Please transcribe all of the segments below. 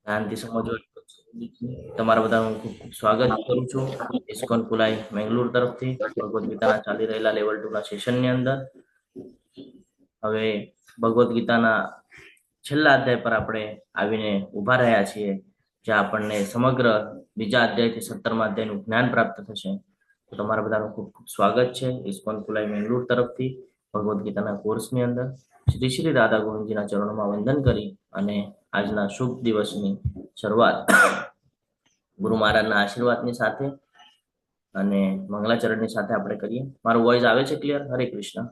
ધ્યાનથી સમજો. તમારા બધાનું ખૂબ ખૂબ સ્વાગત કરું છું ઇસ્કોન કુલાઈ મેંગલુર તરફથી ભગવદ્ ગીતાના ચાલી રહેલા લેવલ 2 ના સેશનની અંદર. હવે ભગવદ્ ગીતાના છેલ્લા અધ્યાય પર આપણે આવીને ઊભા રહ્યા છીએ, જ્યાં આપણને સમગ્ર બીજા અધ્યાયથી 17મા અધ્યાયનું જ્ઞાન પ્રાપ્ત થશે. તો તમારા બધાનું ખૂબ ખૂબ સ્વાગત છે ઇસ્કોન કુલાઈ મેંગલુર તરફથી ભગવદ્ ગીતાના કોર્સની અંદર. શ્રી શ્રી રાધા ગોવિંદજીના ચરણોમાં વંદન કરી અને આજના શુભ દિવસની શરૂઆત ગુરુ મહારાજના આશીર્વાદની સાથે અને મંગલાચરણની સાથે આપણે કરીએ. મારું વોઇસ આવે છે ક્લિયર? હરે કૃષ્ણ.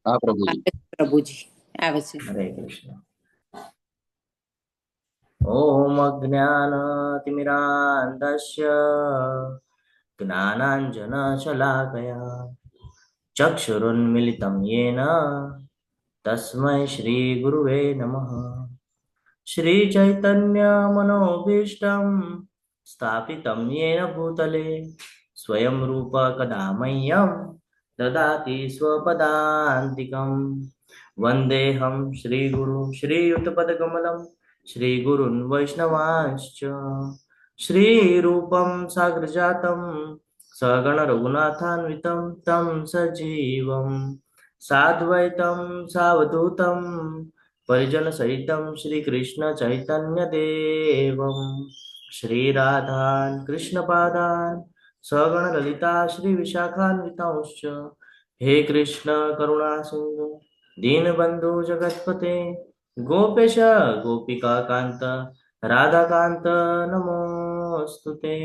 હા પ્રભુજી. પ્રભુજી આવે છે. હરે કૃષ્ણ. ઓમ અજ્ઞાનતિમિરાન્ધસ્ય જ્ઞાનાંજન શલાકયા ચક્ષુરુન્મિલિतं येन તસ્मै શ્રી ગુરુવે નમઃ. શ્રી ચૈતન્ય મનોભીષ્ટમ સ્થાપિतं येन ભૂતલે સ્વયં રૂપ કદા મह्यं દદાતિ સ્વપદાન્તિકમ. વંદેહમ શ્રી ગુરુ શ્રીયુતપદકમલમ શ્રી ગુરુન વૈષ્ણવાંશ્ચ શ્રી રૂપમ સાગ્રજાતમ સગણ રઘુનાથાન્વિતમ તમ સજીવમ સાદ્વૈતમ સાવધૂતમ પરિજન સહિતમ શ્રી કૃષ્ણ ચૈતન્ય દેવમ શ્રી રાધાન કૃષ્ણ પાદાન સગણ લલિતા શ્રી વિશાખાન્વિતાંશ્ચ. હે કૃષ્ણ કરુણા સિંધુ दीनबंधु जगतपते गोपेश गोपिका कांत राधा कांत नमोस्तुते.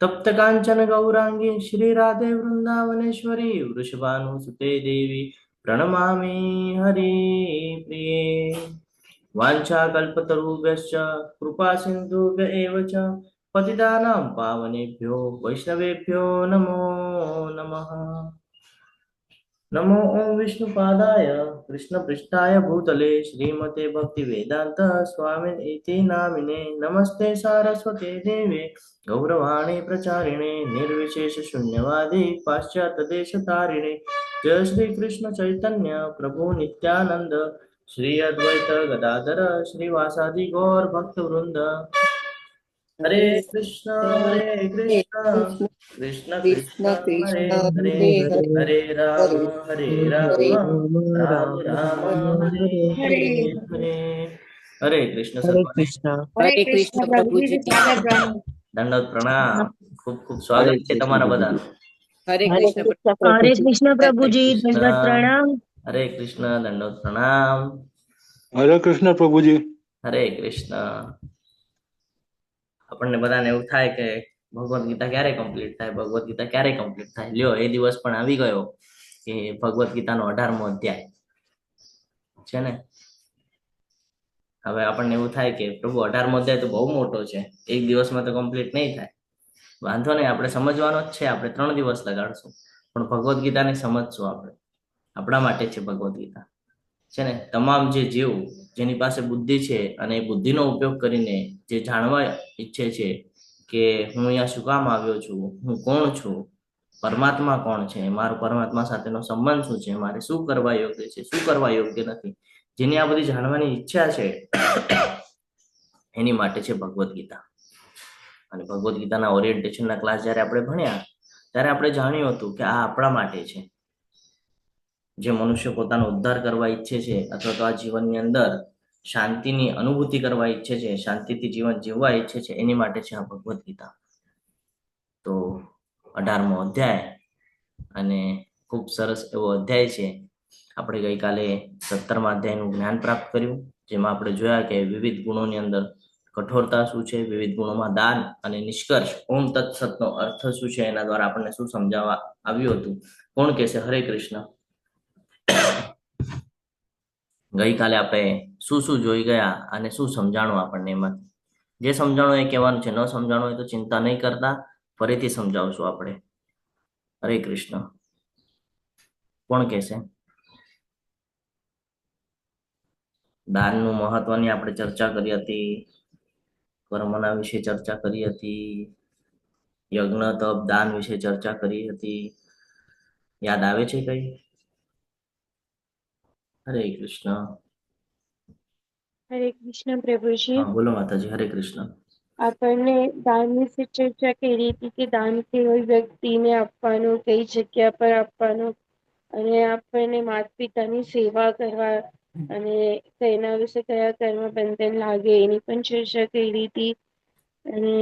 तप्त कांचन गौरांगी श्री राधे वृंदावनेश्वरी वृषभानुसुते देवी प्रणमामि हरि प्रिये. वाञ्छा कल्पतरुभ्यश्च कृपा सिन्धुभ्य एव च पतितानां पावनेभ्यो वैष्णवेभ्यो नमो नमः. नमो ओम विष्णुपादाय कृष्णपृष्ठाय भूतले श्रीमते भक्तिवेदांत स्वामिनिति नामिने. नमस्ते सारस्वते देवे गौरवाणी प्रचारिणे निर्विशेष शून्यवादी पाश्चात्यदेशतारिणे. जय श्री कृष्ण चैतन्य प्रभु नित्यानंद श्री अद्वैत गदाधर श्रीवासादि गौर भक्त वृंद. हरे कृष्ण कृष्ण कृष्ण हरे हरे हरे राम राम राम हरे हरे. हरे कृष्ण हरे सर्वांनी कृष्ण. હરે કૃષ્ણ પ્રભુજી. દંડવત પ્રણામ. ખૂબ ખૂબ સ્વાગત છે તમારા બધાનું. હરે हरे કૃષ્ણ कृष्ण પ્રભુજી. हरे कृष्ण प्रभुजी. दंडवत प्रणाम. હરે કૃષ્ણ દંડવત પ્રણામ. હરે કૃષ્ણ પ્રભુજી. હરે કૃષ્ણ. આપણને બધાને એવું થાય કે ભગવદ્ ગીતા ક્યારે કમ્પ્લીટ થાય, ભગવદ્ ગીતા ક્યારે કમ્પ્લીટ થાય. લ્યો એ દિવસ પણ આવી ગયો કે ભગવદ્ ગીતાનો 18મો અધ્યાય છે ને. હવે આપણને એવું થાય કે પ્રભુ 18મો અધ્યાય તો બહુ મોટો છે, એક દિવસમાં તો કમ્પ્લીટ નહીં થાય. વાંધો નહીં, આપણે સમજવાનો જ છે, આપણે 3 દિવસ લગાડશું, પણ ભગવદ્ ગીતાને સમજશું આપણે. આપણા માટે છે ભગવદ્ ગીતા છે ને. તમામ જે જીવ જેની પાસે બુદ્ધિ છે અને એ બુદ્ધિનો ઉપયોગ કરીને જે જાણવા ઈચ્છે છે કે હું અહીંયા શું કામ આવ્યો છું, હું કોણ છું, પરમાત્મા કોણ છે, મારો પરમાત્મા સાથેનો સંબંધ શું છે, મારે શું કરવા યોગ્ય છે, શું કરવા યોગ્ય નથી, જેની આ બધી જાણવાની ઈચ્છા છે એની માટે છે ભગવદ્ ગીતા. અને ભગવદ્ ગીતાના ઓરિએન્ટેશનના ક્લાસ જ્યારે આપણે ભણ્યા ત્યારે આપણે જાણ્યું હતું કે આ આપણા માટે છે. જે મનુષ્ય પોતાનો ઉદ્ધાર કરવા ઈચ્છે છે અથવા તો આ જીવનની અંદર શાંતિની અનુભૂતિ કરવા ઈચ્છે છે, શાંતિથી જીવન જીવવા ઈચ્છે છે, એની માટે છે આ ભગવદ્ ગીતા. તો 18મો અધ્યાય અને ખૂબ સરસ એવો અધ્યાય છે. આપણે ગઈકાલે 17મા અધ્યાયનું જ્ઞાન પ્રાપ્ત કર્યું, જેમાં આપણે જોયા કે વિવિધ ગુણોની અંદર કઠોરતા શું છે, વિવિધ ગુણોમાં દાન અને નિષ્કર્ષ ઓમ તત્સતનો અર્થ શું છે, એના દ્વારા આપણને શું સમજાવવા આવ્યું હતું. કોણ કહેશે? હરે કૃષ્ણ. ગઈકાલે આપણે શું શું જોઈ ગયા અને શું સમજાણું આપણને એમાંથી. જે સમજાણું એ કહેવાનું છે, ન સમજાણું હોય તો ચિંતા નહીં કરતા, ફરીથી સમજાવશું આપણે. હરે કૃષ્ણ. કોણ કહેશે? દાનનું મહત્વની આપણે ચર્ચા કરી હતી, કર્મના વિશે ચર્ચા કરી હતી, યજ્ઞ તપ દાન વિશે ચર્ચા કરી હતી. યાદ આવે છે કઈ? હરે કૃષ્ણ. હરે કૃષ્ણ પ્રભુજી. હા બોલો માતાજી. હરે કૃષ્ણ. આપણને દાન વિશે ચર્ચા કરી હતી કે દાન કેવળ વ્યક્તિને આપવાનું, કઈ જગ્યા પર આપવાનું, અને આપણને માતા પિતાની સેવા કરવા અને તેના વિશે કયા કર્મ બંધન લાગે એની પણ ચર્ચા કરી હતી. અને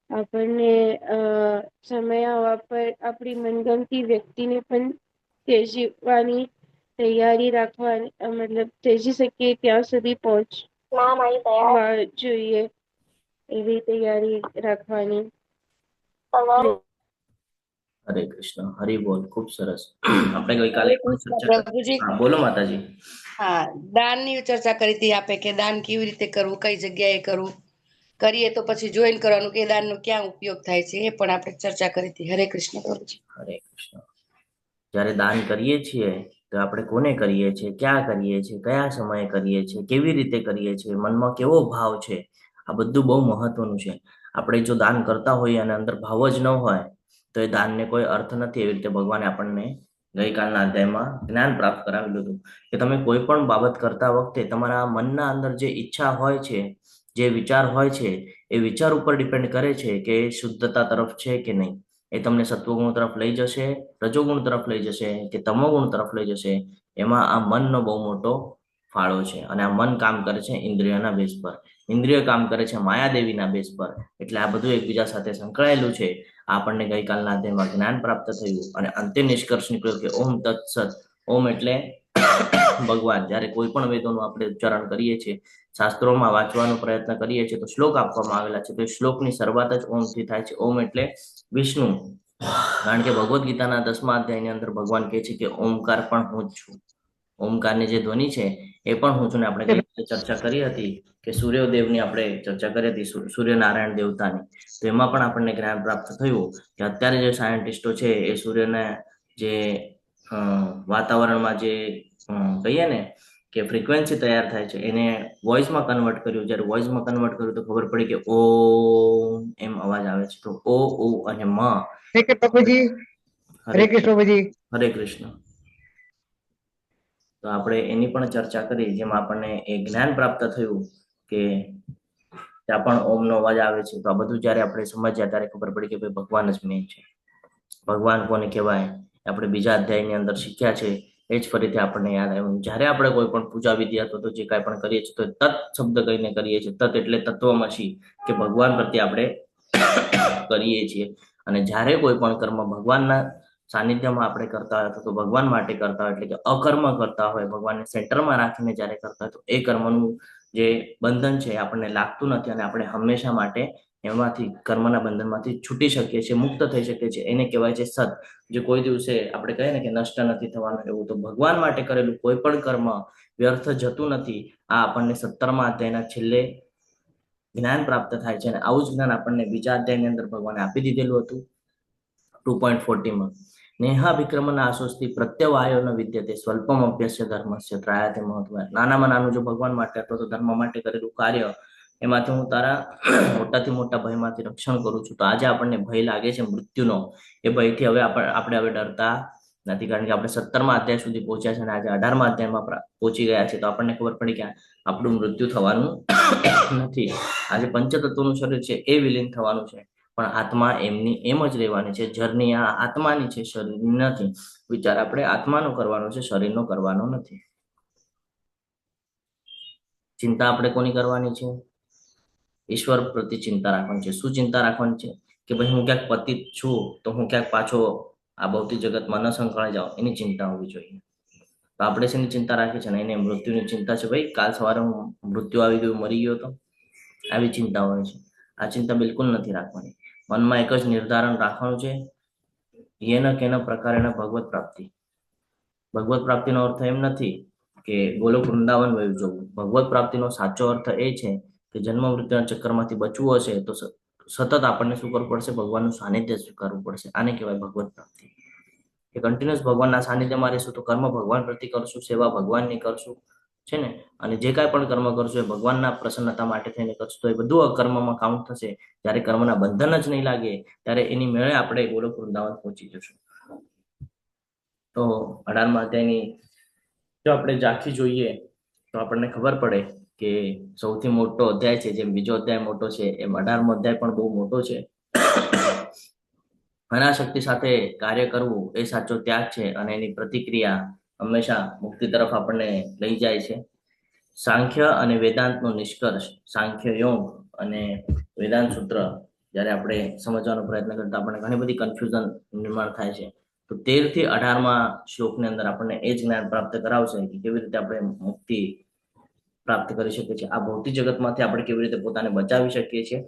આપણને સમય આવવા પર આપણી મનગમતી વ્યક્તિને પણ ત્યજવાની તૈયારી રાખવાની, મતલબ ત્યજી શકીએ ત્યાં સુધી પહોંચવા જોઈએ એવી તૈયારી રાખવાની. હરે કૃષ્ણ. હરિ બોલ. ખૂબ સરસ. આપણે ગઈકાલે હરે પણ કૃષ્ણ ચર્ચા કરી. પ્રભુજી. હા બોલો માતાજી. હા, દાનની ચર્ચા કરી હતી આપે કે દાન કેવી રીતે કરવું, કઈ જગ્યાએ કરવું, કરીએ તો પછી જોઈન કરવાનું કે દાનનો ક્યાં ઉપયોગ થાય છે એ પણ આપણે ચર્ચા કરી હતી. હરે કૃષ્ણ પ્રભુજી. હરે કૃષ્ણ. જ્યારે દાન કરીએ છીએ તો આપણે કોને કરીએ છીએ, ક્યાં કરીએ છીએ, કયા સમયે કરીએ છીએ, કેવી રીતે કરીએ છીએ, મનમાં કેવો ભાવ છે, આ બધું બહુ મહત્વનું છે. આપણે જો દાન કરતા હોઈએ અને અંદર ભાવ જ ન હોય તો એ દાનને કોઈ અર્થ નથી. એવી રીતે ભગવાને આપણને ગઈકાલના અધ્યાયમાં જ્ઞાન પ્રાપ્ત કરાવેલું હતું કે તમે કોઈ પણ બાબત કરતા વખતે તમારા મનના અંદર જે ઈચ્છા હોય છે, જે વિચાર હોય છે, એ વિચાર ઉપર ડિપેન્ડ કરે છે કે શુદ્ધતા તરફ છે કે નહીં. એ તમને સત્વગુણ તરફ લઈ જશે, રજોગુણ તરફ લઈ જશે કે તમોગુણ તરફ લઈ જશે, એમાં આ મનનો બહુ મોટો ફાળો છે. અને આ મન કામ કરે છે ઇન્દ્રિયોના બેઝ પર, ઇન્દ્રિય કામ કરે છે માયાદેવીના બેઝ પર. એટલે આ બધું એકબીજા સાથે સંકળાયેલું છે. આપણને ગઈકાલના અધ્યાયમાં જ્ઞાન પ્રાપ્ત થયું અને અંતે નિષ્કર્ષ નીકળ્યો કે ઓમ તત્સત. ઓમ એટલે ભગવાન. જ્યારે કોઈ પણ વેદોનું આપણે ઉચ્ચારણ કરીએ છીએ, શાસ્ત્રોમાં વાંચવાનો પ્રયત્ન કરીએ છીએ તો શ્લોક આપવામાં આવેલા છે, તો એ શ્લોકની શરૂઆત જ ઓમથી થાય છે. ઓમ એટલે વિષ્ણુ. કારણ કે ભગવદ્ ગીતાના 10મા અધ્યાયની અંદર ભગવાન કહે છે કે ઓમકાર પણ હું જ છું. ઓમકારની જે ધ્વનિ છે એ પણ હું છું. ને આપણે કઈ ચર્ચા કરી હતી કે સૂર્યદેવની આપણે ચર્ચા કરી હતી, સૂર્યનારાયણ દેવતાની. તો એમાં પણ આપણને જ્ઞાન પ્રાપ્ત થયું કે અત્યારે જે સાયન્ટિસ્ટો છે એ સૂર્યના જે વાતાવરણમાં જે કહીએ ને કે ફ્રીક્વન્સી તૈયાર થાય છે એને વોઇસમાં કન્વર્ટ કર્યું. જ્યારે વોઇસમાં કન્વર્ટ કર્યું તો ખબર પડી કે ઓમ એમ અવાજ આવે છે. તો ઓ અને મ. હરે કૃષ્ણ. હરે કૃષ્ણ. તો આપણે એની પણ ચર્ચા કરી, જેમાં આપણને એ જ્ઞાન પ્રાપ્ત થયું કે ત્યાં પણ ઓમનો અવાજ આવે છે. તો આ બધું જયારે આપણે સમજ્યા ત્યારે ખબર પડી કે ભાઈ ભગવાન જ મેન છે. ભગવાન કોને કહેવાય આપણે બીજા અધ્યાયની અંદર શીખ્યા છે. એ જ ફરીથી આપણને યાદ આવ્યું. જ્યારે આપણે કોઈ પણ પૂજા વિધિ અથવા તો જે કાંઈ પણ કરીએ છીએ તો તત શબ્દ કહીને કરીએ છીએ. તત એટલે તત્વમસી, કે ભગવાન પ્રત્યે આપણે કરીએ છીએ. અને જ્યારે કોઈ પણ કર્મ ભગવાનના સાનિધ્યમાં આપણે કરતા હોય અથવા તો ભગવાન માટે કરતા હોય, એટલે કે અકર્મ કરતા હોય, ભગવાનને સેન્ટરમાં રાખીને જ્યારે કરતા હોય, તો એ કર્મનું જે બંધન છે આપણને લાગતું નથી અને આપણે હંમેશા માટે એમાંથી કર્મના બંધનમાંથી છૂટી શકીએ છીએ, મુક્ત થઈ શકીએ છીએ. એને કહેવાય છે સત, જે કોઈ દિવસે આપણે કહીએ ને કે નષ્ટ નથી થવાનું. એવું તો ભગવાન માટે કરેલું કોઈ પણ કર્મ વ્યર્થ જતું નથી. આ આપણને 17મા અધ્યાયના છેલ્લે જ્ઞાન પ્રાપ્ત થાય છે. અને આવું જ જ્ઞાન આપણને બીજા અધ્યાયની અંદર ભગવાને આપી દીધેલું હતું 2.40માં. નેહા વિક્રમના આશોસ્તી પ્રત્યવાયો ન વિદ્યતે સ્વલ્પમ અભ્યસ્ય ધર્મસ્ય ત્રાયતે મહત્વ. નાનામાં નાનું જો ભગવાન માટે અથવા તો ધર્મ માટે કરેલું કાર્ય, એમાંથી હું તારા મોટાથી મોટા ભયમાંથી રક્ષણ કરું છું. તો આજે આપણને ભય લાગે છે મૃત્યુનો, એ ભયથી હવે આપણે હવે ડરતા નથી. કારણ કે આપણે 17મા અધ્યાય સુધી પહોંચ્યા છે અને આજે 18મા અધ્યાયમાં પહોંચી ગયા છે. તો આપણને ખબર પડી કે આપણું મૃત્યુ થવાનું નથી. આજે પંચતત્વનું શરીર છે એ વિલીન થવાનું છે, પણ આત્મા એમની એમ જ રહેવાની છે. જર્ની આ આત્માની છે, શરીરની નથી. વિચાર આપણે આત્માનો કરવાનો છે, શરીરનો કરવાનો નથી. ચિંતા આપણે કોની કરવાની છે? ઈશ્વર પ્રતિ ચિંતા રાખવાની છે. શું ચિંતા રાખવાની છે? કે ભાઈ હું ક્યાંક પતિત છું તો હું ક્યાંક પાછો આ ભૌતિક જગતમાં ન સંકળાઈ જાઉં, એની ચિંતા હોવી જોઈએ. તો આપણે શેની ચિંતા રાખીએ છીએ? એને મૃત્યુની ચિંતા છે. ભાઈ કાલ સવારે હું મૃત્યુ આવી ગયું, મરી ગયો તો, આવી ચિંતા હોય છે. આ ચિંતા બિલકુલ નથી રાખવાની. મનમાં એક જ નિર્ધારણ રાખવાનું છે, યેન કેન પ્રકારેણ ભગવત પ્રાપ્તિ. ભગવત પ્રાપ્તિનો અર્થ એમ નથી કે ગોલોક વૃંદાવન વયું જવું. ભગવત પ્રાપ્તિનો સાચો અર્થ એ છે કે જન્મ મૃત્યુના ચક્કરમાંથી બચવું હશે તો સતત આપણને શું કરવું પડશે? ભગવાનનું સાનિધ્ય સ્વીકારવું પડશે. આને કહેવાય ભગવત પ્રાપ્તિ. કે કન્ટિન્યુઅસ ભગવાનના સાનિધ્યમાં રહેશું તો કર્મ ભગવાન પ્રતિ કરશું, સેવા ભગવાનની કરશું, છે ને. અને જે કાંઈ પણ કર્મ કરશું એ ભગવાનના પ્રસન્નતા માટે થઈને કરશું. તો એ બધું અકર્મમાં કાઉન્ટ થશે. જ્યારે કર્મના બંધન જ નહીં લાગે ત્યારે એની મેળે આપણે ગોલોક વૃંદાવન પહોંચી જશું. તો 18મા અધ્યાયની જો આપણે ઝાંખી જોઈએ તો આપણને ખબર પડે કે સૌથી મોટો અધ્યાય છે, જેમ બીજો અધ્યાય મોટો છે એમ 18મો અધ્યાય પણ બહુ મોટો છે. અનાશક્તિ સાથે કાર્ય કરવું એ સાચો ત્યાગ છે અને એની પ્રતિક્રિયા હંમેશા મુક્તિ તરફ આપણને લઈ જાય છે. સાંખ્ય અને વેદાંતનો નિષ્કર્ષ, સાંખ્ય યોગ અને વેદાંત સૂત્ર જ્યારે આપણે સમજવાનો પ્રયત્ન કરતા આપણને ઘણી બધી કન્ફ્યુઝન નિર્માણ થાય છે. તો 13 થી 18મા શ્લોકની અંદર આપણને એ જ જ્ઞાન પ્રાપ્ત કરાવશે કે કેવી રીતે આપણે મુક્તિ પ્રાપ્ત કરી શકીએ છીએ, આ ભૌતિક જગતમાંથી આપણે કેવી રીતે પોતાને બચાવી શકીએ છીએ.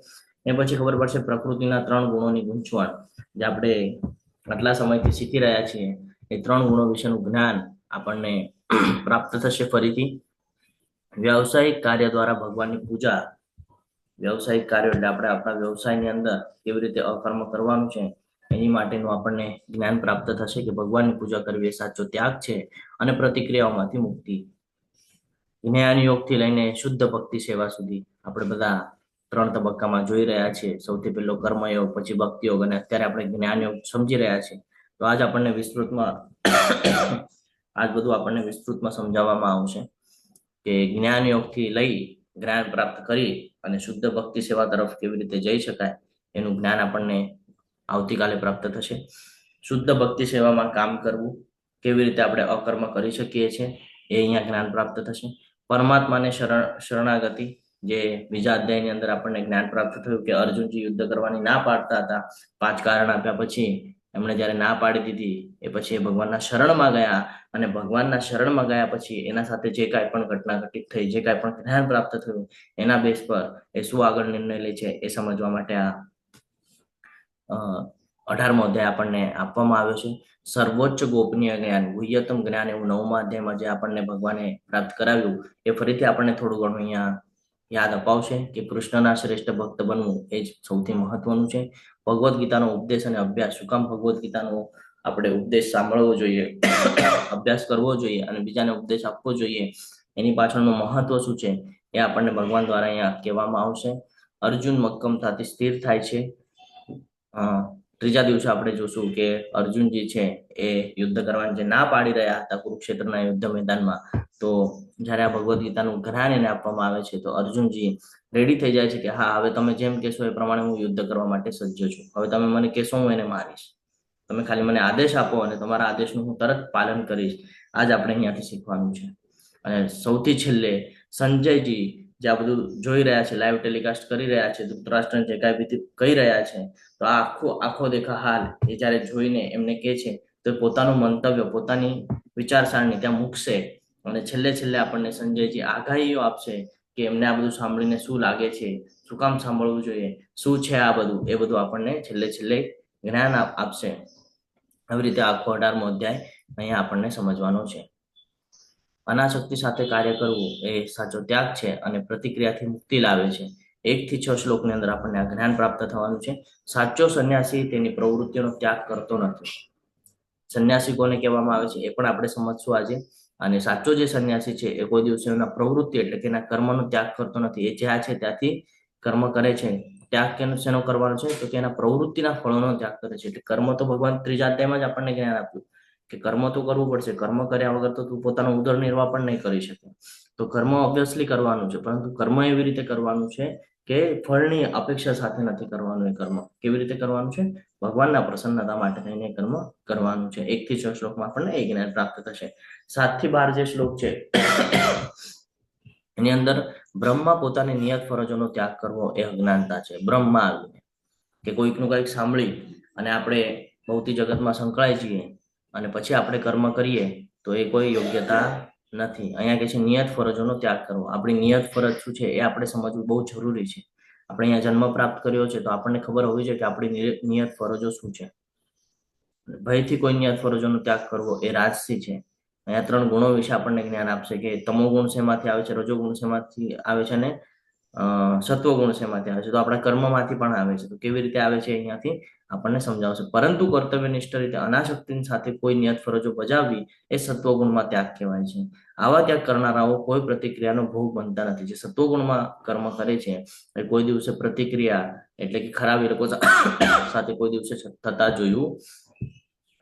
એ પછી ખબર પડશે પ્રકૃતિના 3 ગુણોની ગૂંચવણ, જે આપણે આટલા સમયથી શીખી રહ્યા છીએ. એ 3 ગુણો વિશેનું જ્ઞાન આપણને પ્રાપ્ત થશે. ફરીથી વ્યવસાયિક કાર્ય દ્વારા ભગવાનની પૂજા, વ્યવસાયિક કાર્ય એટલે આપણે આપણા વ્યવસાયની અંદર કેવી રીતે અકર્મ કરવાનું છે એની માટેનું આપણને જ્ઞાન પ્રાપ્ત થશે કે ભગવાનની પૂજા કરવી એ સાચો ત્યાગ છે અને પ્રતિક્રિયાઓમાંથી મુક્તિ. જ્ઞાન યોગથી લઈને શુદ્ધ ભક્તિ સેવા સુધી આપણે બધા 3 તબક્કામાં જોઈ રહ્યા છીએ. સૌથી પહેલો કર્મયોગ, પછી ભક્તિ યોગ અને અત્યારે આપણે જ્ઞાન યોગ સમજી રહ્યા છીએ. તો આજ આપણને વિસ્તૃતમાં આજ બધું આપણને વિસ્તૃતમાં સમજાવવામાં આવશે કે જ્ઞાન યોગથી લઈ જ્ઞાન પ્રાપ્ત કરી અને શુદ્ધ ભક્તિ સેવા તરફ કેવી રીતે જઈ શકાય એનું જ્ઞાન આપણને આવતીકાલે પ્રાપ્ત થશે. શુદ્ધ ભક્તિ સેવામાં કામ કરવું, કેવી રીતે આપણે અકર્મ કરી શકીએ છીએ એ અહીંયા જ્ઞાન પ્રાપ્ત થશે. પરમાત્માને શરણાગતિ, જે બીજા અધ્યાયની અંદર આપણને જ્ઞાન પ્રાપ્ત થયું કે અર્જુનજી યુદ્ધ કરવાની ના પાડતા હતા. 5 કારણ આપ્યા પછી એમણે જ્યારે ના પાડી દીધી એ પછી એ ભગવાનના શરણમાં ગયા અને ભગવાનના શરણમાં ગયા પછી એના સાથે જે કાંઈ પણ ઘટના ઘટિત થઈ, જે કાંઈ પણ જ્ઞાન પ્રાપ્ત થયું એના બેસ પર એ શું આગળ નિર્ણય લે છે એ સમજવા માટે આ 18મો અધ્યાય આપણને આપવામાં આવ્યો છે. સર્વોચ્ચ ગોપનીય જ્ઞાન, ગુહ્યતમ જ્ઞાન એવું 9મા અધ્યાયમાં જે આપણને ભગવાને પ્રાપ્ત કરાવ્યું એ ફરીથી આપણને થોડું ઘણું અહીંયા યાદ અપાવશે કે કૃષ્ણના શ્રેષ્ઠ ભક્ત બનવું એ જ સૌથી મહત્વનું છે. ભગવદ્ ગીતાનો ઉપદેશ અને અભ્યાસ, શું કામ ભગવદ્ ગીતાનો આપણે ઉપદેશ સાંભળવો જોઈએ, અભ્યાસ કરવો જોઈએ અને બીજાને ઉપદેશ આપવો જોઈએ, એની પાછળનું મહત્વ શું છે એ આપણને ભગવાન દ્વારા અહીંયા કહેવામાં આવશે. અર્જુન મક્કમતાથી સ્થિર થાય છે. ત્રીજા દિવસે આપણે જોશું કે અર્જુનજી છે એ યુદ્ધ કરવાની જે ના પાડી રહ્યા હતા કુરુક્ષેત્રના યુદ્ધ મેદાનમાં, તો જ્યારે આ ભગવદ્ ગીતાનું જ્ઞાન એને આપવામાં આવે છે તો અર્જુનજી રેડી થઈ જાય છે કે હા, હવે તમે જેમ કહેશો એ પ્રમાણે હું યુદ્ધ કરવા માટે સજ્જ છું. હવે તમે મને કહેશો હું એને મારીશ, તમે ખાલી મને આદેશ આપો અને તમારા આદેશનું હું તરત પાલન કરીશ. આજ આપણે અહીંયાથી શીખવાનું છે. અને સૌથી છેલ્લે સંજયજી જે આ બધું જોઈ રહ્યા છે, લાઈવ ટેલિકાસ્ટ કરી રહ્યા છે, ધૃતરાષ્ટ્રને જે કાંઈ બી કહી રહ્યા છે, તો આ આખો દેખા હાલ એ જ્યારે જોઈને એમને કહે છે તો પોતાનું મંતવ્ય, પોતાની વિચારસરણી ત્યાં મૂકશે અને છેલ્લે આપણને સંજયજી આગાહીઓ આપશે કે એમને આ બધું સાંભળીને શું લાગે છે, શું કામ સાંભળવું જોઈએ, શું છે આ બધું, એ બધું આપણને છેલ્લે જ્ઞાન આપશે. આવી રીતે આખો 18મો અધ્યાય અહીંયા આપણને સમજવાનો છે. અનાશક્તિ સાથે કાર્ય કરવું એ સાચો ત્યાગ છે અને પ્રતિક્રિયાથી મુક્તિ લાવે છે. 1 થી 6 શ્લોકની અંદર આપણને આ જ્ઞાન પ્રાપ્ત થવાનું છે. સાચો સંન્યાસી તેની પ્રવૃત્તિઓનો ત્યાગ કરતો નથી. સંન્યાસી કોને કહેવામાં આવે છે એ પણ આપણે સમજશું આજે. અને સાચો જે સંન્યાસી છે એ કોઈ દિવસ એના પ્રવૃત્તિ એટલે કે એના કર્મનો ત્યાગ કરતો નથી. એ જ્યાં છે ત્યાંથી કર્મ કરે છે. ત્યાગ શેનો કરવાનો છે તો કે એના પ્રવૃત્તિના ફળોનો ત્યાગ કરે છે. એટલે કર્મ તો ભગવાન ત્રીજા અધ્યાયમાં જ આપણને જ્ઞાન આપ્યું કે કર્મ તો કરવું પડશે. કર્મ કર્યા વગર તો તું પોતાનો ઉદરનિર્વાહ પણ નહીં કરી શકે. તો કર્મ ઓબ્વિયસલી કરવાનું છે, પરંતુ કર્મ એવી રીતે કરવાનું છે કે ફળની અપેક્ષા સાથે નથી કરવાનું. એ કર્મ કેવી રીતે કરવાનું છે? ભગવાનના પ્રસન્નતા માટે થઈને કર્મ કરવાનું છે. 1 થી 6 શ્લોકમાં આપણને એ જ્ઞાન પ્રાપ્ત થશે. 7 થી 12 જે શ્લોક છે એની અંદર બ્રહ્મમાં પોતાની નિયત ફરજોનો ત્યાગ કરવો એ અજ્ઞાનતા છે. બ્રહ્મમાં આવીને કે કોઈકનું કંઈક સાંભળી અને આપણે ભૌતિક જગતમાં સંકળાઈ જઈએ અને પછી આપણે કર્મ કરીએ તો એ કોઈ યોગ્યતા નથી. અહીંયા કે છે નિયત ફરજોનો ત્યાગ કરવો. આપણી નિયત ફરજ શું છે એ આપણે સમજવું બહુ જરૂરી છે. આપણે અહીંયા જન્મ પ્રાપ્ત કર્યો છે તો આપણને ખબર હોવી જોઈએ કે આપણી નિયત ફરજો શું છે. ભયથી કોઈ નિયત ફરજોનો ત્યાગ કરવો એ રાજસી છે. અહીંયા 3 ગુણો વિશે આપણને જ્ઞાન આપશે કે તમો ગુણ શેમાંથી આવે છે, રજો ગુણ શેમાંથી આવે છે અને સત્વ ગુણ શેમાંથી આવે છે. તો આપણા કર્મમાંથી પણ આવે છે. તો કેવી રીતે આવે છે અહીંયાથી આપણને સમજાવશે. પરંતુ કર્તવ્યનિષ્ઠ રીતે અનાશક્તિ સાથે કોઈ નિયત ફરજો બજાવવી એ સત્વગુણમાં ત્યાગ કહેવાય છે. આવા ત્યાગ કરનારાઓ કોઈ પ્રતિક્રિયાનો ભોગ બનતા નથી. જે સત્વગુણમાં કર્મ કરે છે એ કોઈ દિવસે પ્રતિક્રિયા એટલે કે ખરાબ એ લોકો સાથે કોઈ દિવસે થતા જોયું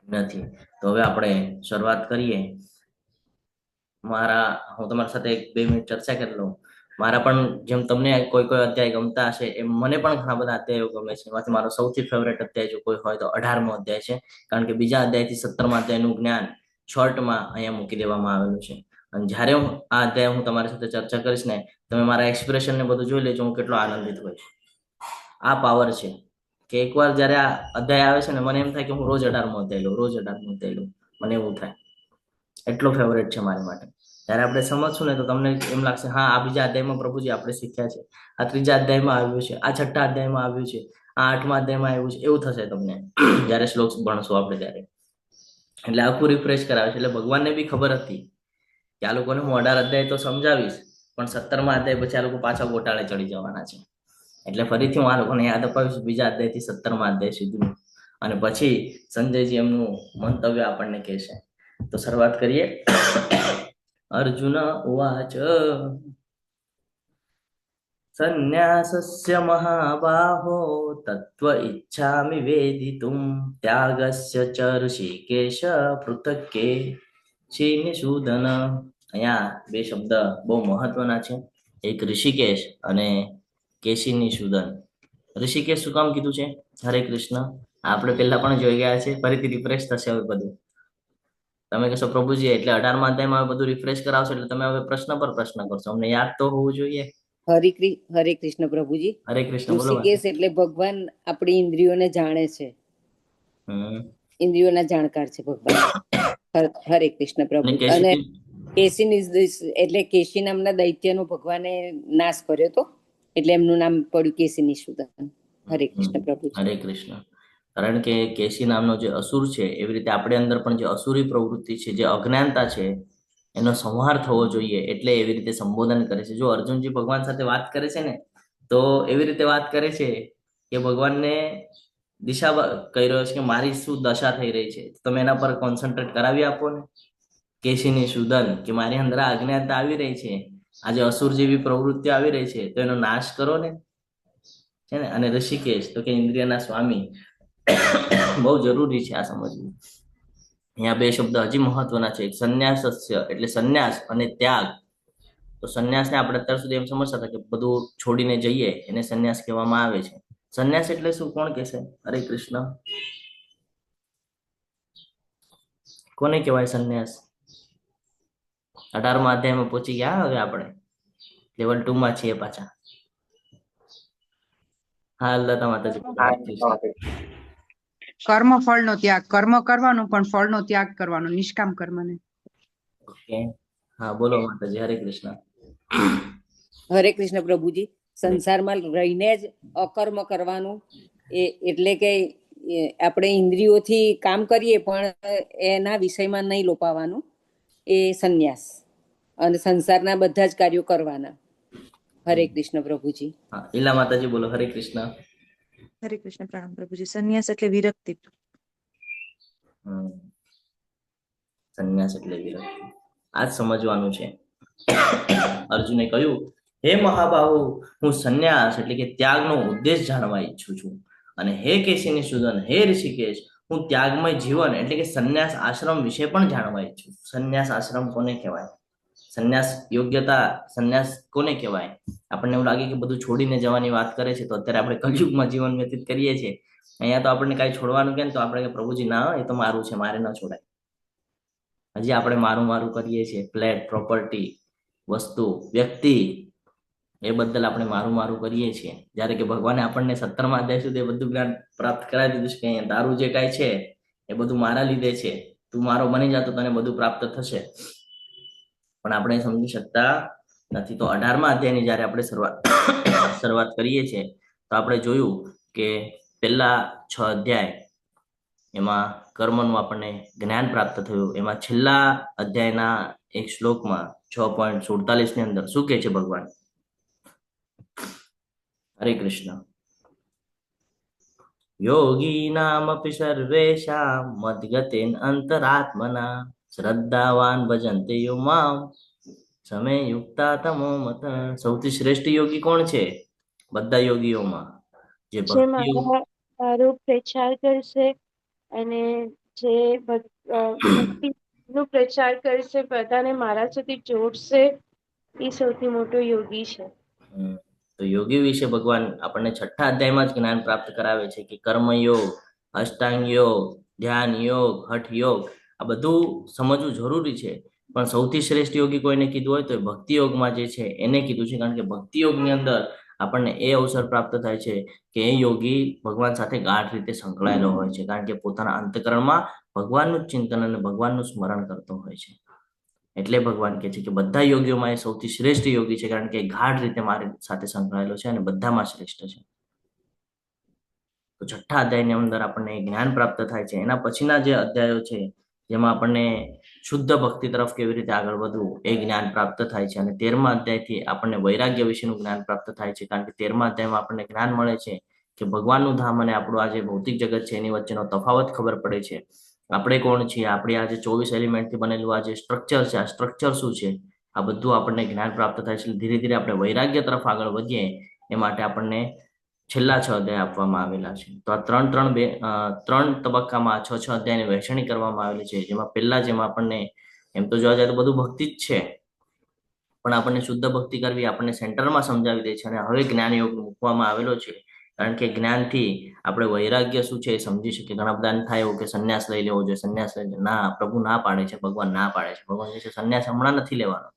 નથી. તો હવે આપણે શરૂઆત કરીએ. હું તમારી સાથે 1-2 મિનિટ ચર્ચા કરી લઉં. મારા પણ જેમ તમને કોઈ કોઈ અધ્યાય ગમતા હશે એમ મને પણ ઘણા બધા અધ્યાયો ગમે છે. એમાંથી મારો સૌથી ફેવરેટ અધ્યાય જો કોઈ હોય તો 18મો અધ્યાય છે. કારણ કે બીજા અધ્યાયથી 17મા અધ્યાયનું જ્ઞાન શોર્ટમાં અહીંયા મૂકી દેવામાં આવેલું છે. અને જ્યારે આ અધ્યાય હું તમારી સાથે ચર્ચા કરીશ ને, તમે મારા એક્સપ્રેશન ને બધું જોઈ લેજો, હું કેટલો આનંદિત હોઈશ. આ પાવર છે કે એકવાર જ્યારે આ અધ્યાય આવે છે ને, મને એમ થાય કે હું રોજ 18મો અધ્યાય લઉં, રોજ 18મો અધ્યાય લઉં, મને એવું થાય. એટલો ફેવરેટ છે મારી માટે. ત્યારે આપણે સમજશું ને તો તમને એમ લાગશે, હા આ બીજા અધ્યાયમાં પ્રભુજી આપણે શીખ્યા છે, આ ત્રીજા અધ્યાયમાં આવ્યું છે, આ છઠ્ઠા અધ્યાયમાં આવ્યું છે, આ 8મા અધ્યાયમાં આવ્યું છે. એવું થશે તમને જ્યારે શ્લોક ભણશો આપણે ત્યારે. એટલે આખું રિફ્રેશ કરાવે છે. એટલે ભગવાનને બી ખબર હતી કે આ લોકોને હું 18 અધ્યાય તો સમજાવીશ, પણ 17મા અધ્યાય પછી આ લોકો પાછા ગોટાળે ચડી જવાના છે. એટલે ફરીથી હું આ લોકોને યાદ અપાવીશ બીજા અધ્યાયથી 17મા અધ્યાય સુધીનું. અને પછી સંજયજી એમનું મંતવ્ય આપણને કહેશે. તો શરૂઆત કરીએ. અર્જુન ઉવાચ સંન્યાસસ્ય મહાબાહો તત્વ ઈચ્છામિ વેદિતુમ ત્યાગસ્ય ચ ઋષિકેશ પૃથક્કે નિષૂદન. અહીંયા બે શબ્દ બહુ મહત્વના છે. એક ઋષિકેશ અને કેશી નિષૂદન. ઋષિકેશ શું કામ કીધું છે? હરે કૃષ્ણ. આપણે પહેલા પણ જોઈ ગયા છે, ફરીથી રિફ્રેશ થશે હવે બધું. તમે કહેશો પ્રભુજી એટલે 18મા અધ્યાયમાં બધું રિફ્રેશ કરાવશો એટલે તમે હવે પ્રશ્ન પર પ્રશ્ન કરશો, અમને યાદ તો હોવું જોઈએ. હરે કૃષ્ણ પ્રભુજી. હરે કૃષ્ણ. બોલો. ઋષિકેશ એટલે ભગવાન આપણી ઇન્દ્રિયોને જાણે છે, ઇન્દ્રિયોના જાણકાર છે ભગવાન. હરે કૃષ્ણ પ્રભુ. અને એટલે કેશી નામના દૈત્યનો ભગવાને નાશ કર્યો હતો, એટલે એમનું નામ પડ્યું કેશી નિષૂદન. હરે કૃષ્ણ પ્રભુ. હરે કૃષ્ણ. કારણ કે કેશી નામનો જે અસુર છે, એવી રીતે આપણે અંદર પણ જે અસુરી પ્રવૃત્તિ છે, જે અજ્ઞાનતા છે, એનો સંહાર થવો જોઈએ. એટલે એવી રીતે સંબોધન કરે છે. જો અર્જુનજી ભગવાન સાથે વાત કરે છે ને, તો એવી રીતે વાત કરે છે કે ભગવાનને દિશા કહી રહ્યો છે કે મારી શું દશા થઈ રહી છે, તમે એના પર કોન્સન્ટ્રેટ કરાવી આપો ને. કેશી નિષૂદન, કે મારી અંદર આ અજ્ઞાનતા આવી રહી છે, આજે અસુર જેવી પ્રવૃત્તિઓ આવી રહી છે, તો એનો નાશ કરો ને. છે ને. અને ઋષિકેશ તો કે ઇન્દ્રિયના સ્વામી. બહુ જરૂરી છે આ સમજવું. અહીંયા બે શબ્દ હજી મહત્વના છે. સંન્યાસસ્ય એટલે સંન્યાસ અને ત્યાગ. તો સંન્યાસને આપણે અત્યાર સુધી એમ સમજતા હતા કે બધું છોડીને જઈએ એને સંન્યાસ કહેવામાં આવે છે. સંન્યાસ એટલે શું? કોણ કહેશે? હરે કૃષ્ણ. કોને કહેવાય સંન્યાસ? 18મા અધ્યાયમાં પહોંચી ગયા હવે આપણે, લેવલ 2 માં છીએ પાછા. હા લતા માતાજી. કર્મ ફળનો ત્યાગ. કર્મ કરવાનું પણ ફળનો ત્યાગ કરવાનો, નિષ્કામ કર્મને. ઓકે. હા બોલો માતાજી. હરે કૃષ્ણ. હરે કૃષ્ણ પ્રભુજી. સંસારમાં રહીને જ અકર્મ કરવાનું, એટલે કે આપણે ઇન્દ્રિયોથી કામ કરીએ પણ એના વિષયમાં નહીં લોપાવાનું, એ સંન્યાસ. અને સંસારના બધા જ કાર્યો કરવાના. હરે કૃષ્ણ પ્રભુજી. હા ઈલા માતાજી બોલો. હરે કૃષ્ણ. હરે કૃષ્ણ. પ્રણામ પ્રભુજી. સંન્યાસ એટલે વિરક્તિ. સંન્યાસ એટલે વિરક્તિ. આ જ સમજવાનું છે. અર્જુને કહ્યું, હે મહાબાહુ, હું સંન્યાસ એટલે કે ત્યાગનો ઉદ્દેશ જાણવા ઈચ્છું છું. અને હે કેશી નિષૂદન, હે ઋષિકેશ, હું ત્યાગમય જીવન એટલે કે સંન્યાસ આશ્રમ વિશે પણ જાણવા ઈચ્છું છું. સંન્યાસ આશ્રમ કોને કહેવાય? સંન્યાસ યોગ્યતા, સંન્યાસ કોને કહેવાય? આપણને એવું લાગે કે બધું છોડીને જવાની વાત કરે છે, તો અત્યારે આપણે કલયુગમાં જીવન વ્યતીત કરીએ છીએ. અહીંયા તો આપણને કાંઈ છોડવાનું કે તો આપણે પ્રભુજી ના, એ તો મારું છે, મારે ન છોડાય. હજી આપણે મારું મારું કરીએ છીએ. ફ્લેટ, પ્રોપર્ટી, વસ્તુ, વ્યક્તિ, એ બદલ આપણે મારું મારું કરીએ છીએ. જ્યારે કે ભગવાને આપણને 17મા અધ્યાય સુધી બધું જ્ઞાન પ્રાપ્ત કરાવી દીધું છે કે તારું જે કાંઈ છે એ બધું મારા લીધે છે, તું મારો બની જા તો તને બધું પ્રાપ્ત થશે. પણ આપણે સમજી શકતા નથી. તો 18મા અધ્યાયની જ્યારે આપણે શરૂઆત કરીએ છીએ તો આપણે જોયું કે પહેલા 6 અધ્યાય એમાં કર્મનું આપણને જ્ઞાન પ્રાપ્ત થયું. એમાં છેલ્લા અધ્યાયના એક શ્લોકમાં 6.47 ની અંદર શું કહે છે ભગવાન? હરે કૃષ્ણ. યોગીનામપી સર્વેષાં મદ્ગતેન અંતરાત્મના શ્રદ્ધાવાન ભજન્તે યો મામ સમે યુક્તા તમો મત. સૌથી શ્રેષ્ઠ યોગી કોણ છે બધા યોગીઓમાં? જે મારો પ્રચાર કરશે અને જે ભક્તિનો પ્રચાર કરશે, બધાને મારા સુધી જોડશે એ સૌથી મોટો યોગી છે. તો યોગી વિશે ભગવાન આપણને 6થા અધ્યાયમાં જ જ્ઞાન પ્રાપ્ત કરાવે છે કે કર્મયોગ, અષ્ટાંગ યોગ, ધ્યાન યોગ, હઠ યોગ આ બધું સમજવું જરૂરી છે. પણ સૌથી શ્રેષ્ઠ યોગી કોઈને કીધું હોય તો એ ભક્તિ યોગમાં જે છે એને કીધું છે. કારણ કે ભક્તિ યોગની અંદર આપણને એ અવસર પ્રાપ્ત થાય છે કે એ યોગી ભગવાન સાથે ગાઢ રીતે સંકળાયેલો હોય છે. કારણ કે પોતાના અંતકરણમાં ભગવાનનું ચિંતન અને ભગવાનનું સ્મરણ કરતો હોય છે. એટલે ભગવાન કહે છે કે બધા યોગીઓમાં એ સૌથી શ્રેષ્ઠ યોગી છે. કારણ કે એ ગાઢ રીતે મારી સાથે સંકળાયેલો છે અને બધામાં શ્રેષ્ઠ છે. તો 6થા અધ્યાયની અંદર આપણને જ્ઞાન પ્રાપ્ત થાય છે. એના પછીના જે અધ્યાયો છે જેમાં આપણને શુદ્ધ ભક્તિ તરફ કેવી રીતે આગળ વધવું એ જ્ઞાન પ્રાપ્ત થાય છે. અને 13મા અધ્યાયથી આપણને વૈરાગ્ય વિશેનું જ્ઞાન પ્રાપ્ત થાય છે. કારણ કે 13મા અધ્યાયમાં આપણને જ્ઞાન મળે છે કે ભગવાનનું ધામ અને આપણું આ જે ભૌતિક જગત છે એની વચ્ચેનો તફાવત ખબર પડે છે. આપણે કોણ છીએ, આપણી આ જે 24 એલિમેન્ટથી બનેલું આ જે સ્ટ્રક્ચર છે, આ સ્ટ્રક્ચર શું છે, આ બધું આપણને જ્ઞાન પ્રાપ્ત થાય છે. ધીરે ધીરે આપણે વૈરાગ્ય તરફ આગળ વધીએ એ માટે આપણને છેલ્લા 6 અધ્યાય આપવામાં આવેલા છે. તો આ ત્રણ તબક્કામાં 6 અધ્યાયની વહેંચણી કરવામાં આવેલી છે. જેમાં આપણને એમ તો જોવા જાય તો બધું ભક્તિ જ છે, પણ આપણને શુદ્ધ ભક્તિ કરવી આપણને સેન્ટરમાં સમજાવી દે છે. અને હવે જ્ઞાન યોગ મૂકવામાં આવેલો છે. કારણ કે જ્ઞાનથી આપણે વૈરાગ્ય શું છે એ સમજી શકીએ. ઘણા બધા થાય એવું કે સંન્યાસ લઈ લેવો જોઈએ, સંન્યાસ લઈ ના, પ્રભુ ના પાડે છે, ભગવાન ના પાડે છે. ભગવાન કહે છે સંન્યાસ હમણાં નથી લેવાનો,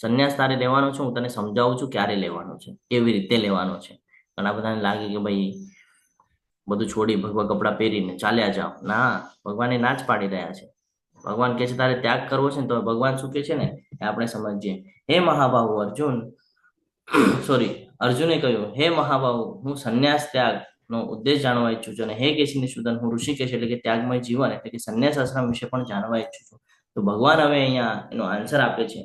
સંન્યાસ તારે લેવાનો છે, હું તને સમજાવું છું ક્યારે લેવાનો છે, કેવી રીતે લેવાનો છે. ઘણા બધાને લાગે કે ભાઈ બધું છોડી ભગવા કપડાં પહેરીને ચાલ્યા જાઓ. ના, ભગવાને ના જ પાડી રહ્યા છે. ભગવાન કહે છે તારે ત્યાગ કરવો છે ને, તો ભગવાન શું કહે છે ને એ આપણે સમજીએ. હે મહાબાહુ અર્જુને કહ્યું, હે મહાબાહુ, હું સંન્યાસ ત્યાગ નો ઉદ્દેશ જાણવા ઈચ્છું છું. અને હે કેશીની સુદન, હું ઋષિકેશ એટલે કે ત્યાગમય જીવન એટલે કે સંન્યાસ આશ્રમ વિશે પણ જાણવા ઈચ્છું છું. તો ભગવાન હવે અહીંયા એનો આન્સર આપે છે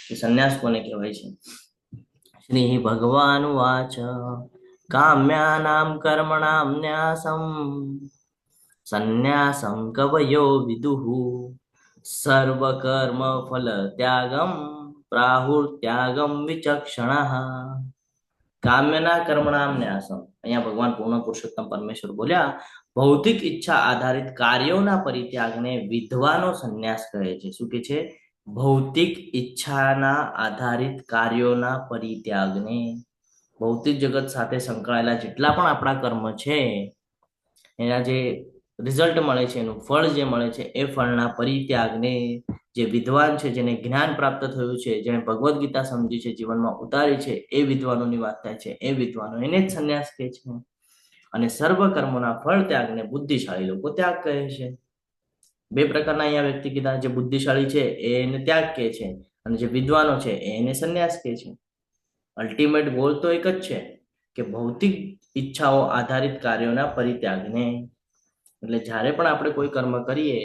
કે સંન્યાસ કોને કહેવાય છે. શ્રી ભગવાન વાચ કામ્યાનામ કર્મણામ ન્યાસમ સંન્યાસમ કવયો વિદુઃ સર્વ કર્મ ફલ ત્યાગમ પ્રાહુર ત્યાગમ વિચક્ષણઃ. કામ્યના કર્મણામ ન્યાસમ, અહીંયા ભગવાન પૂર્ણ પુરુષોત્તમ પરમેશ્વર બોલ્યા ભૌતિક ઈચ્છા આધારિત કાર્યોના પરિત્યાગને વિધવાનો સંન્યાસ કહે છે. શું કે છે? ભૌતિક ઈચ્છાના આધારિત કાર્યોના પરિત્યાગને, ભૌતિક જગત સાથે સંકળાયેલા જેટલા પણ આપણા કર્મ છે એના જે રિઝલ્ટ મળે છે, એનું ફળ જે મળે છે એ ફળના પરિત્યાગને જે વિદ્વાન છે, જેને જ્ઞાન પ્રાપ્ત થયું છે, જેને ભગવદ્ ગીતા સમજી છે, જીવનમાં ઉતારી છે, એ વિદ્વાનોની વાત થાય છે. એ વિદ્વાનો એને જ સંન્યાસ કહે છે. અને સર્વ કર્મોના ફળ ત્યાગને બુદ્ધિશાળી લોકો ત્યાગ કહે છે. બે પ્રકારના અહીંયા વ્યક્તિ કીધા. જે બુદ્ધિશાળી છે એને ત્યાગ કહે છે, અને જે વિદ્વાનો છે એને સંન્યાસ કહે છે. અલ્ટિમેટ ગોલ તો એક જ છે કે ભૌતિક ઈચ્છાઓ આધારિત કાર્યોના પરિત્યાગને. એટલે જ્યારે પણ આપણે કોઈ કર્મ કરીએ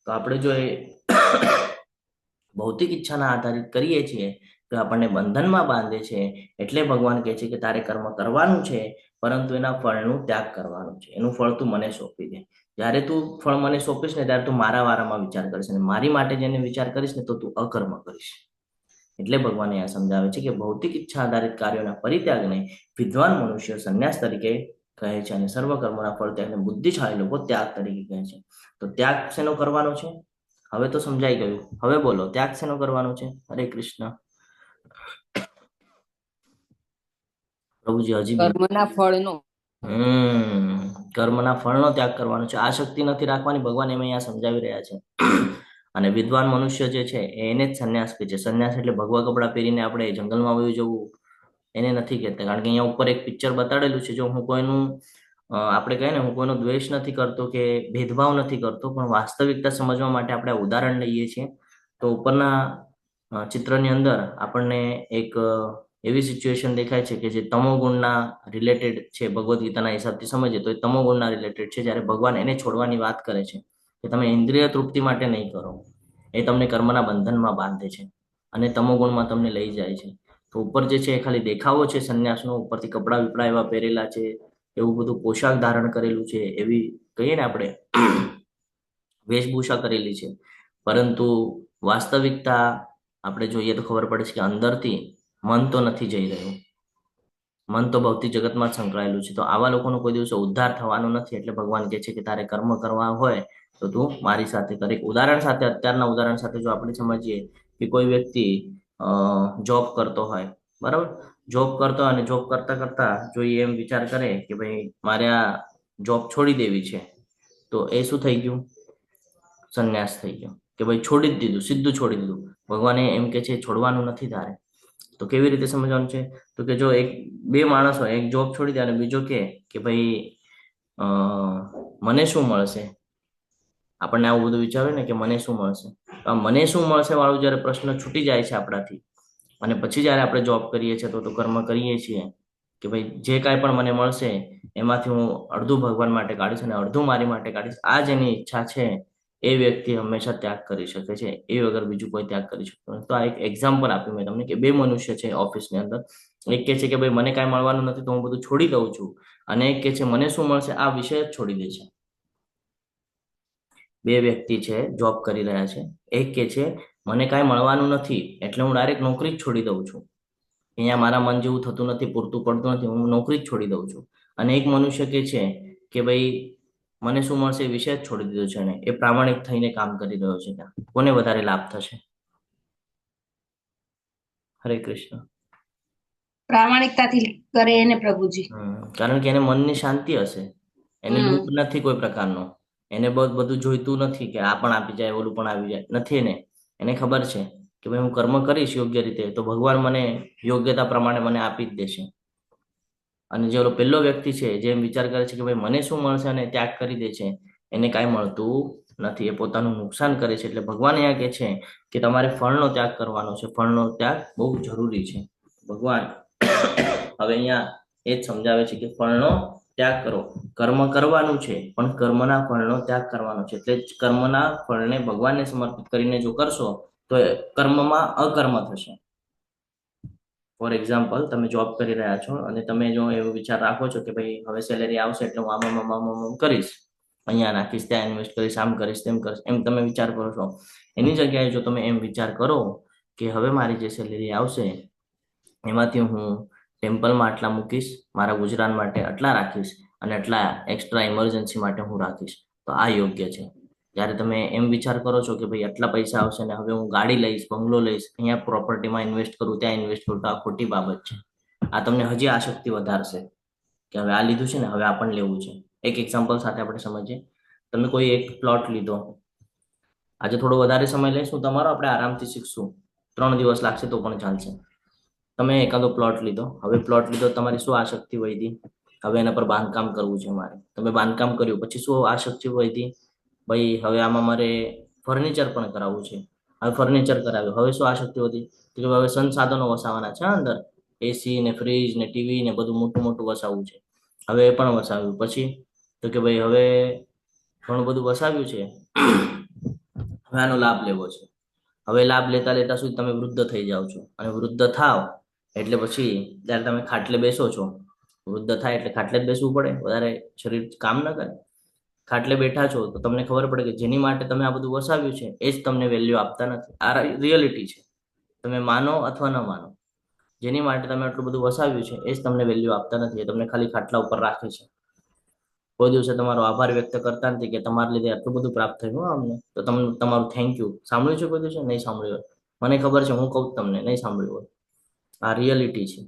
તો આપણે જો એ ભૌતિક ઈચ્છાના આધારિત કરીએ છીએ તો આપણને બંધનમાં બાંધે છે. એટલે ભગવાન કહે છે કે તારે કર્મ કરવાનું છે, પરંતુ એના ફળનું ત્યાગ કરવાનું છે. એનું ફળ તું મને સોંપી દે. જ્યારે તું ફળ મને સોંપીશ ને ત્યારે તું મારા વારામાં વિચાર કરીશ, અને મારી માટે જેને વિચાર કરીશ ને તો તું અકર્મ કરીશ. એટલે ભગવાન અહીંયા સમજાવે છે કે ભૌતિક ઈચ્છા આધારિત કાર્યોના પરિત્યાગને વિદ્વાન મનુષ્ય સંન્યાસ તરીકે કહે છે, અને સર્વ કર્મોના ફળ ત્યાગને બુદ્ધિશાળી લોકો ત્યાગ તરીકે કહે છે. તો ત્યાગ શેનો કરવાનો છે? હવે તો સમજાઈ ગયું. હવે બોલો, ત્યાગ શેનો કરવાનો છે? હરે કૃષ્ણ. પ્રભુજી હજી કર્મના ફળનો કર્મના ફળનો ત્યાગ કરવાનો છે. આ શક્તિ નથી રાખવાની, ભગવાન એમ અહીંયા સમજાવી રહ્યા છે. અને વિદ્વાન મનુષ્ય જે છે એને જ સંન્યાસ કહે છે. સંન્યાસ એટલે ભગવા કપડા પહેરીને આપણે જંગલમાં વયું જવું એને નથી કહેતા. કારણ કે અહીંયા ઉપર એક પિક્ચર બતાડેલું છે. જો હું કોઈનું આપણે કહીએ ને, હું કોઈનો દ્વેષ નથી કરતો કે ભેદભાવ નથી કરતો, પણ વાસ્તવિકતા સમજવા માટે આપણે ઉદાહરણ લઈએ છીએ. તો ઉપરના ચિત્રની અંદર આપણને એક એવી સિચ્યુએશન દેખાય છે કે જે તમોગુણના રિલેટેડ છે. ભગવદ્ ગીતાના હિસાબથી સમજીએ તો એ તમોગુણના રિલેટેડ છે. જ્યારે ભગવાન એને છોડવાની વાત કરે છે કે તમે ઇન્દ્રિય તૃપ્તિ માટે નહીં કરો, એ તમને કર્મના બંધનમાં બાંધે છે અને તમોગુણમાં તમને લઈ જાય છે. તો ઉપર જે છે એ ખાલી દેખાવો છે સંન્યાસનો, ઉપરથી કપડા વિપડા એવા પહેરેલા છે, એવું બધું પોશાક ધારણ કરેલું છે, એવી કહીએ ને આપણે વેશભૂષા કરેલી છે. પરંતુ વાસ્તવિકતા આપણે જોઈએ તો ખબર પડે છે કે અંદરથી મન તો નથી જઈ રહ્યું. મન તો ભૌતિક જગતમાં જ સંકળાયેલું છે. તો આવા લોકોનો કોઈ દિવસ ઉદ્ધાર થવાનો નથી. એટલે ભગવાન કહે છે કે તારે કર્મ કરવા હોય તો તું મારી સાથે કરે. ઉદાહરણ સાથે, અત્યારના ઉદાહરણ સાથે જો આપણે સમજીએ કે કોઈ વ્યક્તિ જોબ કરતો હોય, બરાબર, જોબ કરતો હોય અને જોબ કરતા કરતા જો એ એમ વિચાર કરે કે ભાઈ મારે આ જોબ છોડી દેવી છે, તો એ શું થઈ ગયું? સંન્યાસ થઈ ગયો, કે ભાઈ છોડી જ દીધું, સીધું છોડી દીધું. ભગવાને એમ કે છે છોડવાનું નથી તારે. તો કેવી રીતે સમજવાનું છે? તો કે જો બે માણસ હોય, એક જોબ છોડી દે અને બીજો કે ભાઈ અ મને શું મળશે? આપણને આવું બધું વિચારે ને કે મને શું મળશે. તો આ મને શું મળશે વાળું જયારે પ્રશ્ન છૂટી જાય છે આપણાથી, અને પછી જયારે આપણે જોબ કરીએ છીએ તો કર્મ કરીએ છીએ કે ભાઈ જે કાંઈ પણ મને મળશે એમાંથી હું અડધું ભગવાન માટે કાઢીશ અને અડધું મારી માટે કાઢીશ, આ જેની ઈચ્છા છે એ વ્યક્તિ હંમેશા ત્યાગ કરી શકે છે. એ વગર બીજું કોઈ ત્યાગ કરી શકતો નથી. તો આ એક એક્ઝામ્પલ આપ્યું મેં તમને કે બે મનુષ્ય છે ઓફિસની અંદર. એક કે છે કે ભાઈ મને કાંઈ મળવાનું નથી તો હું બધું છોડી દઉં છું, અને એક કે છે મને શું મળશે આ વિષય જ છોડી દે છે. બે વ્યક્તિ છે, જોબ કરી રહ્યા છે. એક કે છે મને કાંઈ મળવાનું નથી એટલે હું ડાયરેક્ટ નોકરી જ છોડી દઉં છું, અહીંયા મારા મન જેવું થતું નથી, પૂરતું પડતું નથી, હું નોકરી જ છોડી દઉં છું. અને એક મનુષ્ય કે છે કે ભાઈ મને શું મળશે એ વિષય જ છોડી દીધો છે, ને એ પ્રામાણિક થઈને કામ કરી રહ્યો છે. ત્યાં કોને વધારે લાભ થશે? હરે કૃષ્ણ. પ્રામાણિકતાથી કરે એને પ્રભુજી. કારણ કે એને મનની શાંતિ હશે, એને હમ લોભ નથી કોઈ પ્રકારનો, એને બધું જોઈતું નથી કે આ પણ આપી જાય ઓલું પણ આવી જાય, નથી. એને ખબર છે કે ભાઈ હું કર્મ કરીશ યોગ્ય રીતે તો ભગવાન મને યોગ્યતા પ્રમાણે મને આપી જ દેશે. અને જે ઓલો પહેલો વ્યક્તિ છે જે એમ વિચાર કરે છે કે ભાઈ મને શું મળશે અને ત્યાગ કરી દે છે, એને કાંઈ મળતું નથી, એ પોતાનું નુકસાન કરે છે. એટલે ભગવાન અહીંયા કહે છે કે તમારે ફળનો ત્યાગ કરવાનો છે, ફળનો ત્યાગ બહુ જરૂરી છે. ભગવાન હવે અહીંયા એ જ સમજાવે છે કે ફળનો ત્યાગ કરો. કર્મ કરવાનું છે પણ કર્મના ફળનો ત્યાગ કરવાનો છે. એટલે જ કર્મના ફળને ભગવાનને સમર્પિત કરીને જો કરશો તો કર્મમાં અકર્મ થશે. ફોર એક્ઝામ્પલ, તમે જોબ કરી રહ્યા છો અને તમે જો એવો વિચાર રાખો છો કે ભાઈ હવે સેલેરી આવશે એટલે હું આમ કરીશ, અહીંયા નાખીશ, ત્યાં ઇન્વેસ્ટ કરીશ, આમ કરીશ, તેમ કરીશ, એમ તમે વિચાર કરો છો. એની જગ્યાએ જો તમે એમ વિચાર કરો કે હવે મારી જે સેલેરી આવશે એમાંથી હું ટેમ્પલમાં આટલા મૂકીશ, મારા ગુજરાન માટે આટલા રાખીશ અને આટલા એક્સ્ટ્રા ઇમરજન્સી માટે હું રાખીશ, તો આ યોગ્ય છે. જ્યારે તમે એમ વિચાર કરો છો કે ભાઈ આટલા પૈસા આવશે ને હવે હું ગાડી લઈશ, બંગલો લઈશ, અહીંયા પ્રોપર્ટીમાં ઇન્વેસ્ટ કરું, ત્યાં ઇન્વેસ્ટ કરું, તો આ ખોટી બાબત છે. આ તમને હજી આસક્તિ વધારશે કે હવે આ લીધું છે ને હવે આ પણ લેવું છે. એક એક્ઝામ્પલ સાથે આપણે સમજીએ. તમે કોઈ એક પ્લોટ લીધો, આજે થોડો વધારે સમય લઈશું તમારો, આપણે આરામથી શીખશું, 3 દિવસ લાગશે તો પણ ચાલશે. તમે એકાદો પ્લોટ લીધો, હવે પ્લોટ લીધો, તમારી શું આસક્તિ વધી? હવે એના પર બાંધકામ કરવું છે મારે. તમે બાંધકામ કર્યું પછી શું આસક્તિ વધી? ભાઈ હવે આમાં મારે ફર્નિચર પણ કરાવવું છે. હવે ફર્નિચર કરાવ્યું, હવે શું આસક્તિ વધી? કે હવે સંસાધનો વસાવવાના છે અંદર, એસી ને ફ્રીજ ને ટીવી ને બધું મોટું મોટું વસાવવું છે. હવે એ પણ વસાવ્યું, પછી તો કે ભાઈ હવે ઘણું બધું વસાવ્યું છે, હવે આનો લાભ લેવો છે. હવે લાભ લેતા લેતા સુધી તમે વૃદ્ધ થઈ જાઓ છો, અને વૃદ્ધ થાવ એટલે પછી જ્યારે તમે ખાટલે બેસો છો, વૃદ્ધ થાય એટલે ખાટલે જ બેસવું પડે, વધારે શરીર કામ ન કરે. ખાટલે બેઠા છો તો તમને ખબર પડે કે જેની માટે તમે આ બધું વસાવ્યું છે એ જ તમને વેલ્યુ આપતા નથી. આ રિયાલિટી છે, તમે માનો અથવા ન માનો. જેની માટે તમે આટલું બધું વસાવ્યું છે એ જ તમને વેલ્યુ આપતા નથી, એ તમને ખાલી ખાટલા ઉપર રાખે છે. કોઈ દિવસે તમારો આભાર વ્યક્ત કરતા નથી કે તમારા લીધે આટલું બધું પ્રાપ્ત થયું અમને, તો તમને તમારું થેન્ક યુ સાંભળ્યું છે કોઈ દિવસે? નહીં સાંભળ્યું હોય. મને ખબર છે, હું કહું તમને નહીં સાંભળ્યું હોય. આ રિયાલિટી છે.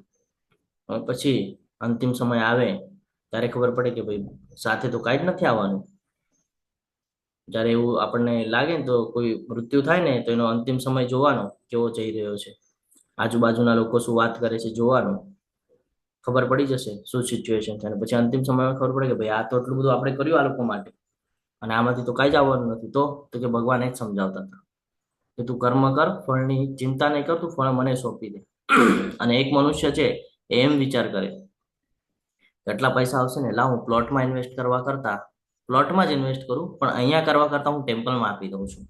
પછી અંતિમ સમય આવે ત્યારે ખબર પડે કે ભાઈ સાથે તો કાંઈ જ નથી આવવાનું. જ્યારે એવું આપણને લાગે ને તો કોઈ મૃત્યુ થાય ને તો એનો અંતિમ સમય જોવાનો કેવો જઈ રહ્યો છે, આજુબાજુના લોકો શું વાત કરે છે જોવાનું, ખબર પડી જશે શું સિચ્યુએશન છે. અને પછી અંતિમ સમયમાં ખબર પડે કે ભાઈ આ તો એટલું બધું આપણે કર્યું આ લોકો માટે અને આમાંથી તો કાંઈ જ આવવાનું નથી. તો કે ભગવાન જ સમજાવતા હતા કે તું કર્મ કર, ફળની ચિંતા નહીં કર, તું ફળ મને સોંપી દે. અને એક મનુષ્ય છે એમ વિચાર કરે કેટલા પૈસા આવશે ને, લાવ હું પ્લોટમાં ઇન્વેસ્ટ કરવા કરતા પ્લોટમાં જ ઇન્વેસ્ટ કરું, પણ અહીંયા કરવા કરતા હું ટેમ્પલમાં આપી દઉં છું.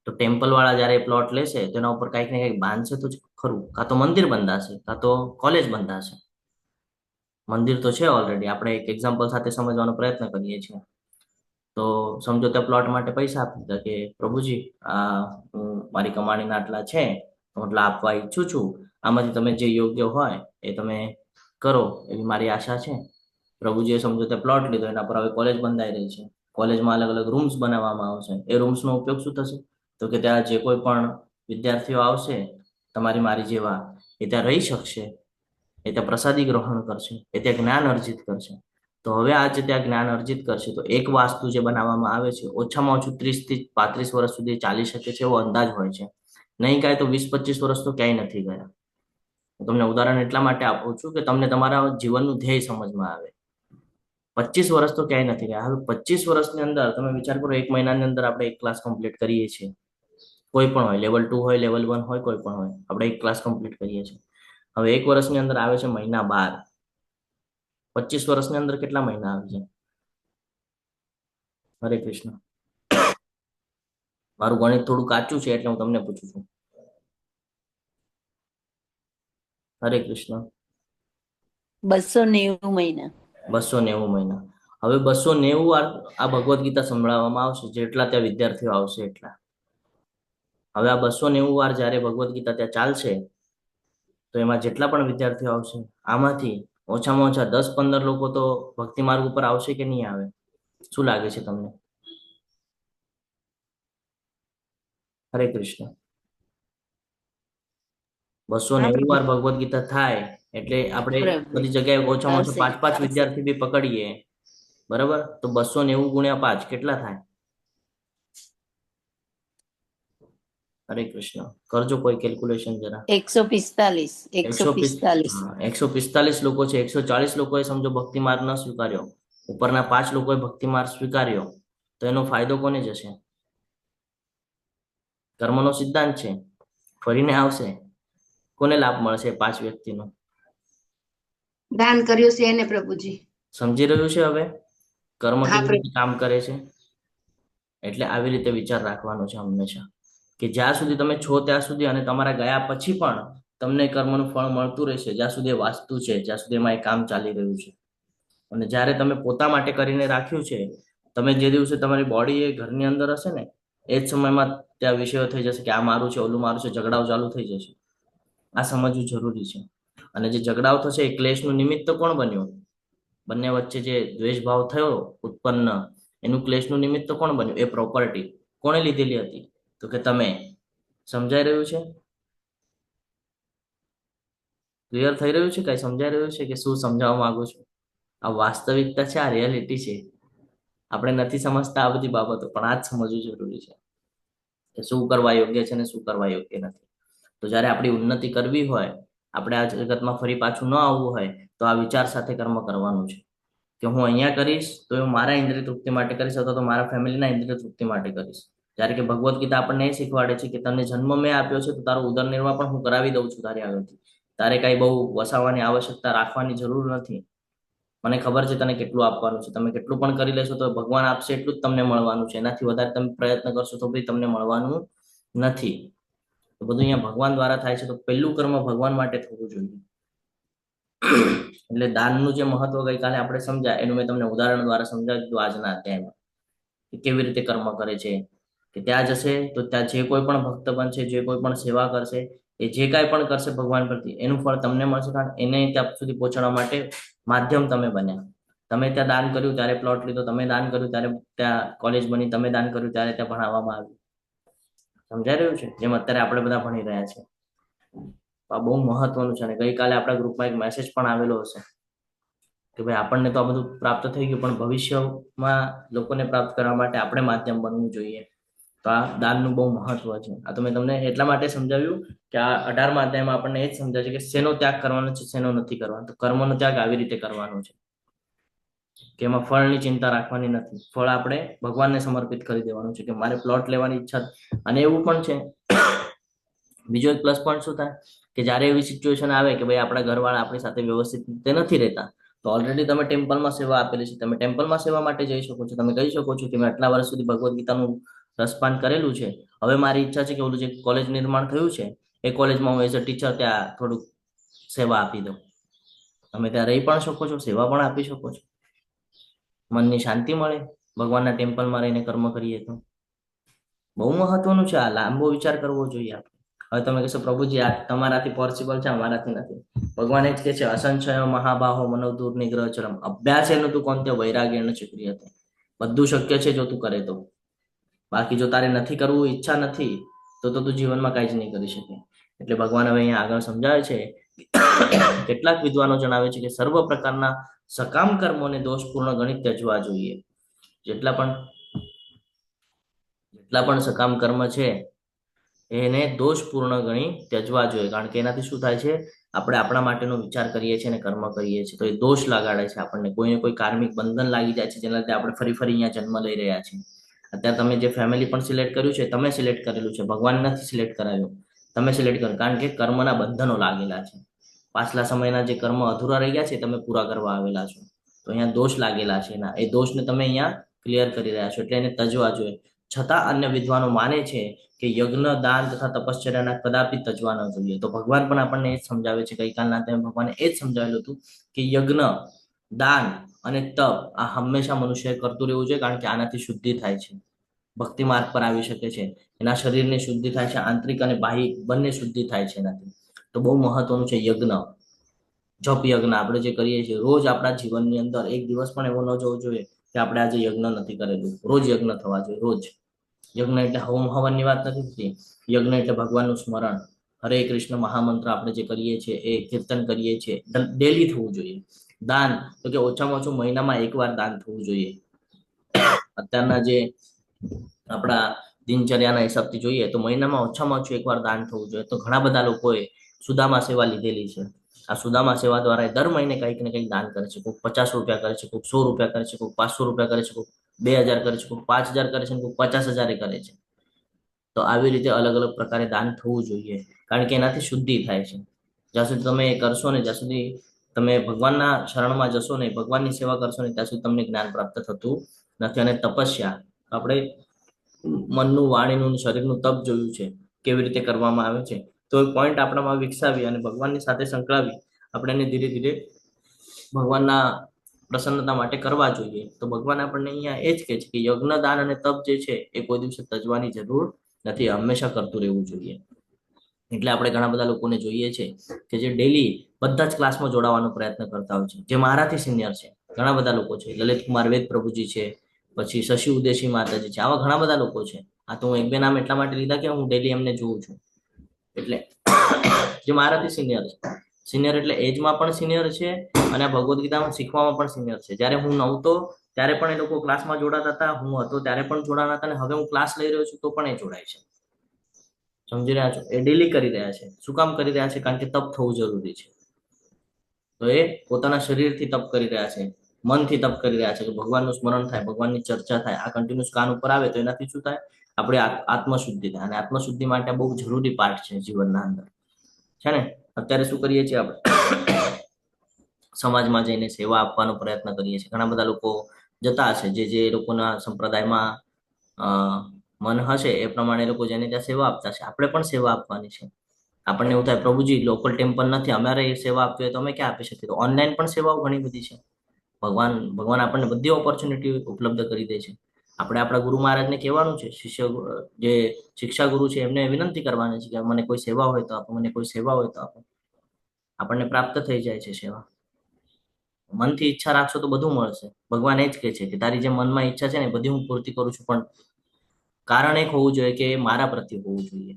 તો ટેમ્પલ વાળા જયારે પ્લોટ લેશે તો એના ઉપર કંઈક ને કંઈક બાંધશે તો ખરું, કાં તો મંદિર બંધાશે, કાં તો કોલેજ બંધાશે. મંદિર તો છે ઓલરેડી, આપણે એક એક્ઝામ્પલ સાથે સમજવાનો પ્રયત્ન કરીએ છીએ. તો સમજો તે પ્લોટ માટે પૈસા આપી દીધા કે પ્રભુજી આ મારી કમાણીના આટલા છે, હું એટલા આપવા ઈચ્છું છું, આમાંથી તમે જે યોગ્ય હોય એ તમે કરો એવી મારી આશા છે. પ્રભુજીએ સમજો તે પ્લોટ લીધો, એના પર હવે કોલેજ બંધાઈ રહી છે, કોલેજમાં અલગ અલગ રૂમ્સ બનાવવામાં આવશે. એ રૂમ્સનો ઉપયોગ શું થશે? તો કે ત્યાં જે કોઈ પણ વિદ્યાર્થીઓ આવશે તમારી મારી જેવા એ ત્યાં રહી શકશે, એ ત્યાં પ્રસાદી ગ્રહણ કરશે, એ ત્યાં જ્ઞાન અર્જિત કરશે. તો હવે આ જે ત્યાં જ્ઞાન અર્જિત કરશે તો એક વાસ્તુ જે બનાવવામાં આવે છે ઓછામાં ઓછું 30 થી 35 વર્ષ સુધી ચાલી શકે છે એવો અંદાજ હોય છે. નહીં કાંઈ તો 20-25 વર્ષ તો ક્યાંય નથી ગયા. હું તમને ઉદાહરણ એટલા માટે આપું છું કે તમને તમારા જીવનનું ધ્યેય સમજમાં આવે. 25 વર્ષ તો ક્યાંય નથી ગયા. હવે 25 વર્ષની અંદર તમે વિચાર કરો, 1 મહિનાની અંદર આપણે એક ક્લાસ કમ્પ્લીટ કરીએ છીએ. કોઈ પણ હોય, લેવલ 2 હોય, લેવલ 1 હોય, કોઈ પણ હોય, આપણે એક ક્લાસ કમ્પ્લીટ કરીએ છીએ. હવે 1 વર્ષની અંદર આવે છે મહિના 12. 25 વર્ષની અંદર કેટલા મહિના આવે છે? હરે કૃષ્ણ. મારું ગણિત થોડું કાચું છે એટલે હું તમને પૂછું છું. હરે કૃષ્ણ. 290 મહિના. 290 મહિના. હવે 290 વાર આ ભગવદ્ ગીતા સંભળાવવામાં આવશે, જેટલા ત્યાં વિદ્યાર્થીઓ આવશે એટલા. હવે આ 290 વાર જ્યારે ભગવદ્ ગીતા ત્યાં ચાલશે તો એમાં જેટલા પણ વિદ્યાર્થીઓ આવશે આમાંથી ઓછામાં ઓછા 10-15 લોકો તો ભક્તિ માર્ગ ઉપર આવશે કે નહીં આવે? શું લાગે છે તમને? હરે કૃષ્ણ. 290 વાર ભગવદ્ ગીતા થાય એટલે આપણે બધી જગ્યાએ ઓછામાં ઓછા 5-5 વિદ્યાર્થી બી પકડીએ, બરાબર? તો 290 ગુણ્યા 5 કેટલા થાય? હરે કૃષ્ણ. કરજો કોઈ કેલ્ક્યુલેશન જરા. 145. 145 લોકો છે. 140 લોકોએ સમજો ભક્તિ માર્ગ ન સ્વીકાર્યો, ઉપરના 5 લોકોએ ભક્તિ માર્ગ સ્વીકાર્યો, તો એનો ફાયદો કોને જશે? કર્મનો સિદ્ધાંત છે, ફરીને આવશે. કોને લાભ મળશે? 5 વ્યક્તિનો. દાન કર્યું છે એને પ્રભુજી. સમજી રહ્યું છે હવે કર્મ કેવી રીતે કામ કરે છે? એટલે આવી રીતે વિચાર રાખવાનો છે હંમેશા કે જ્યાં સુધી તમે છો ત્યાં સુધી અને તમારા ગયા પછી પણ તમને કર્મનું ફળ મળતું રહેશે, જ્યાં સુધી વાસ્તુ છે, જ્યાં સુધી એમાં એ કામ ચાલી રહ્યું છે. અને જ્યારે તમે પોતા માટે કરીને રાખ્યું છે, તમે જે દિવસે તમારી બોડી એ ઘરની અંદર હશે ને એ જ સમયમાં ત્યાં વિષયો થઈ જશે કે આ મારું છે, ઓલું મારું છે, ઝઘડાઓ ચાલુ થઈ જશે. આ સમજવું જરૂરી છે. અને જે ઝઘડાઓ થશે એ ક્લેશનું નિમિત્ત કોણ બન્યું? બંને વચ્ચે જે દ્વેષ ભાવ થયો ઉત્પન્ન, એનું ક્લેશનું નિમિત્ત કોણ બન્યું? એ પ્રોપર્ટી કોણે લીધેલી હતી? તો કે તમે. સમજાઈ રહ્યું છે? ક્લિયર થઈ રહ્યું છે? કઈ સમજાઈ રહ્યું છે કે શું સમજાવવા માંગુ છું? આ વાસ્તવિકતા છે, આ રિયાલિટી છે. આપણે નથી સમજતા આ બધી બાબતો, પણ આ જ સમજવું જરૂરી છે કે શું કરવા યોગ્ય છે ને શું કરવા યોગ્ય નથી. તો જ્યારે આપણી ઉન્નતિ કરવી હોય, આપણે આ જગતમાં ફરી પાછું ન આવવું હોય, તો આ વિચાર સાથે કર્મ કરવાનું છે કે હું અહીંયા કરીશ તો હું મારા ઇન્દ્રિય તૃપ્તિ માટે કરીશ અથવા તો મારા ફેમિલીના ઇન્દ્રિય તૃપ્તિ માટે કરીશ. જ્યારે કે ભગવદ્ ગીતા આપણને એ શીખવાડે છે કે તને જન્મ મેં આપ્યો છે તો તારો ઉદરનિર્વાહ પણ હું કરાવી દઉં છું તારી આગળથી. તારે કઈ બહુ વસાવવાની આવશ્યકતા રાખવાની જરૂર નથી. મને ખબર છે તને કેટલું આપવાનું છે. તમે કેટલું પણ કરી લેશો તો ભગવાન આપશે એટલું જ તમને મળવાનું છે. એનાથી વધારે તમે પ્રયત્ન કરશો તો બી તમને મળવાનું નથી. તો બધું અહીંયા ભગવાન દ્વારા થાય છે. તો પહેલું કર્મ ભગવાન માટે થવું જોઈએ. એટલે દાનનું જે મહત્વ ગઈકાલે આપણે સમજ્યા એનું મેં તમને ઉદાહરણ દ્વારા સમજાવી દીધું આજના અધ્યાયમાં કે કેવી રીતે કર્મ કરે છે. કે ત્યાં જશે તો ત્યાં જે કોઈ પણ ભક્ત બનશે, જે કોઈ પણ સેવા કરશે, એ જે કાંઈ પણ કરશે ભગવાન પ્રત્યે એનું ફળ તમને મળશે. કારણ એને ત્યાં સુધી પહોંચાડવા માટે માધ્યમ તમે બન્યા. તમે ત્યાં દાન કર્યું ત્યારે પ્લોટ લીધો, તમે દાન કર્યું ત્યારે ત્યાં કોલેજ બની, તમે દાન કર્યું ત્યારે ત્યાં ભણાવવામાં આવ્યું. સમજાઈ રહ્યું છે? જેમ અત્યારે આપણે બધા ભણી રહ્યા છે. આ બહુ મહત્વનું છે. અને ગઈકાલે આપણા ગ્રુપમાં એક મેસેજ પણ આવેલો હશે કે ભાઈ આપણને તો આ બધું પ્રાપ્ત થઈ ગયું, પણ ભવિષ્યમાં લોકોને પ્રાપ્ત કરવા માટે આપણે માધ્યમ બનવું જોઈએ. તો આ દાનનું બહુ મહત્વ છે. આ તો મેં તમને એટલા માટે સમજાવ્યું કે આ 18મા અધ્યાયમાં આપણને એ જ સમજાય છે કે શેનો ત્યાગ કરવાનો છે, શેનો નથી કરવાનો. તો કર્મનો ત્યાગ આવી રીતે કરવાનો છે કે એમાં ફળની ચિંતા રાખવાની નથી. ફળ આપણે ભગવાનને સમર્પિત કરી દેવાનું છે કે મારે પ્લોટ લેવાની ઈચ્છા. અને એવું પણ છે બીજો એક પ્લસ પોઈન્ટ શું થાય કે જ્યારે એવી સિચ્યુએશન આવે કે ભાઈ આપણા ઘરવાળા આપણી સાથે વ્યવસ્થિત રીતે નથી રહેતા, તો ઓલરેડી તમે ટેમ્પલમાં સેવા આપેલી છે, તમે ટેમ્પલમાં સેવા માટે જઈ શકો છો. તમે કહી શકો છો કે મેં આટલા વર્ષ સુધી ભગવદ્ ગીતાનું રસપાન કરેલું છે, હવે મારી ઈચ્છા છે કે ઓલું જે કોલેજ નિર્માણ થયું છે એ કોલેજમાં હું એઝ અ ટીચર ત્યાં થોડુંક સેવા આપી દઉં. તમે ત્યાં રહી પણ શકો છો, સેવા પણ આપી શકો છો. મનની શાંતિ મળે ભગવાનના ટેમ્પલમાં રહીને કર્મ કરીએ તો. બહુ મહત્વનું છે. આ લાંબો વિચાર કરવો જોઈએ આપણે. હવે તમે કહેશો પ્રભુજી આ તમારાથી પોસિબલ છે, અમારાથી નથી. ભગવાન જ કે છે અસંશય મહાબાહો મનોદૂર નિગ્રહ ચરમ અભ્યાસ એનું તું કોણ તે વૈરાગ્ય ચક્રિય હતો. બધું શક્ય છે જો તું કરે તો. બાકી જો તારે નથી કરવું, ઈચ્છા નથી, તો તું જીવનમાં કાંઈ જ નહીં કરી શકે. એટલે ભગવાન હવે અહીંયા આગળ સમજાવે છે કેટલાક વિદ્વાનો જણાવે છે કે સર્વ પ્રકારના સકામ કર્મોને દોષપૂર્ણ ગણિત ત્યજવા જોઈએ. જેટલા પણ સકામ કર્મ છે એને દોષપૂર્ણ ગણી ત્યજવા જોઈએ, કારણ કે એનાથી શું થાય છે, આપણે આપણા માટેનો વિચાર કરીએ છીએ અને કર્મ કરીએ છીએ તો એ દોષ લગાડે છે આપણને, કોઈને કોઈ કાર્મિક બંધન લાગી જાય છે જેના લીધે આપણે ફરી અહીંયા જન્મ લઈ રહ્યા છીએ. અત્યારે તમે જે ફેમિલી પણ સિલેક્ટ કર્યું છે તમે સિલેક્ટ કરેલું છે, ભગવાન નથી સિલેક્ટ કરાવ્યું, તમે સિલેક્ટ કર્યું, કારણ કે કર્મના બંધનો લાગેલા છે. પાછલા સમયના જે કર્મ અધૂરા રહી ગયા છે તમે પૂરા કરવા આવેલા છો, તો અહીંયા દોષ લાગેલા છે એના, એ દોષને તમે અહીંયા ક્લિયર કરી રહ્યા છો એટલે એને તજવા જોઈએ. છતાં અન્ય વિદ્વાનો માને છે કે યજ્ઞ, દાન તથા તપશ્ચર્યાના કદાપી તજવા ન જોઈએ. તો ભગવાન પણ આપણને એ જ સમજાવે છે, ગઈકાલના તેમ ભગવાને એ જ સમજાવેલું હતું કે યજ્ઞ, દાન અને તપ આ હંમેશા મનુષ્યએ કરતું રહેવું જોઈએ, કારણ કે આનાથી શુદ્ધિ થાય છે, ભક્તિ માર્ગ પર આવી શકે છે, એના શરીરની શુદ્ધિ થાય છે, આંતરિક અને બાહ્ય બંને શુદ્ધિ થાય છે એનાથી. તો બહુ મહત્વનું છે યજ્ઞ, જપ યજ્ઞ આપણે જે કરીએ છીએ રોજ આપણા જીવનની અંદર એક દિવસ પણ એવો ન જવો જોઈએ કે આપણે આજે યજ્ઞ નથી કરેલું. રોજ યજ્ઞ થવા જોઈએ, રોજ. યજ્ઞ એટલે હોમ હવનની વાત નથી થતી, યજ્ઞ એટલે ભગવાનનું સ્મરણ, હરે કૃષ્ણ મહામંત્ર આપણે જે કરીએ છીએ એ કીર્તન કરીએ છીએ ડેલી થવું જોઈએ. દાન તો કે ઓછામાં ઓછું મહિનામાં એકવાર દાન થવું જોઈએ. અત્યારના જે આપણા દિનચર્યાના હિસાબથી જોઈએ તો મહિનામાં ઓછામાં ઓછું એકવાર દાન થવું જોઈએ. તો ઘણા બધા લોકોએ સુદામા સેવા લીધેલી છે. આ સુદામા સેવા દ્વારા દર મહિને કંઈક ને કંઈક દાન કરે છે. કોઈક 50 રૂપિયા કરે છે, કોઈક 100 રૂપિયા કરે છે, કોઈક 500 રૂપિયા કરે છે, કોઈક 2000 કરે છે, કોઈક 5000 કરે છે, કોઈક 50,000 કરે છે. તો આવી રીતે અલગ અલગ પ્રકારે દાન થવું જોઈએ, કારણ કે એનાથી શુદ્ધિ થાય છે. જ્યાં સુધી તમે એ કરશો ને, જ્યાં સુધી તમે ભગવાનના શરણમાં જશો ને, ભગવાનની સેવા કરશો ને, ત્યાં સુધી તમને જ્ઞાન પ્રાપ્ત થતું નથી. અને તપસ્યા આપણે મનનું, વાણીનું, શરીરનું તપ જોયું છે કેવી રીતે કરવામાં આવે છે. તો એ પોઈન્ટ આપણામાં વિકસાવી અને ભગવાનની સાથે સંકળાવી આપણે એને ધીરે ધીરે ભગવાનના પ્રસન્નતા માટે કરવા જોઈએ. તો ભગવાન આપણને અહીંયા એ જ કહે છે કે યજ્ઞ, દાન અને તપ જે છે એ કોઈ દિવસે તજવાની જરૂર નથી, હંમેશા કરતું રહેવું જોઈએ. એટલે આપણે ઘણા બધા લોકોને જોઈએ છે કે જે ડેલી બધા જ ક્લાસમાં જોડાવાનો પ્રયત્ન કરતા હોય છે, જે મારાથી સિનિયર છે. ઘણા બધા લોકો છે, લલિત કુમાર વેદ પ્રભુજી છે, પછી શશી ઉદેશી માતાજી છે, આવા ઘણા બધા લોકો છે. આ તો હું એક બે નામ એટલા માટે લીધા કે હું ડેલી એમને જોઉં છું. એટલે જે મારાથી સિનિયર છે, સિનિયર એટલે એજમાં પણ સિનિયર છે અને આ ભગવદ્ ગીતામાં શીખવામાં પણ સિનિયર છે. જ્યારે હું નહોતો ત્યારે પણ એ લોકો ક્લાસમાં જોડાતા હતા, હું હતો ત્યારે પણ જોડાના હતા, અને હવે હું ક્લાસ લઈ રહ્યો છું તો પણ એ જોડાય છે. સમજી રહ્યા છો? એ ડેલી કરી રહ્યા છે. શું કામ કરી રહ્યા છે? કારણ કે તપ થવું જરૂરી છે. તો એ પોતાના શરીરથી તપ કરી રહ્યા છે, મનથી તપ કરી રહ્યા છે કે ભગવાનનું સ્મરણ થાય, ભગવાનની ચર્ચા થાય. આ કન્ટિન્યુઅસ કાન ઉપર આવે તો એનાથી શું થાય, આપણે આત્મશુદ્ધિ થાય. અને આત્મશુદ્ધિ માટે બહુ જરૂરી પાર્ટ છે જીવનના અંદર, છે ને. અત્યારે શું કરીએ છીએ આપણે, સમાજમાં જઈને સેવા આપવાનો પ્રયત્ન કરીએ છીએ. ઘણા બધા લોકો જતા હશે, જે લોકોના સંપ્રદાયમાં મન હશે એ પ્રમાણે લોકો જેને ત્યાં સેવા આપતા છે. આપણે પણ સેવા આપવાની છે. આપણને એવું થાય પ્રભુજી લોકલ ટેમ્પલ નથી, અમારે સેવા આપવી હોય તો અમે ક્યાં આપી શકીએ? તો ઓનલાઈન પણ સેવાઓ ઘણી બધી છે. ભગવાન આપણને બધી ઓપોર્ચ્યુનિટી ઉપલબ્ધ કરી દે છે. આપણે આપણા ગુરુ મહારાજને કહેવાનું છે, જે શિક્ષા ગુરુ છે એમને વિનંતી કરવાની છે કે મને કોઈ સેવા હોય તો આપો, મને કોઈ સેવા હોય તો આપો. આપણને પ્રાપ્ત થઈ જાય છે સેવા. મનથી ઈચ્છા રાખશો તો બધું મળશે. ભગવાન એ જ કહે છે કે તારી જે મનમાં ઈચ્છા છે ને બધી હું પૂર્તિ કરું છું, પણ કારણ એક હોવું જોઈએ કે મારા પ્રત્યે હોવું જોઈએ.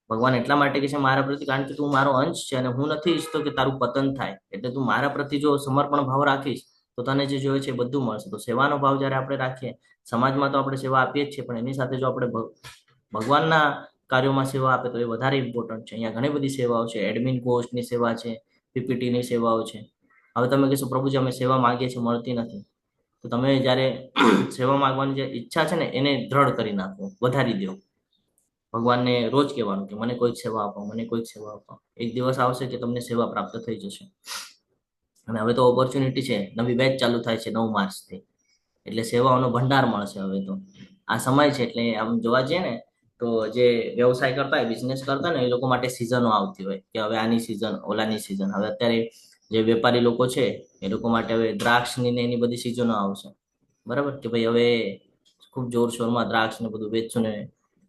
ભગવાન એટલા માટે કે છે મારા પ્રત્યે, કારણ કે તું મારો અંશ છે અને હું નથી ઈચ્છતો કે તારું પતન થાય. એટલે તું મારા પ્રત્યે જો સમર્પણ ભાવ રાખીશ તો તને જે જોઈએ છે એ બધું મળશે. તો સેવાનો ભાવ જ્યારે આપણે રાખીએ, સમાજમાં તો આપણે સેવા આપીએ જ છીએ, પણ એની સાથે જો આપણે ભગવાનના કાર્યોમાં સેવા આપે તો એ વધારે ઇમ્પોર્ટન્ટ છે. અહીંયા ઘણી બધી સેવાઓ છે, એડમિન પોસ્ટની સેવા છે, પીપીટીની સેવાઓ છે. હવે તમે કહેશો પ્રભુજી અમે સેવા માંગીએ છીએ મળતી નથી, તો તમે જ્યારે સેવા માંગવાની જે ઈચ્છા છે ને એને દ્રઢ કરી નાખો, વધારી દો. ભગવાનને રોજ કહેવાનું કે મને કોઈક સેવા આપો, મને કોઈક સેવા આપો. એક દિવસ આવશે કે તમને સેવા પ્રાપ્ત થઈ જશે. અને હવે તો ઓપોર્ચ્યુનિટી છે, નવી બેચ ચાલુ થાય છે 9 માર્ચથી, એટલે સેવાઓનો ભંડાર મળશે હવે તો. આ સમય છે એટલે આમ જોવા જઈએ ને તો જે વ્યવસાય કરતા હોય, બિઝનેસ કરતા હોય ને એ લોકો માટે સિઝનો આવતી હોય કે હવે આની સિઝન, ઓલાની સિઝન. હવે અત્યારે જે વેપારી લોકો છે એ લોકો માટે હવે દ્રાક્ષની ને એની બધી સિઝનો આવશે, બરાબર? કે ભાઈ હવે ખૂબ જોરશોરમાં દ્રાક્ષ ને બધું વેચશું ને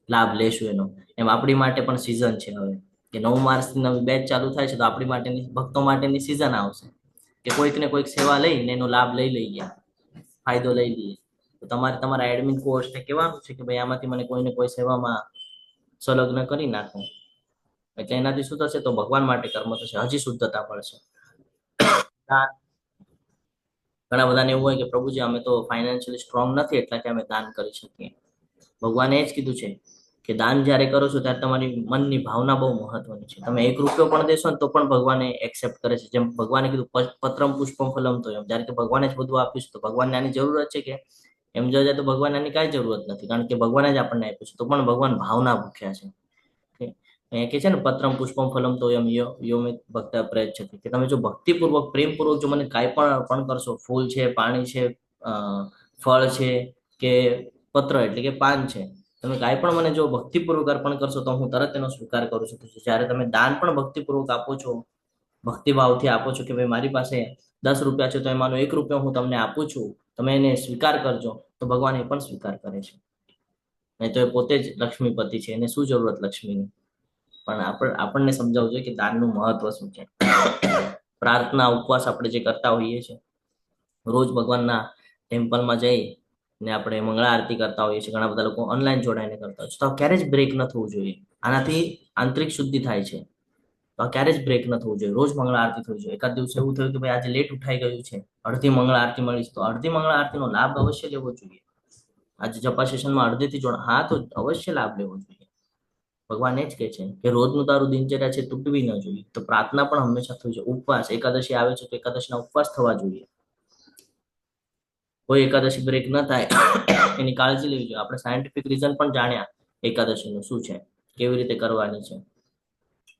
લાભ લેશું એનો. એમ આપણી માટે પણ સિઝન છે હવે કે 9 માર્ચથી નવી બેચ ચાલુ થાય છે, તો આપણી માટેની, ભક્તો માટેની સિઝન આવશે કે કોઈક ને કોઈક સેવા લઈને એનો લાભ લઈ લઈએ, ફાયદો લઈ લઈએ. તો તમારે તમારા એડમિન કોર્સને કહેવાનું છે કે ભાઈ આમાંથી મને કોઈને કોઈ સેવામાં સંલગ્ન કરી નાખો. એટલે એનાથી શું થશે? તો ભગવાન માટે કર્મ થશે, હજી શુદ્ધતા મળશે. ઘણા બધાને એવું હોય કે પ્રભુજી અમે તો ફાઇનાન્શિયલી સ્ટ્રોંગ નથી એટલે કે અમે દાન કરી શકીએ. ભગવાને એ જ કીધું છે કે દાન જ્યારે કરો છો ત્યારે તમારી મનની ભાવના બહુ મહત્વની છે. તમે 1 રૂપિયો પણ દેશો ને તો પણ ભગવાને એક્સેપ્ટ કરે છે. જેમ ભગવાને કીધું પત્રમ પુષ્પમ ફલમ તો એમ, જ્યારે કે ભગવાને જ બધું આપ્યું છે તો ભગવાનને આની જરૂરત છે કે? એમ જોવા જાય તો ભગવાન આની કાંઈ જરૂરત નથી, કારણ કે ભગવાને જ આપણને આપ્યું છે. તો પણ ભગવાન ભાવના ભૂખ્યા છે. અહીંયા કે છે ને પત્રમ પુષ્પમ ફલમ તો એમ યો મેં ભક્તા પ્રયત છે કે તમે જો ભક્તિપૂર્વક પ્રેમપૂર્વક જો મને કાંઈ પણ અર્પણ કરશો, ફૂલ છે, પાણી છે, ફળ છે કે પત્ર એટલે કે પાન છે, તમે કાંઈ પણ મને જો ભક્તિપૂર્વક અર્પણ કરશો તો હું તરત એનો સ્વીકાર કરું છું. જ્યારે તમે દાન પણ ભક્તિપૂર્વક આપો છો, ભક્તિભાવથી આપો છો કે ભાઈ મારી પાસે 10 રૂપિયા છે તો એમાંનો 1 રૂપિયો હું તમને આપું છું, તમે એને સ્વીકાર કરજો, તો ભગવાન એ પણ સ્વીકાર કરે છે. નહીં તો એ પોતે જ લક્ષ્મીપતિ છે, એને શું જરૂરત લક્ષ્મીની? પણ આપણને સમજાવવું જોઈએ કે દાનનું મહત્વ શું છે. પ્રાર્થના ઉપવાસ આપણે જે કરતા હોઈએ છીએ, રોજ ભગવાનના ટેમ્પલમાં જઈ ને આપણે મંગળા આરતી કરતા હોઈએ છીએ, ઘણા બધા લોકો ઓનલાઈન જોડાઈને કરતા હોય છે, તો ક્યારે જ બ્રેક ન થવું જોઈએ. આનાથી આંતરિક શુદ્ધિ થાય છે, તો ક્યારે જ બ્રેક ન થવું જોઈએ. રોજ મંગળા આરતી થવી જોઈએ. એકાદ દિવસે એવું થયું કે ભાઈ આજે લેટ ઉઠાઈ ગયું છે, અડધી મંગળા આરતી મળી છે, તો અડધી મંગળા આરતીનો લાભ અવશ્ય લેવો જોઈએ. આજે જપા સેશનમાં અડધેથી જોડા, હા, તો અવશ્ય લાભ લેવો જોઈએ. ભગવાન એ જ કહે છે કે રોજનું તારું દિનચર્યા છે તૂટવી ન જોઈએ. તો પ્રાર્થના પણ હંમેશા થવી જોઈએ. ઉપવાસ, એકાદશી આવે છે તો એકાદશીના ઉપવાસ થવા જોઈએ. કોઈ એકાદશી બ્રેક ન થાય એની કાળજી લેવી જોઈએ. આપણે સાયન્ટિફિક રીઝન પણ જાણ્યા એકાદશીનું શું છે, કેવી રીતે કરવાની છે,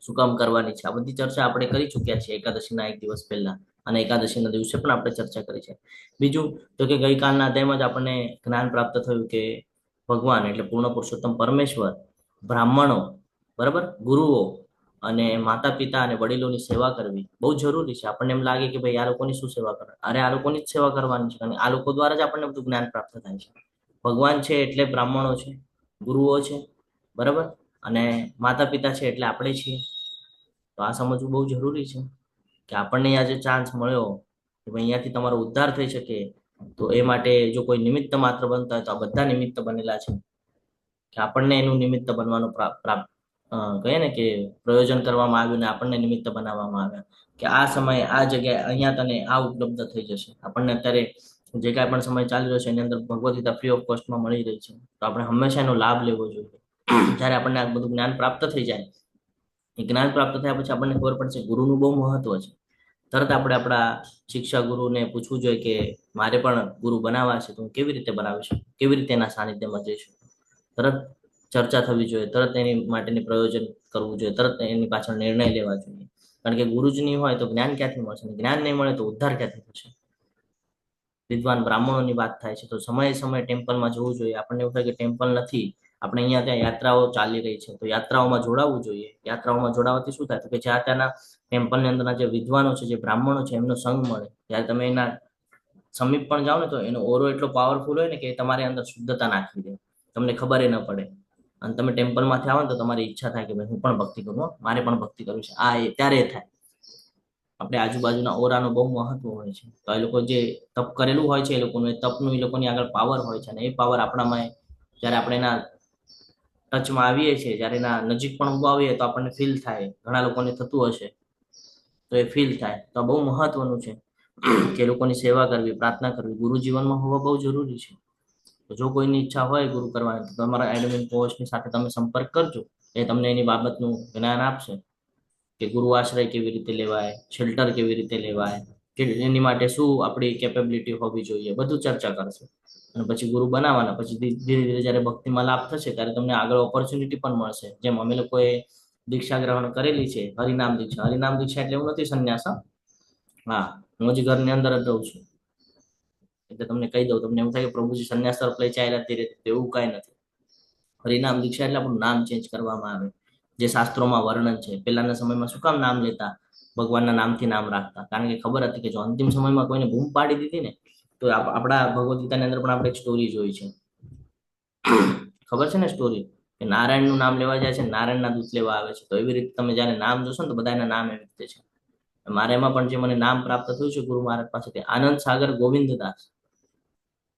શું કામ કરવાની છે. આ બધી ચર્ચા આપણે કરી ચૂક્યા છીએ એકાદશીના 1 દિવસ પહેલા, અને એકાદશીના દિવસે પણ આપણે ચર્ચા કરી છે. બીજું તો કે ગઈકાલના અધ્યાયમાં જ આપણને જ્ઞાન પ્રાપ્ત થયું કે ભગવાન એટલે પૂર્ણ પુરુષોત્તમ પરમેશ્વર, બ્રાહ્મણો, બરાબર, ગુરુઓ અને માતા પિતા અને વડીલોની સેવા કરવી બહુ જરૂરી છે. આપણને એમ લાગે કે ભાઈ આ લોકોની શું સેવા કરવાની? અરે આ લોકોની જ સેવા કરવાની છે, અને આ લોકો દ્વારા જ આપણને બધું જ્ઞાન પ્રાપ્ત થાય છે. ભગવાન છે એટલે બ્રાહ્મણો છે, ગુરુઓ છે, બરાબર, અને માતા પિતા છે એટલે આપણે છીએ. તો આ સમજવું બહુ જરૂરી છે કે આપણને આ જે ચાન્સ મળ્યો કે ભાઈ અહીંયાથી તમારો ઉદ્ધાર થઈ શકે, તો એ માટે જો કોઈ નિમિત્ત માત્ર બનતા હોય તો આ બધા નિમિત્ત બનેલા છે કે આપણને એનું નિમિત્ત બનવાનું કહીએ ને કે પ્રયોજન કરવામાં આવ્યું ને આપણને નિમિત્ત બનાવવામાં આવ્યા કે આ સમયે આ જગ્યાએ અહીંયા તને આ ઉપલબ્ધ થઈ જશે. આપણને અત્યારે જે કાંઈ પણ સમય ચાલી રહ્યો છે એની અંદર ભગવદ ગીતા ફ્રી ઓફ કોસ્ટમાં મળી રહી છે, તો આપણે હંમેશા એનો લાભ લેવો જોઈએ. જ્યારે આપણને આ બધું જ્ઞાન પ્રાપ્ત થઈ જાય, એ જ્ઞાન પ્રાપ્ત થયા પછી આપણને ખબર પડશે ગુરુનું બહુ મહત્વ છે. તરત આપણે આપણા શિક્ષા ગુરુને પૂછવું જોઈએ કે મારે પણ ગુરુ બનાવવા છે તો હું કેવી રીતે બનાવી શકું, કેવી રીતે એના સાનિધ્યમાં જઈ શકું. તરત ચર્ચા થવી જોઈએ, તરત એની માટેની પ્રયોજન કરવું જોઈએ, તરત એની પાછળ નિર્ણય લેવા જોઈએ. કારણ કે ગુરુ જ નહીં હોય તો જ્ઞાન ક્યાંથી મળશે, જ્ઞાન નહીં મળે તો ઉદ્ધાર ક્યાંથી થશે. વિદ્વાન બ્રાહ્મણોની વાત થાય છે તો સમયે સમયે ટેમ્પલમાં જવું જોઈએ. આપણને એવું થાય કે ટેમ્પલ નથી, આપણે અહીંયા ત્યાં યાત્રાઓ ચાલી રહી છે તો યાત્રાઓમાં જોડાવવું જોઈએ. યાત્રાઓમાં જોડાવાથી શું થાય તો કે જ્યાં ત્યાંના ટેમ્પલની અંદરના જે વિદ્વાનો છે, જે બ્રાહ્મણો છે, એમનો સંગ મળે. જ્યારે તમે એના સમીપ પણ જાઓ ને તો એનો ઓરો એટલો પાવરફુલ હોય ને કે તમારી અંદર શુદ્ધતા નાખી દે, તમને ખબર ન પડે. અને તમે ટેમ્પલમાંથી આવો ને તો તમારી ઈચ્છા થાય કે ભાઈ હું પણ ભક્તિ કરું, મારે પણ ભક્તિ કરવી છે. આ ત્યારે થાય. આપણે આજુબાજુના ઓરાનો બહુ મહત્વ હોય છે. તો એ લોકો જે તપ કરેલું હોય છે એ લોકોનું, એ તપનું એ લોકોની આગળ પાવર હોય છે, અને એ પાવર આપણામાં જ્યારે આપણે એના ટચમાં આવીએ છીએ, જ્યારે એના નજીક પણ ઉભા આવીએ તો આપણને ફીલ થાય. ઘણા લોકોને થતું હશે તો એ ફીલ થાય. તો બહુ મહત્વનું છે કે લોકોની સેવા કરવી, પ્રાર્થના કરવી ગુરુ જીવનમાં હોવા બહુ જરૂરી છે. તો જો કોઈની ઈચ્છા હોય ગુરુ કરવાની તો તમારા એડમિન કોચની સાથે તમે સંપર્ક કરજો, એ તમને એની બાબતનું જ્ઞાન આપશે કે ગુરુ આશ્રય કેવી રીતે લેવાય, શેલ્ટર કેવી રીતે લેવાય, કે એની માટે શું આપણી કેપેબિલિટી હોવી જોઈએ, બધું ચર્ચા કરશે. અને પછી ગુરુ બનાવવાના. પછી ધીરે ધીરે જ્યારે ભક્તિમાં લાભ થશે ત્યારે તમને આગળ ઓપોર્ચ્યુનિટી પણ મળશે. જેમ અમે લોકોએ દીક્ષા ગ્રહણ કરેલી છે, હરિનામ દીક્ષા. હરિનામ દીક્ષા એટલે એવું નથી સંન્યાસ, હા, હું જ ઘરની અંદર જ રહું છું એટલે તમને કહી દઉં. તમને એવું થાય કે પ્રભુજી સંન્યાસ તરફ લઈ ચાલ્યા ધીરે, એવું કાંઈ નથી. હરિનામ દીક્ષા એટલે આપણું નામ ચેન્જ કરવામાં આવે, જે શાસ્ત્રોમાં વર્ણન છે. પહેલાના સમયમાં શું કામ નામ લેતા? ભગવાનના નામથી નામ રાખતા, કારણ કે ખબર હતી કે જો અંતિમ સમયમાં કોઈને બૂમ પાડી દીધી ને તો આપણા ભગવદ ગીતાની અંદર પણ આપણે એક સ્ટોરી જોઈ છે, ખબર છે ને સ્ટોરી, કે નારાયણનું નામ લેવા જાય છે, નારાયણના દૂત લેવા આવે છે. તો એવી રીતે તમે જ્યારે નામ જોશો ને તો બધા એના નામ એવી રીતે છે. મારે એમાં પણ જે મને નામ પ્રાપ્ત થયું છે ગુરુ મહારાજ પાસેથી, આનંદ સાગર ગોવિંદદાસ.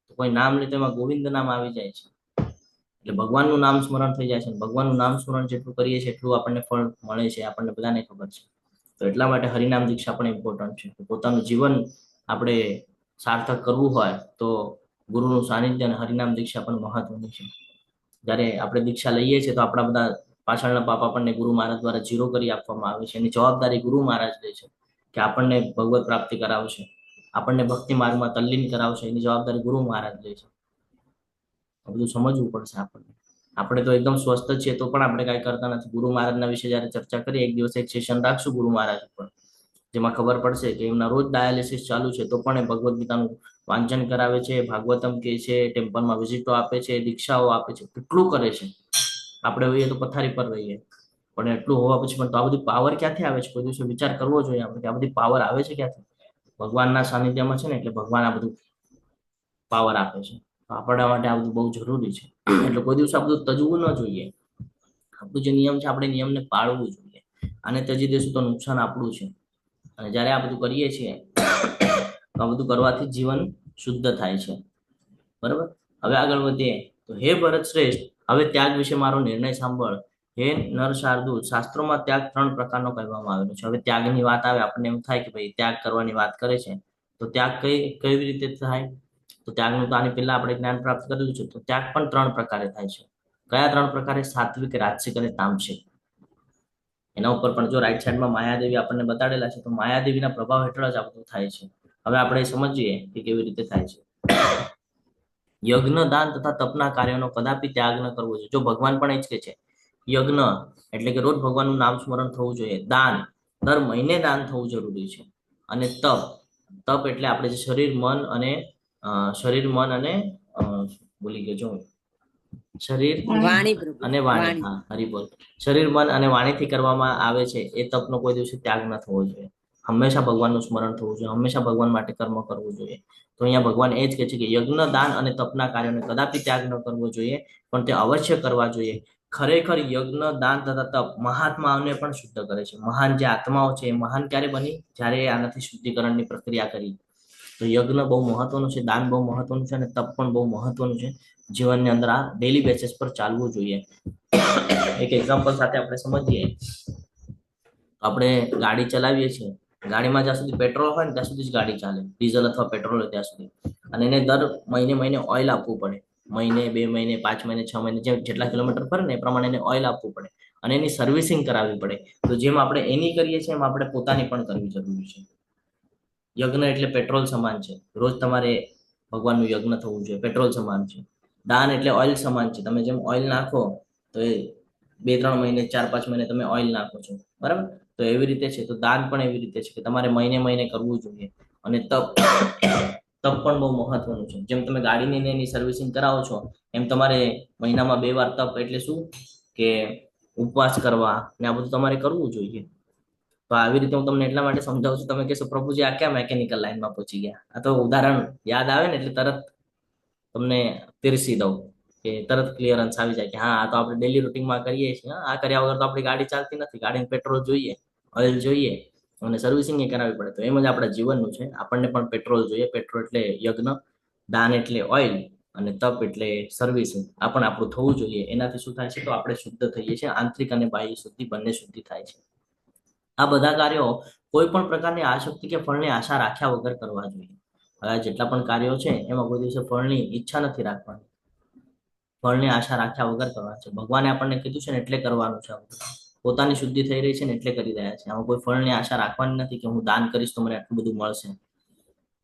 તો કોઈ નામ લે તો એમાં ગોવિંદ નામ આવી જાય છે. એટલે ભગવાનનું નામ સ્મરણ થઈ જાય છે. ભગવાનનું નામ સ્મરણ જેટલું કરીએ છીએ એટલું આપણને ફળ મળે છે, આપણને બધાને ખબર છે. તો એટલા માટે હરિનામ દીક્ષા પણ ઇમ્પોર્ટન્ટ છે. પોતાનું જીવન આપણે સાર્થક કરવું હોય તો ગુરુનું સાનિધ્ય અને હરિનામ દીક્ષા પણ મહત્વની છે. જ્યારે આપણે દીક્ષા લઈએ છીએ તો આપણા બધા પાછળના પાપ આપણને ગુરુ મહારાજ દ્વારા ઝીરો કરી આપવામાં આવે છે. એની જવાબદારી ગુરુ મહારાજ લે છે કે આપણને ભગવત પ્રાપ્તિ કરાવશે, આપણને ભક્તિ માર્ગમાં તલ્લીન કરાવશે. એની જવાબદારી ગુરુ મહારાજ લે છે. આ બધું સમજવું પડશે આપણને. આપણે તો એકદમ સ્વસ્થ જ છીએ તો પણ આપણે કાંઈ કરતા નથી. ગુરુ મહારાજના વિશે જયારે ચર્ચા કરીએ, એક દિવસ એક સેશન રાખશું ગુરુ મહારાજ ઉપર, જેમાં ખબર પડશે કે એમના રોજ ડાયાલિસિસ ચાલુ છે તો પણ એ ભગવદ્ ગીતાનું વાંચન કરાવે છે, ભાગવતમ કે છે, ટેમ્પલમાં વિઝિટો આપે છે, દીક્ષાઓ આપે છે, કેટલું કરે છે. આપણે હોઈએ તો પથારી પર રહીએ, પણ એટલું હોવા પછી પણ તો આ બધી પાવર ક્યાંથી આવે છે? કોઈ દિવસે વિચાર કરવો જોઈએ આપણે કે આ બધી પાવર આવે છે ક્યાંથી? ભગવાનના સાનિધ્યમાં છે ને, એટલે ભગવાન આ બધું પાવર આપે છે. આપણા માટે આ બધું બહુ જરૂરી છે. એટલે કોઈ દિવસ આ બધું તજવું ન જોઈએ. આપણું જે નિયમ છે આપણે નિયમને પાળવું જોઈએ. આને તજી દેશું તો નુકસાન આપણું છે. અને જ્યારે આ બધું કરીએ છીએ તો આ બધું કરવાથી જીવન શુદ્ધ થાય છે. બરાબર? હવે આગળ વધીએ તો હે ભરત શ્રેષ્ઠ, હવે ત્યાગ વિશે મારો નિર્ણય સાંભળ. હે નર શાર્દૂલ, શાસ્ત્રોમાં ત્યાગ 3 પ્રકારનો કહેવામાં આવેલો છે. હવે ત્યાગની વાત આવે, આપણને એમ થાય કે ભાઈ ત્યાગ કરવાની વાત કરે છે, તો ત્યાગ કેવી રીતે થાય? તો ત્યાગનું તો આની પહેલા આપણે જ્ઞાન પ્રાપ્ત કરેલું છે. તો ત્યાગ પણ 3 પ્રકારે થાય છે. કયા 3 પ્રકારે? સાત્વિક, રાજસિક અને તામસિક. એના ઉપર પણ જો રાઈટ સાઈડમાં માયાદેવી આપણને બતાડેલા છે, તો માયાદેવીના પ્રભાવ હેઠળ જ આ બધું થાય છે. હવે આપણે સમજીએ કે કેવી રીતે થાય છે. યજ્ઞ, દાન તથા તપના કાર્યોનો કદાપી ત્યાગ ન કરવો જોઈએ. જો ભગવાન પણ એ જ કે છે, યજ્ઞ એટલે કે રોજ ભગવાનનું નામ સ્મરણ થવું જોઈએ. દાન, દર મહિને દાન થવું જરૂરી છે. અને તપ, તપ એટલે આપણે જે શરીર મન અને બોલી ગયો છું, શરીર વાણી પ્રભુ, અને વાણી, વાણી. હા હરિબોલ, શરીર મન અને વાણીથી કરવામાં આવે છે એ તપનો કોઈ દિવસે ત્યાગ ન થવો જોઈએ. હંમેશા ભગવાનનું સ્મરણ થવું જોઈએ, હંમેશા ભગવાન માટે કર્મ કરવું જોઈએ. તો અહીંયા ભગવાન એ જ કહે છે કે યજ્ઞ, દાન અને તપના કાર્યોને કદાપી ત્યાગ ન કરવો જોઈએ, પણ તે અવશ્ય કરવા જોઈએ. ખરેખર યજ્ઞ, દાન તથા તપ મહાત્માઓને પણ શુદ્ધ કરે છે. મહાન જે આત્માઓ છે એ મહાન ક્યારે બની? જ્યારે આનાથી શુદ્ધિકરણની પ્રક્રિયા કરી. તો યજ્ઞ બહુ મહત્વનું છે, દાન બહુ મહત્વનું છે, અને તપ પણ બહુ મહત્વનું છે. જીવનની અંદર આ ડેલી બેસિસ પર ચાલવું જોઈએ. એક એક્ઝામ્પલ સાથે આપણે સમજીએ. આપણે ગાડી ચલાવીએ છીએ, ગાડીમાં જ્યાં સુધી પેટ્રોલ હોય ને ત્યાં સુધી જ ગાડી ચાલે, ડીઝલ અથવા પેટ્રોલ હોય ત્યાં સુધી. અને એને દર મહિને ઓઇલ આપવું પડે. મહિને, 2 મહિને, 5 મહિને, 6 મહિને, જેટલા કિલોમીટર ફરે ને એ પ્રમાણે એને ઓઇલ આપવું પડે અને એની સર્વિસિંગ કરાવવી પડે. તો જેમ આપણે એની કરીએ છીએ એમ આપણે પોતાની પણ કરવી જરૂરી છે. યજ્ઞ એટલે પેટ્રોલ સમાન છે. રોજ તમારે ભગવાનનું યજ્ઞ થવું જોઈએ, પેટ્રોલ સમાન છે. દાન એટલે ઓઇલ સમાન છે. તમે જેમ ઓઇલ નાખો તો એ 2-3 મહિને, 4-5 મહિને તમે ઓઇલ નાખો છો, બરાબર? તો એવી રીતે છે. તો દાન પણ એવી રીતે છે કે તમારે મહિને કરવું જોઈએ. અને તપ પણ બહુ મહત્વનું છે. જેમ તમે ગાડીની એની સર્વિસિંગ કરાવો છો, એમ તમારે મહિનામાં 2 વાર તપ એટલે શું કે ઉપવાસ કરવા ને આ બધું તમારે કરવું જોઈએ. તો આવી રીતે હું તમને એટલા માટે સમજાવું છું. તમે કહેશો પ્રભુજી આ ક્યાં મેકેનિકલ લાઈનમાં પહોંચી ગયા? આ તો ઉદાહરણ યાદ આવે ને એટલે તરત તમને પીરસી દઉં કે તરત ક્લિયરન્સ આવી જાય કે હા આ તો આપણે ડેલી રૂટીનમાં કરીએ છીએ. આ કર્યા વગર તો આપણી ગાડી ચાલતી નથી. ગાડીને પેટ્રોલ જોઈએ, ઓઇલ જોઈએ અને સર્વિસિંગ એ કરાવવી પડે. તો એમ જ આપણા જીવનનું છે. આપણને પણ પેટ્રોલ જોઈએ. પેટ્રોલ એટલે યજ્ઞ, દાન એટલે ઓઇલ અને તપ એટલે સર્વિસિંગ. આ પણ આપણું થવું જોઈએ. એનાથી શું થાય છે? તો આપણે શુદ્ધ થઈએ છીએ. આંતરિક અને બાહ્ય શુદ્ધિ બંને શુદ્ધિ થાય છે. આ બધા કાર્યો કોઈ પણ પ્રકારની આસક્તિ કે ફળની આશા રાખ્યા વગર કરવા જોઈએ. હવે જેટલા પણ કાર્યો છે એમાં કોઈ દિવસે ફળની ઈચ્છા નથી રાખવાની, ફળની આશા રાખ્યા વગર કરવા છે. ભગવાને આપણને કીધું છે ને એટલે કરવાનું છે. પોતાની શુદ્ધિ થઈ રહી છે ને એટલે કરી રહ્યા છે. આમાં કોઈ ફળની આશા રાખવાની નથી કે હું દાન કરીશ તો મને આટલું બધું મળશે,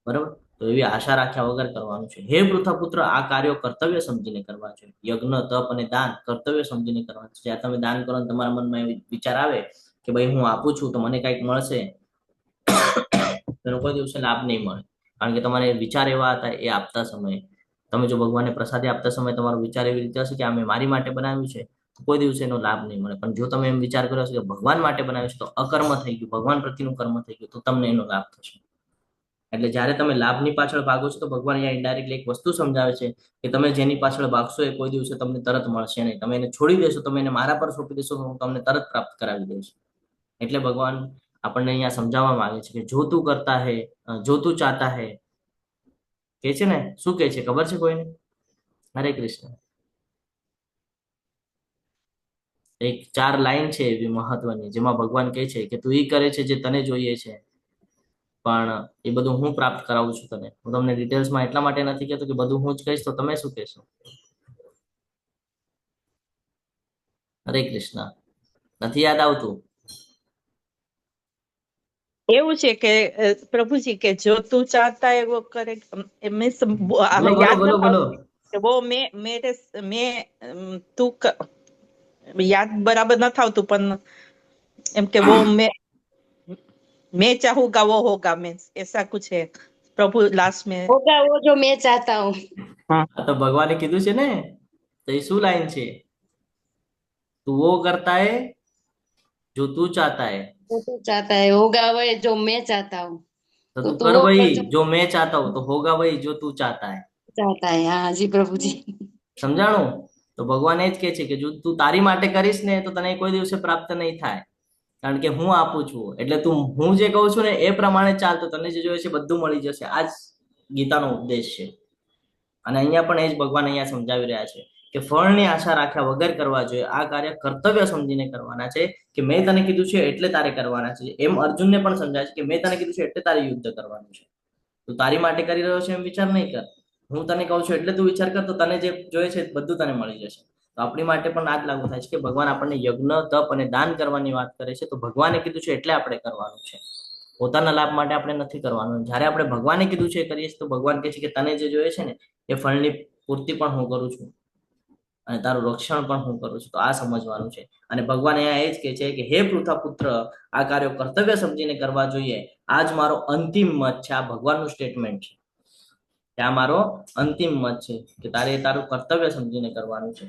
બરાબર? તો એવી આશા રાખ્યા વગર કરવાનું છે. હે પૃથ્વીપુત્ર, આ કાર્યો કર્તવ્ય સમજીને કરવા જોઈએ. યજ્ઞ, તપ અને દાન કર્તવ્ય સમજીને કરવાનું છે. જ્યાં તમે દાન કરો તમારા મનમાં એવી વિચાર આવે કે ભાઈ હું આપું છું તો મને કંઈક મળશે, એનો કોઈ દિવસે લાભ નહીં મળે. કારણ કે તમારે વિચાર એવા હતા એ આપતા સમયે. તમે જો ભગવાનને પ્રસાદી આપતા સમયે તમારો વિચાર એવી રીતે હશે કે આ મેં મારી માટે બનાવ્યું છે, તો કોઈ દિવસે એનો લાભ નહીં મળે. પણ જો તમે એમ વિચાર કર્યો હશે કે ભગવાન માટે બનાવ્યું છે, તો અકર્મ થઈ ગયું, ભગવાન પ્રત્યેનું કર્મ થઈ ગયું, તો તમને એનો લાભ થશે. એટલે જ્યારે તમે લાભની પાછળ ભાગો છો તો ભગવાન અહીંયા ઇનડાયરેક્ટલી એક વસ્તુ સમજાવે છે કે તમે જેની પાછળ ભાગશો એ કોઈ દિવસે તમને તરત મળશે નહીં. તમે એને છોડી દેશો, તમે એને મારા પર સોંપી દેશો તો હું તમને તરત પ્રાપ્ત કરાવી દઈશ. એટલે ભગવાન આપણને અહીંયા સમજાવવા માંગે છે કે જો તું કરતા હે, જો તું ચાહતા હે, કે છે ને, શું કે છે ખબર છે કોઈને? હરે કૃષ્ણ. એક 4 લાઈન છે એવી મહત્વની, જેમાં ભગવાન કહે છે કે તું એ કરે છે જે તને જોઈએ છે, પણ એ બધું હું પ્રાપ્ત કરાવું છું તને. હું તમને ડિટેલ્સમાં એટલા માટે નથી કહેતો કે બધું હું જ કહીશ તો તમે શું કહેશો? હરે કૃષ્ણ. નથી યાદ આવતું? એવું છે કે પ્રભુજી કે જો તું ચાહતા है वो करे, मीन्स બોલો બોલો યાદ બોલો નથી બોલો. આવતું કે वो मैं તું યાદ બરાબર નથી આવતું, પણ એમ કે वो मैं चाहूंगा वो होगा, मीन्स ऐसा कुछ है प्रभु लास्ट में. होगा वो जो मैं चाहता हूँ। हाँ આ તો ભગવાને કીધું છે ને. તો એ શું લાઈન છે? તું वो करता है जो तू चाहता है, वो तो चाहता है, होगा वो जो मैं चाहता हूँ। तो तो तू तू कर वो वही कर जो जो मैं चाहता हूँ, तो होगा वही जो तू चाहता है. चाहता है। हाँ जी प्रभु जी। સમજાણું? તો ભગવાન એ જ કહે છે કે જો તું તારી માટે કરીશ ને તો તને કોઈ દિવસે પ્રાપ્ત નહીં થાય, કારણ કે હું આપું છું. એટલે તું હું જે કહું છું ને એ પ્રમાણે ચાલ તો તને જે જોઈએ છે બધું મળી જશે. આ જ ગીતાનો ઉપદેશ છે. અને અહીંયા પણ એ જ ભગવાન અહીંયા સમજાવી રહ્યા છે કે ફળની આશા રાખ્યા વગર કરવા જોઈએ. આ કાર્ય કર્તવ્ય સમજીને કરવાના છે કે મેં તને કીધું છે એટલે તારે કરવાના છે. એમ અર્જુનને પણ સમજાય છે કે મેં તને કીધું છે એટલે તારે યુદ્ધ કરવાનું છે. તું તારી માટે કરી રહ્યો છે એમ વિચાર નહીં કર. હું તને કહું છું એટલે તું વિચાર કર તો તને જે જોઈએ છે બધું તને મળી જશે. તો આપણી માટે પણ આ જ લાગુ થાય છે કે ભગવાન આપણને યજ્ઞ, તપ અને દાન કરવાની વાત કરે છે. તો ભગવાને કીધું છે એટલે આપણે કરવાનું છે, પોતાના લાભ માટે આપણે નથી કરવાનું. જ્યારે આપણે ભગવાને કીધું છે કરીએ તો ભગવાન કહે છે કે તને જે જોઈએ છે ને એ ફળની પૂર્તિ પણ હું કરું છું અને તારું રક્ષણ પણ હું કરું છું. તો આ સમજવાનું છે. અને ભગવાન અહીંયા એ જ કહે છે કે હે પૃથા પુત્ર, આ કાર્યો કર્તવ્ય સમજીને કરવા જોઈએ. આ જ મારો અંતિમ મત છે. આ ભગવાનનું સ્ટેટમેન્ટ છે કે આ મારો અંતિમ મત છે કે તારે તારું કર્તવ્ય સમજીને કરવાનું છે.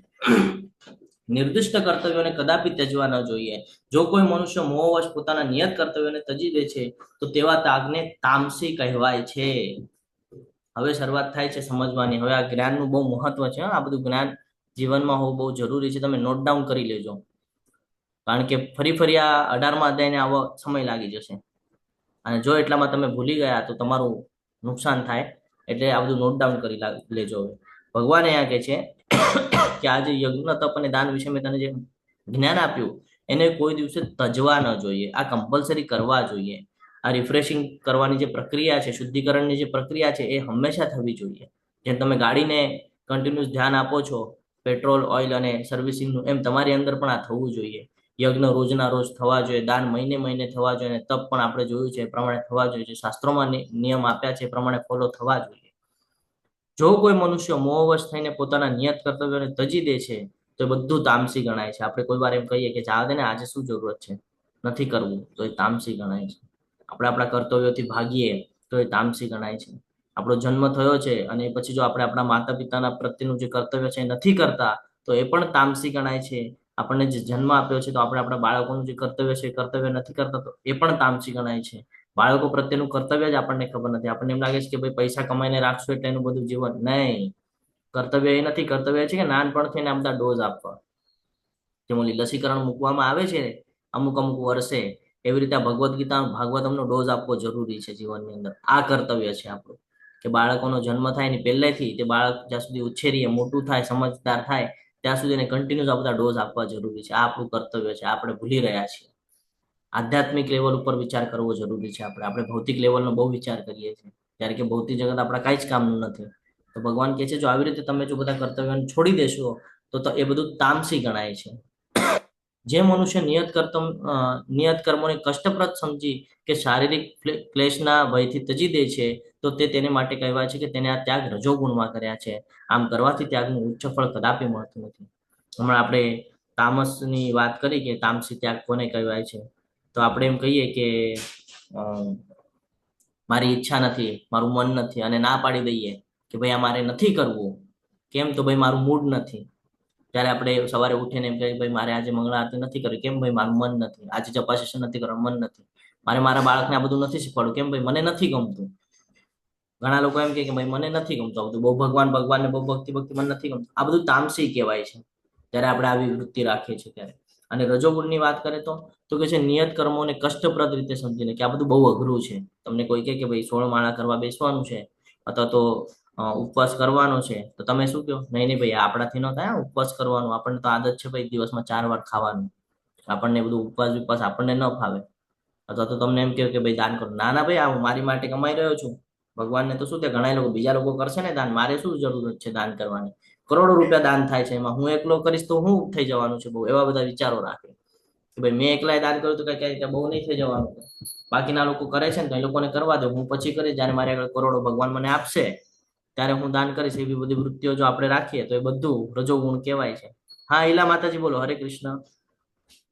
નિર્દિષ્ટ કર્તવ્યોને કદાપી ત્યજવા ન જોઈએ. જો કોઈ મનુષ્ય મોહવશ પોતાના નિયત કર્તવ્યોને ત્યજી દે છે તો તેવા ત્યાગને તામસી કહેવાય છે. હવે શરૂઆત થાય છે સમજવાની. હવે આ જ્ઞાનનું બહુ મહત્વ છે. આ બધું જ્ઞાન જીવનમાં હોવું બહુ જરૂરી છે. તમે નોટ ડાઉન કરી લેજો, કારણ કે ફરી આ 18મા અધ્યાયને આવો સમય લાગી જશે. અને જો એટલામાં તમે ભૂલી ગયા તો તમારું નુકસાન થાય. એટલે આ બધું નોટ ડાઉન કરી લેજો. ભગવાન અહીંયા કહે છે કે આ જે યજ્ઞ, તપ અને દાન વિશે મેં તને જે જ્ઞાન આપ્યું એને કોઈ દિવસે તજવા ન જોઈએ. આ કમ્પલસરી કરવા જોઈએ. આ રિફ્રેશિંગ કરવાની જે પ્રક્રિયા છે, શુદ્ધિકરણની જે પ્રક્રિયા છે એ હંમેશા થવી જોઈએ. જેમ તમે ગાડીને કન્ટિન્યુઅસ ધ્યાન આપો છો પેટ્રોલ, ઓઇલ અને સર્વિસિંગનું, એમ તમારી અંદર પણ આ થવું જોઈએ. યજ્ઞ રોજના રોજ થવા જોઈએ, દાન મહિને મહિને થવા જોઈએ, અને તપ પણ આપણે જોયું છે એ પ્રમાણે થવા જોઈએ. જે શાસ્ત્રોમાં નિયમ આપ્યા છે એ પ્રમાણે ફોલો થવા જોઈએ. જો કોઈ મનુષ્ય મોહવશ થઈને પોતાના નિયત કર્તવ્યોને તજી દે છે તો એ બધું તામસી ગણાય છે. આપણે કોઈ વાર એમ કહીએ કે જવા દે ને, આજે શું જરૂરત છે, નથી કરવું, તો એ તામસી ગણાય છે. આપણે આપણા કર્તવ્યોથી ભાગીએ તો એ તામસી ગણાય છે. આપણો જન્મ થયો છે અને પછી જો આપણે આપણા માતા પિતાના પ્રત્યેનું જે કર્તવ્ય છે એ નથી કરતા તો એ પણ તામસી ગણાય છે. આપણને જે જન્મ આપ્યો છે તો આપણે આપણા બાળકોનું જે કર્તવ્ય છે એ કર્તવ્ય નથી કરતા તો એ પણ તામસી ગણાય છે. બાળકો પ્રત્યેનું કર્તવ્ય જ આપણને ખબર નથી. આપણને એમ લાગે છે કે ભાઈ પૈસા કમાઈને રાખશું એટલે એનું બધું જીવન. નહીં, કર્તવ્ય એ નથી. કર્તવ્ય છે કે નાનપણથી આ બધા ડોઝ આપવા. જેમ ઓલી લસીકરણ મૂકવામાં આવે છે અમુક વર્ષે, એવી રીતે ભગવદ્ ગીતા, ભાગવતમનો ડોઝ આપવો જરૂરી છે જીવનની અંદર. આ કર્તવ્ય છે આપણું કે બાળકોનો જન્મ થાય ને પહેલેથી તે બાળક જ્યાં સુધી ઉછેરીએ, મોટું થાય, સમજદાર થાય ત્યાં સુધી એને કન્ટિન્યુઅસ આ બધા ડોઝ આપવા જરૂરી છે. આ આપણું કર્તવ્ય છે. આપણે ભૂલી રહ્યા છીએ. આધ્યાત્મિક લેવલ ઉપર વિચાર કરવો જરૂરી છે. આપણે ભૌતિક લેવલનો બહુ વિચાર કરીએ છીએ, ત્યારે કે ભૌતિક જગત આપણા કાંઈ જ કામનું નથી. તો ભગવાન કહે છે જો આવી રીતે તમે જો બધા કર્તવ્યોને છોડી દેશો તો એ બધું તામસી ગણાય છે. જે મનુષ્ય નિયત કર્મોને કષ્ટપ્રદ સમજી કે શારીરિક ક્લેશના ભયથી તજી દે છે તો તે તેને માટે કહેવાય છે કે તેને આ ત્યાગ રજોગુણમાં કર્યા છે. આમ કરવાથી ત્યાગનું ઉચ્ચ ફળ કદાપી મળતું નથી. હમણાં આપણે તામસની વાત કરી કે તામસી ત્યાગ કોને કહેવાય છે. તો આપણે એમ કહીએ કે મારી ઈચ્છા નથી, મારું મન નથી, અને ના પાડી દઈએ કે ભાઈ આ મારે નથી કરવું. કેમ? તો ભાઈ મારું મૂડ નથી. ત્યારે આપણે સવારે ઉઠીને એમ કહીએ ભાઈ મારે આજે મંગળા આરતી નથી કરવી. કેમ? ભાઈ મારું મન નથી. આજે જપા સેશન નથી કરવાનું, મન નથી. મારે મારા બાળકને આ બધું નથી શીખવાડવું. કેમ? ભાઈ મને નથી ગમતું. ઘણા લોકો એમ કે ભાઈ મને નથી ગમતું આ બધું, બહુ ભગવાન ને બહુ ભક્તિ મને નથી ગમતું. આ બધું તામસી કહેવાય છે ત્યારે આપણે આવી વૃત્તિ રાખીએ છીએ ત્યારે. અને રજોગુણની વાત કરે તો કે છે નિયત કર્મોને કષ્ટપ્રદ રીતે સમજીને, કે આ બધું બહુ અઘરું છે. તમને કોઈ કહે કે ભાઈ 16 માળા કરવા બેસવાનું છે, અથવા તો ઉપવાસ કરવાનો છે, તો તમે શું કહો? નહીં નહીં ભાઈ, આપણાથી ન થાય ઉપવાસ કરવાનું, આપણને તો આદત છે ભાઈ દિવસમાં 4 વાર ખાવાનું, આપણને બધું ઉપવાસ આપણને ન ફાવે. અથવા તો તમને એમ કહો કે ભાઈ દાન કરો. ના ના ભાઈ, આ હું મારી માટે કમાઈ રહ્યો છું, ભગવાનને તો શું તે ઘણા લોકો બીજા લોકો કરશે ને દાન, મારે શું જરૂરત છે દાન કરવાની? કરોડો રૂપિયા દાન થાય છે, એમાં હું એકલો કરીશ તો હું થઈ જવાનું છે? બહુ એવા બધા વિચારો રાખે કે ભાઈ મેં એકલાએ દાન કર્યું તો કઈ બહુ નહીં થઈ જવાનું. બાકીના લોકો કરે છે ને તો એ લોકોને કરવા દો, હું પછી કરીશ, જયારે મારે આગળ કરોડો ભગવાન મને આપશે ત્યારે હું દાન કરીશ. એવી બધી વૃત્તિઓ જો આપણે રાખીએ તો એ બધું રજોગુણ કહેવાય છે. હા, ઈલા માતાજી બોલો. હરે કૃષ્ણ.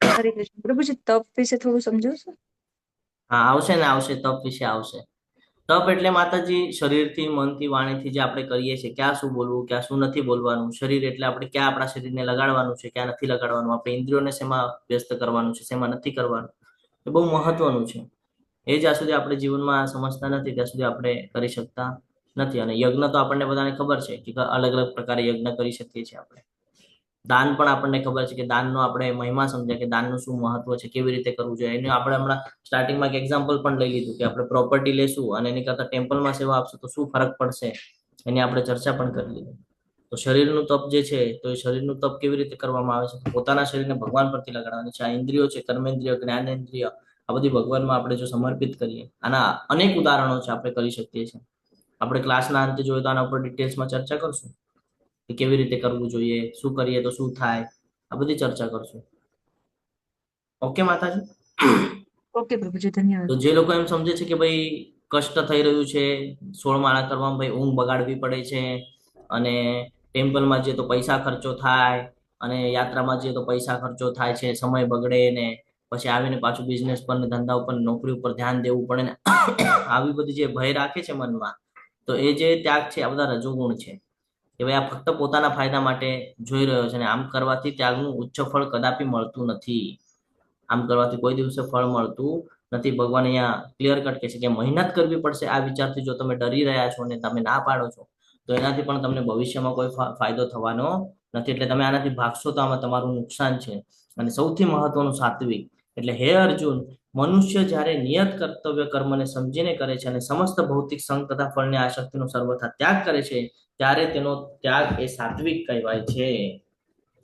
હરે કૃષ્ણ પ્રભુજી, તપ વિશે થોડું સમજાવશો? હા, આવશે ને, આવશે. તપ વિશે આવશે. તપ એટલે માતાજી શરીરથી, મનથી, વાણીથી જે આપણે કરીએ છીએ, ક્યાં શું બોલવું, ક્યાં શું નથી બોલવાનું. શરીર એટલે આપણે ક્યાં આપણા શરીરને લગાડવાનું છે, ક્યાં નથી લગાડવાનું, આપણે ઇન્દ્રિયોને શેમાં વ્યસ્ત કરવાનું છે, શેમાં નથી કરવાનું, એ બહુ મહત્વનું છે. એ જ્યાં સુધી આપણે જીવનમાં સમજતા નથી ત્યાં સુધી આપણે કરી શકતા નથી. અને યજ્ઞ તો આપણને બધાને ખબર છે કે અલગ અલગ પ્રકારે યજ્ઞ કરી શકીએ છીએ આપણે. દાન પણ આપણને ખબર છે કે દાનનો આપણે મહિમા સમજ્યા કે દાનનું શું મહત્વ છે, કેવી રીતે કરવું જોઈએ. એનું આપણે હમણાં સ્ટાર્ટિંગમાં એક એક્ઝામ્પલ પણ લઈ લીધું કે આપણે પ્રોપર્ટી લેશું અને એની કરતા ટેમ્પલમાં સેવા આપશું તો શું ફરક પડશે, એની આપણે ચર્ચા પણ કરી લીધી. તો શરીરનું તપ જે છે, તો એ શરીરનું તપ કેવી રીતે કરવામાં આવે છે? પોતાના શરીરને ભગવાન પ્રત્યે લગાડવાની છે. આ ઇન્દ્રિયો છે, કર્મેન્દ્રિયો, જ્ઞાનેન્દ્રિય, આ બધી ભગવાનમાં આપણે જો સમર્પિત કરીએ, આના અનેક ઉદાહરણો છે, આપણે કરી શકીએ છીએ. આપણે ક્લાસના અંતે જોઈએ તો આના ઉપર ડિટેલ્સમાં ચર્ચા કરશું કે કેવી રીતે કરવું જોઈએ, શું કરીએ તો શું થાય, આ બધી ચર્ચા કરશું. ઓકે માતાજી. ઓકે પ્રભુજી, ધન્યવાદ. તો જે લોકો એમ સમજે છે કે ભાઈ કષ્ટ થઈ રહ્યું છે 16 માળા કરવામાં, ભાઈ ઊંઘ બગાડવી પડે છે, અને ટેમ્પલમાં જઈએ તો પૈસા ખર્ચો થાય, અને યાત્રામાં જઈએ તો પૈસા ખર્ચો થાય છે, સમય બગડે ને પછી આવીને પાછું બિઝનેસ પર ને ધંધા ઉપર નોકરી ઉપર ધ્યાન દેવું પડે ને આવી બધી જે ભય રાખે છે મનમાં, તો એ જે ત્યાગ છે આ બધા રજોગુણ છે કે ભાઈ આ ફક્ત પોતાના ફાયદા માટે જોઈ રહ્યો છે. અને આમ કરવાથી ત્યાગનું ઉચ્ચ ફળ કદાપી મળતું નથી. આમ કરવાથી કોઈ દિવસે ફળ મળતું નથી. ભગવાન અહીંયા ક્લિયર કટ કહે છે કે મહેનત કરવી પડશે. આ વિચારથી જો તમે ડરી રહ્યા છો અને તમે ના પાડો છો તો એનાથી પણ તમને ભવિષ્યમાં કોઈ ફાયદો થવાનો નથી. એટલે તમે આનાથી ભાગશો તો આમાં તમારું નુકસાન છે. અને સૌથી મહત્વનું સાત્વિક. એટલે હે અર્જુન, મનુષ્ય જ્યારે નિયત કર્તવ્ય કર્મને સમજીને કરે છે અને સમસ્ત ભૌતિક સંગ તથા ફળની આસક્તિનો સર્વથા ત્યાગ કરે છે, ત્યારે તેનો ત્યાગ એ સાત્વિક કહેવાય છે.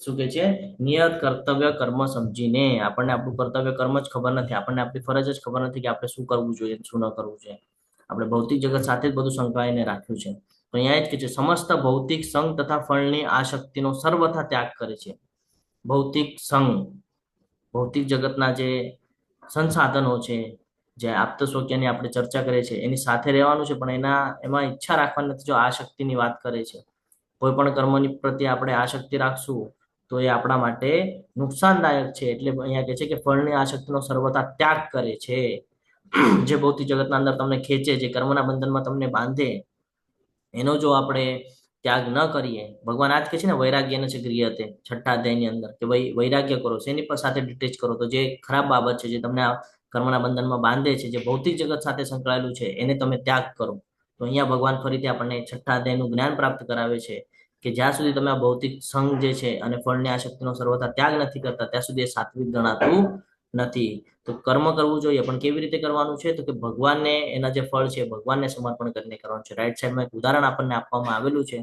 શું કે છે? નિયત કર્તવ્ય કર્મ સમજીને. આપણને આપણું કર્તવ્ય કર્મ જ ખબર નથી, આપણને આપણી ફરજ જ ખબર નથી કે આપણે શું કરવું જોઈએ, શું ન કરવું જોઈએ. આપણે ભૌતિક જગત સાથે જ બધું સંકળાઈને રાખ્યું છે. તો અહીંયા જ કે છે સમસ્ત ભૌતિક સંગ તથા ફળની આસક્તિનો સર્વથા ત્યાગ કરે છે. ભૌતિક સંગ, ભૌતિક જગતના જે સંસાધનો છે, જે આપ્તસ્વકીયની આપણે ચર્ચા કરીએ છીએ, એની સાથે રહેવાનું છે, પણ એમાં ઈચ્છા રાખવાની નથી. જો આસક્તિની વાત કરે છે, કોઈ પણ કર્મની પ્રત્યે આપણે આસક્તિ રાખશું તો એ આપણા માટે નુકસાનદાયક છે. એટલે અહીંયા કહે છે કે ફળની આસક્તિનો સર્વથા ત્યાગ કરે છે. જે ભૌતિક જગતના અંદર તમને ખેંચે, જે કર્મના બંધનમાં તમને બાંધે, એનો જો આપણે ત્યાગ ન કરીએ, ભગવાન આજ કહે છે ને વૈરાગ્ય છે ગૃહ્યતે, 6ઠ્ઠા અધ્યાયની અંદર કે ભાઈ વૈરાગ્ય કરો, એની પર સાથે ડિટેચ કરો. તો જે ખરાબ બાબત છે, જે તમને આ કર્મના બંધનમાં બાંધે છે, જે ભૌતિક જગત સાથે સંકળાયેલું છે, એને તમે ત્યાગ કરો. તો અહીંયા ભગવાન ફરીથી આપણને 6ઠ્ઠા અધ્યાયનું જ્ઞાન પ્રાપ્ત કરાવે છે કે જ્યાં સુધી તમે આ ભૌતિક સંઘ જે છે અને ફળની આસક્તિનો સર્વથા ત્યાગ નથી કરતા ત્યાં સુધી એ સાત્વિક ગણાતું નથી. તો કર્મ કરવું જોઈએ, પણ કેવી રીતે કરવાનું છે? તો કે ભગવાનને એના જે ફળ છે ભગવાનને સમર્પણ કરીને કરવાનું છે. રાઈટ સાઈડમાં એક ઉદાહરણ આપણને આપવામાં આવેલું છે,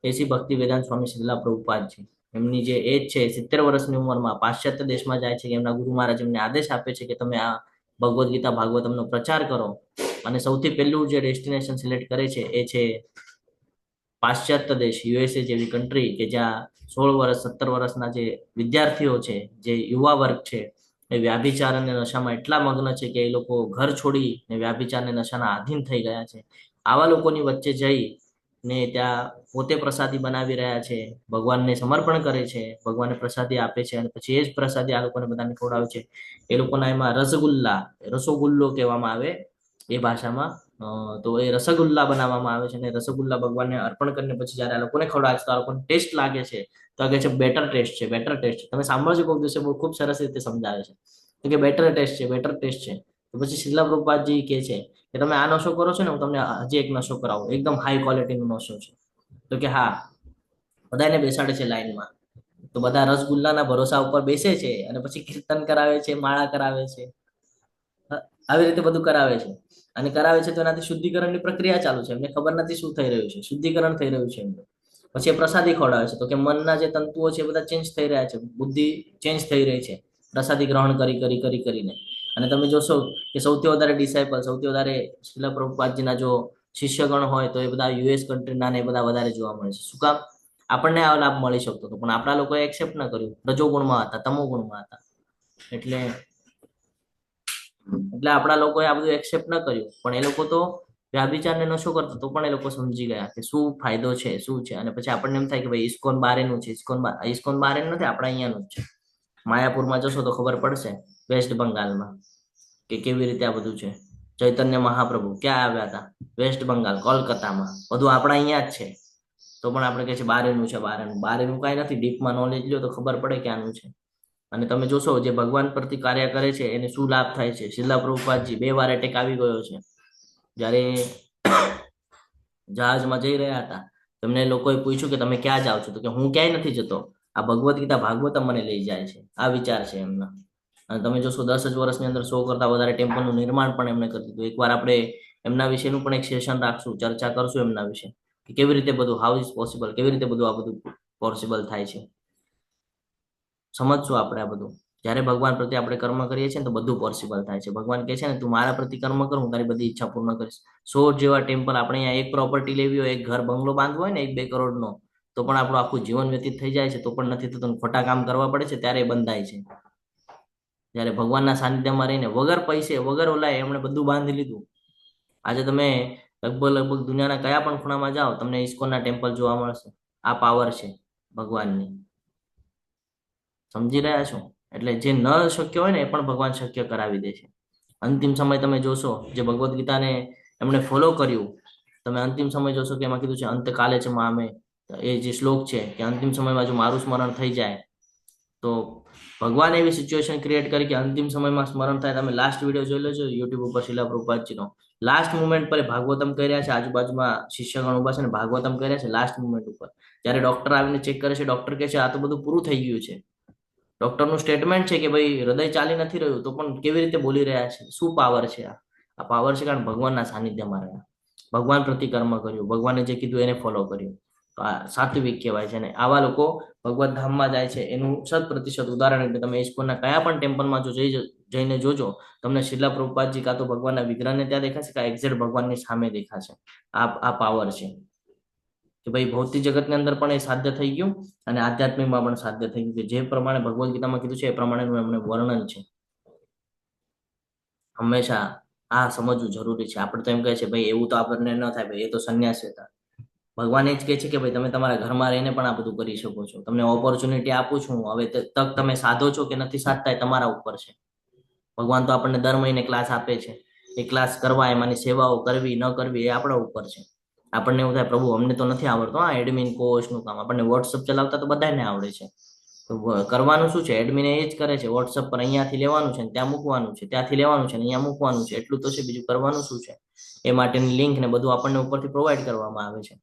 એસી ભક્તિ વેદાંત સ્વામી શ્રીલા પ્રભુપાદ છે. એમની જે એજ છે 70 વર્ષની ઉંમરમાં પાશ્ચાત્ય દેશમાં જાય છે કે એમના ગુરુ મહારાજ એમને આદેશ આપે છે કે તમે આ ભગવદ્ ગીતા ભાગવતમનો પ્રચાર કરો. અને સૌથી પહેલું જે ડેસ્ટિનેશન સિલેક્ટ કરે છે એ છે પાશ્ચાત્ય દેશ, USA જેવી કન્ટ્રી કે જ્યાં 16 વર્ષ 17 વર્ષના જે વિદ્યાર્થીઓ છે, જે યુવા વર્ગ છે, એ વ્યાભિચાર અને નશામાં એટલા મગ્ન છે કે એ લોકો ઘર છોડી ને વ્યાભિચાર અને નશાના આધીન થઈ ગયા છે. આવા લોકોની વચ્ચે જઈ ને ત્યાં પોતે પ્રસાદી બનાવી રહ્યા છે, ભગવાનને સમર્પણ કરે છે, ભગવાનને પ્રસાદી આપે છે, અને પછી એ જ પ્રસાદી આ લોકોને બધાને ખવડાવે છે. એ લોકોના એમાં રસોગુલ્લો કહેવામાં આવે એ ભાષામાં. તો એ રસગુલ્લા બનાવવામાં આવે છે અને રસગુલ્લા ભગવાનને અર્પણ કરીને પછી જયારે આ લોકોને ખવડાવે છે તો આ લોકોને ટેસ્ટ લાગે છે તો કહે છે બેટર ટેસ્ટ છે, બેટર ટેસ્ટ છે. તમે સાંભળજો કોઈક દિવસે, બહુ ખૂબ સરસ રીતે સમજાવે છે તો કે બેટર ટેસ્ટ છે, બેટર ટેસ્ટ છે. તો પછી શ્રીલા પ્રભુપાદજી કહે છે કે તમે આ નશો કરો છો ને, હું તમને હજી એક નશો કરાવું, એકદમ હાઈ ક્વોલિટીનો નશો છે. તો કે હા. બધાને બેસાડે છે લાઈનમાં, તો બધા રસગુલ્લાના ભરોસા ઉપર બેસે છે અને પછી કીર્તન કરાવે છે, માળા કરાવે છે. આવી રીતે બધું કરાવે છે. અને કરાવે છે તો એનાથી શુદ્ધિકરણની પ્રક્રિયા ચાલુ છે, એમને ખબર નથી શું થઈ રહ્યું છે, શુદ્ધિકરણ થઈ રહ્યું છે એમનું. પછી એ પ્રસાદી ખવડાવે છે, તો કે મનના જે તંતુઓ છે એ બધા ચેન્જ થઈ રહ્યા છે, બુદ્ધિ ચેન્જ થઈ રહી છે પ્રસાદી ગ્રહણ કરીને. અને તમે જોશો કે સૌથી વધારે ડિસાઇપલ, સૌથી વધારે શ્રીલ પ્રભુપાદજીના જો શિષ્યગણ હોય તો એ બધા યુએસ કન્ટ્રીના ને એ બધા વધારે જોવા મળે છે. શું કામ? આપણને આ લાભ મળી શકતો હતો, પણ આપણા લોકોએ એક્સેપ્ટ ન કર્યું. રજોગુણમાં હતા, તમોગુણમાં હતા. એટલે આપણા લોકોએ આ બધું એક્સેપ્ટ ન કર્યું, પણ એ લોકો તો વ્યાભિચારને નશો કરતો તો પણ એ લોકો સમજી ગયા કે શું ફાયદો છે, શું છે. અને પછી આપણને એમ થાય કે ભાઈ ઇસ્કોન બારેનું છે, ઇસ્કોન બારેનું નથી, આપણા અહીંયાનું જ છે. માયાપુરમાં જશો તો ખબર પડશે, વેસ્ટ બંગાળમાં, કે કેવી રીતે આ બધું છે. ચૈતન્ય મહાપ્રભુ ક્યાં આવ્યા હતા? વેસ્ટ બંગાળ, કોલકાતામાં. બધું આપણા અહીંયા જ છે, તો પણ આપણે કહે છે બારેનું છે, બારેનું કાંઈ નથી. ડીપમાં નોલેજ લ્યો તો ખબર પડે કે આનું છે. અને તમે જોશો જે ભગવાન પ્રતિ કાર્ય કરે છે એને શું લાભ થાય છે. શ્રીલ પ્રભુપાદજી 2 વાર એટેક આવી ગયો છે. જ્યારે જહાજમાં જઈ રહ્યા હતા, તમને લોકોએ પૂછ્યું કે તમે ક્યાં જાઓ છો? તો કે હું ક્યાંય નથી જતો, આ ભગવદ્ ગીતા ભાગવતમ મને લઈ જાય છે. આ વિચાર છે એમના. અને તમે જોશો 10 જ વર્ષની અંદર 100 કરતા વધારે ટેમ્પલનું નિર્માણ પણ એમણે કરી દીધું. એકવાર આપણે એમના વિશેનું પણ એક સેશન રાખશું, ચર્ચા કરશું એમના વિશે, કે કેવી રીતે બધું, હાઉ ઇઝ પોસિબલ, કેવી રીતે બધું આ બધું પોસિબલ થાય છે. સમજશું આપણે આ બધું. જ્યારે ભગવાન પ્રત્યે આપણે કર્મ કરીએ છીએ ને તો બધું પોસિબલ થાય છે. ભગવાન કહે છે ને, તું મારા પ્રતિ કર્મ કર, હું તારી બધી ઈચ્છા પૂર્ણ કરીશ. 100 જેવા ટેમ્પલ, આપણે અહીંયા એક પ્રોપર્ટી લેવી હોય, એક ઘર બંગલો બાંધવો હોય ને 1-2 કરોડનો, તો પણ આપણું આખું જીવન વ્યતીત થઈ જાય છે, તો પણ નથી થતું. ખોટા કામ કરવા પડે છે ત્યારે બંધાય છે. જ્યારે ભગવાનના સાનિધ્યમાં રહીને વગર પૈસે, વગર ઓલાય એમણે બધું બાંધી લીધું. આજે તમે લગભગ દુનિયાના કયા પણ ખૂણામાં જાઓ, તમને ઇસ્કોનના ટેમ્પલ જોવા મળશે. આ પાવર છે ભગવાનની. સમજી રહ્યા છો? એટલે જે ન શક્ય હોય ને એ પણ ભગવાન શક્ય કરાવી દે છે. અંતિમ સમય તમે જોશો, જે ભગવદ્ ગીતાને એમણે ફોલો કર્યું, તમે અંતિમ સમય જોશો કે એમાં કીધું છે અંતકાલે છે મામે, એ જે શ્લોક છે કે અંતિમ સમયમાં જો મારું સ્મરણ થઈ જાય, તો ભગવાન એવી સિચ્યુએશન ક્રિએટ કરી કે અંતિમ સમયમાં સ્મરણ થાય. તમે લાસ્ટ વિડીયો જોઈ લેજો યુટ્યુબ ઉપર, શ્રીલ પ્રભુપાદજીનો. લાસ્ટ મુમેન્ટ પર ભાગવતમ કહી રહ્યા છે, આજુબાજુમાં શિષ્યગણ ઉભા છે ને ભાગવતમ કહી રહ્યા છે લાસ્ટ મુમેન્ટ ઉપર. જ્યારે ડોક્ટર આવીને ચેક કરે છે, ડોક્ટર કહે છે આ તો બધું પૂરું થઈ ગયું છે. ડોક્ટરનું સ્ટેટમેન્ટ છે કે ભાઈ હૃદય ચાલી નથી રહ્યું, તો પણ કેવી રીતે બોલી રહ્યા છે? શું પાવર છે આ પાવર છે કારણ ભગવાનના સાનિધ્યમાં રહ્યા, ભગવાન પ્રતિ કર્મ કર્યું, ભગવાને જે કીધું એને ફોલો કર્યું. તો આ સાત્વિક કહેવાય છે. ને આવા લોકો ભગવત ધામમાં જાય છે. એનું 100% ઉદાહરણ એટલે તમે ઇસ્કોનના કયા પણ ટેમ્પલમાં જો જઈને જોજો, તમને શ્રીલ પ્રભુપાદજી કાં તો ભગવાનના વિગ્રહને ત્યાં દેખાશે, કાં એક્ઝેક્ટ ભગવાનની સામે દેખાશે. આ પાવર છે કે ભાઈ ભૌતિક જગતની અંદર પણ એ સાધ્ય થઈ ગયું અને આધ્યાત્મિકમાં પણ સાધ્ય થઈ ગયું, કે જે પ્રમાણે ભગવદ્ ગીતામાં કીધું છે એ પ્રમાણેનું એમને વર્ણન છે. હંમેશા આ સમજવું જરૂરી છે. આપણે તો એમ કહે છે ભાઈ એવું તો આપણને ન થાય, ભાઈ એ તો સંન્યાસી હતા. ભગવાન એ જ કહે છે કે ભાઈ તમે તમારા ઘરમાં રહીને પણ આ બધું કરી શકો છો. તમને ઓપોર્ચ્યુનિટી આપું છું. હવે તક તમે સાધો છો કે નથી સાધતા એ તમારા ઉપર છે. ભગવાન તો આપણને દર મહિને ક્લાસ આપે છે. એ ક્લાસ કરવા, એમાંની સેવાઓ કરવી ન કરવી એ આપણા ઉપર છે. આપણને એવું થાય પ્રભુ અમને તો નથી આવડતું આ એડમિન કોર્સનું કામ. આપણને વોટ્સઅપ ચલાવતા તો બધાને આવડે છે. તો કરવાનું શું છે? એડમિન એ જ કરે છે. વોટ્સઅપ પર અહીંયાથી લેવાનું છે, ત્યાં મૂકવાનું છે, ત્યાંથી લેવાનું છે, અહીંયા મૂકવાનું છે. એટલું તો છે, બીજું કરવાનું શું છે? એ માટેની લિંક ને બધું આપણને ઉપરથી પ્રોવાઈડ કરવામાં આવે છે.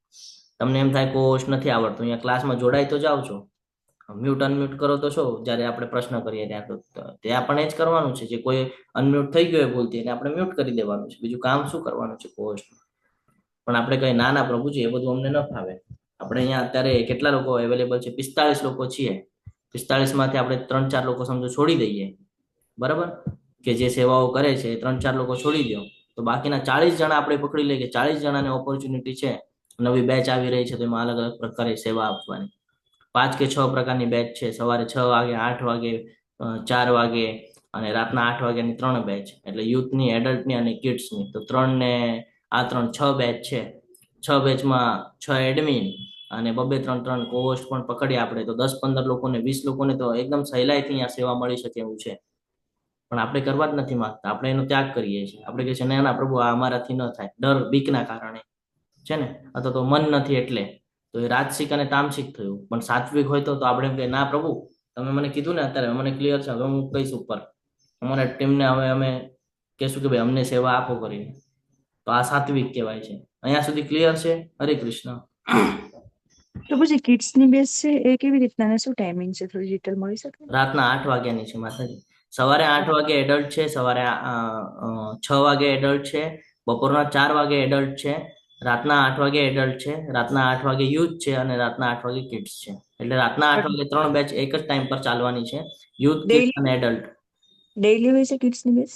તમને એમ થાય કોર્સ નથી આવડતું, અહીંયા ક્લાસમાં જોડાઈ તો જાઓ છો, મ્યુટ અનમ્યુટ કરો તો છો જ્યારે આપણે પ્રશ્ન કરીએ ત્યાં, તો તે આપણે જ કરવાનું છે. જે કોઈ અનમ્યુટ થઈ ગયો બોલતી એને આપણે મ્યુટ કરી દેવાનું છે. બીજું કામ શું કરવાનું છે કોર્સ? પણ આપણે કઈ ના પ્રભુજી એ બધું અમને ન ફાવે. આપણે અહીંયા અત્યારે કેટલા લોકો અવેલેબલ છે? 45 લોકો છીએ. 45 માંથી આપણે 3-4 લોકો સમજો છોડી દઈએ, બરાબર, કે જે સેવાઓ કરે છે 3-4 લોકો છોડી દો, તો બાકીના 40 જણા આપણે પકડી લઈએ કે 40 જણાને ઓપોર્ચ્યુનિટી છે. નવી બેચ આવી રહી છે તો એમાં અલગ અલગ પ્રકારે સેવા આપવાની. 5 કે 6 પ્રકારની બેચ છે. સવારે 6 વાગે, 8 વાગે, 4 વાગે અને રાતના 8 વાગ્યાની 3 બેચ, એટલે યુથની, એડલ્ટની અને કિડ્સની. તો 3 ને આ 6 બેચ છે. 6 બેચમાં 6 એડમિન અને 2-3 કોહોસ્ટ પણ પકડીએ આપણે, તો 10-15 લોકોને, 20 લોકોને તો એકદમ સહેલાઈથી અહીંયા સેવા મળી શકે એવું છે. પણ આપણે કરવા જ નથી માંગતા. આપણે એનો ત્યાગ કરીએ છીએ. આપણે કહે છે ના પ્રભુ આ અમારાથી ન થાય, ડર, બીકના કારણે છે ને, અથવા તો મન નથી એટલે. તો એ રાજસિક અને તામસિક થયું. પણ સાત્વિક હોય તો આપણે એમ કે ના પ્રભુ તમે મને કીધું ને, અત્યારે મને ક્લિયર છે, હવે હું કહીશ ઉપર અમારા ટીમને હવે અમે કહેશું કે ભાઈ અમને સેવા આપો કરીને. તો આ સાત્વિક કહેવાય છે. અહીંયા સુધી ક્લિયર છે? હરે કૃષ્ણ. પ્રભુજી કિડ્સ ની બેચ છે એ કેવી રીતના અને શું ટાઈમિંગ છે? થોડી ડિટેલ મળી શકે? રાતના 8 વાગ્યાની છે માતાજી. સવારે 8 વાગે એડલ્ટ છે, સવારે 6 વાગે એડલ્ટ છે, બપોરના 4 વાગે એડલ્ટ છે, રાતના 8 વાગે એડલ્ટ છે, રાતના 8 વાગે યુથ છે અને રાતના 8 વાગે કિડ્સ છે. એટલે રાતના 8 વાગે 3 બેચ એક જ ટાઈમ પર ચાલવાની છે, યુથ, કિડ્સ ડેઈલી અને એડલ્ટ. ડેઈલી હોય છે કિડ્સની બેચ?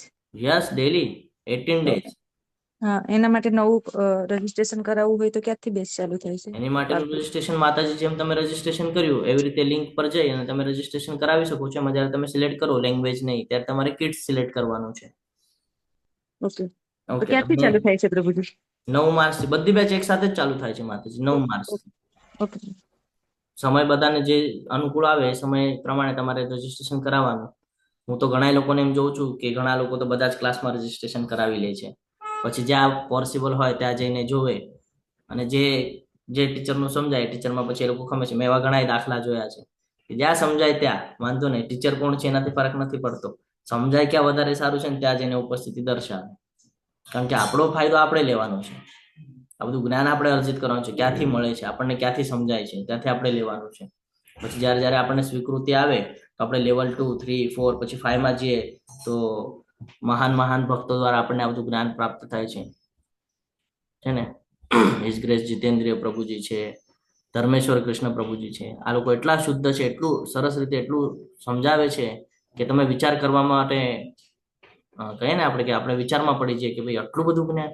Yes, daily 18 days. હા, એના માટે નવું રજીસ્ટ્રેશન કરાવવું હોય તો ક્યાંથી બેચ ચાલુ થાય છે? એની માટેનું રજીસ્ટ્રેશન માતાજી જેમ તમે રજીસ્ટ્રેશન કર્યું એવી રીતે લિંક પર જઈ અને તમે રજીસ્ટ્રેશન કરાવી શકો છો. એમાં જ્યારે તમે સિલેક્ટ કરો લેંગ્વેજ નહીં, ત્યારે તમારે કિડ્સ સિલેક્ટ કરવાનું છે. ઓકે, તો ઓકે, ક્યાંથી ચાલુ થાય છે પ્રભુજી? 9 માર્ચથી બધી બેચ એક સાથે જ ચાલુ થાય છે માતાજી, 9 માર્ચ. ઓકે, સમય બધાને જે અનુકૂળ આવે એ સમય પ્રમાણે તમારે રજીસ્ટ્રેશન કરાવવાનું. હું તો ઘણા લોકોને એમ જોઉં છું કે ઘણા લોકો તો બધા જ ક્લાસમાં રજીસ્ટ્રેશન કરાવી લે છે, પછી જ્યાં પોસિબલ હોય ત્યાં જઈને જોવે અને જે ટીચરનું સમજાય ટીચરમાં પછી એ લોકો ખમે છે. મેં એવા ઘણા દાખલા જોયા છે કે જ્યાં સમજાય ત્યાં વાંધો નહીં, ટીચર કોણ છે એનાથી ફરક નથી પડતો, સમજાય ક્યાં વધારે સારું છે ને ત્યાં જઈને ઉપસ્થિતિ દર્શાવે. કારણ કે આપણો ફાયદો આપણે લેવાનો છે, આ બધું જ્ઞાન આપણે અર્જિત કરવાનું છે. ક્યાંથી મળે છે આપણને, ક્યાંથી સમજાય છે, ત્યાંથી આપણે લેવાનું છે. પછી જ્યારે આપણને સ્વીકૃતિ આવે તો આપણે લેવલ 2, 3, 4 પછી 5 માં જઈએ તો મહાન ભક્તો દ્વારા આપણને આ બધું જ્ઞાન પ્રાપ્ત થાય છે ને. હિઝ ગ્રેસ જીતેન્દ્રિય પ્રભુજી છે, ધર્મેશ્વર કૃષ્ણ પ્રભુજી છે, આ લોકો એટલા શુદ્ધ છે, એટલું સરસ રીતે એટલું સમજાવે છે કે તમે વિચાર કરવા માટે કહીએ ને આપણે કે આપણે વિચારમાં પડી જઈએ કે ભાઈ આટલું બધું જ્ઞાન,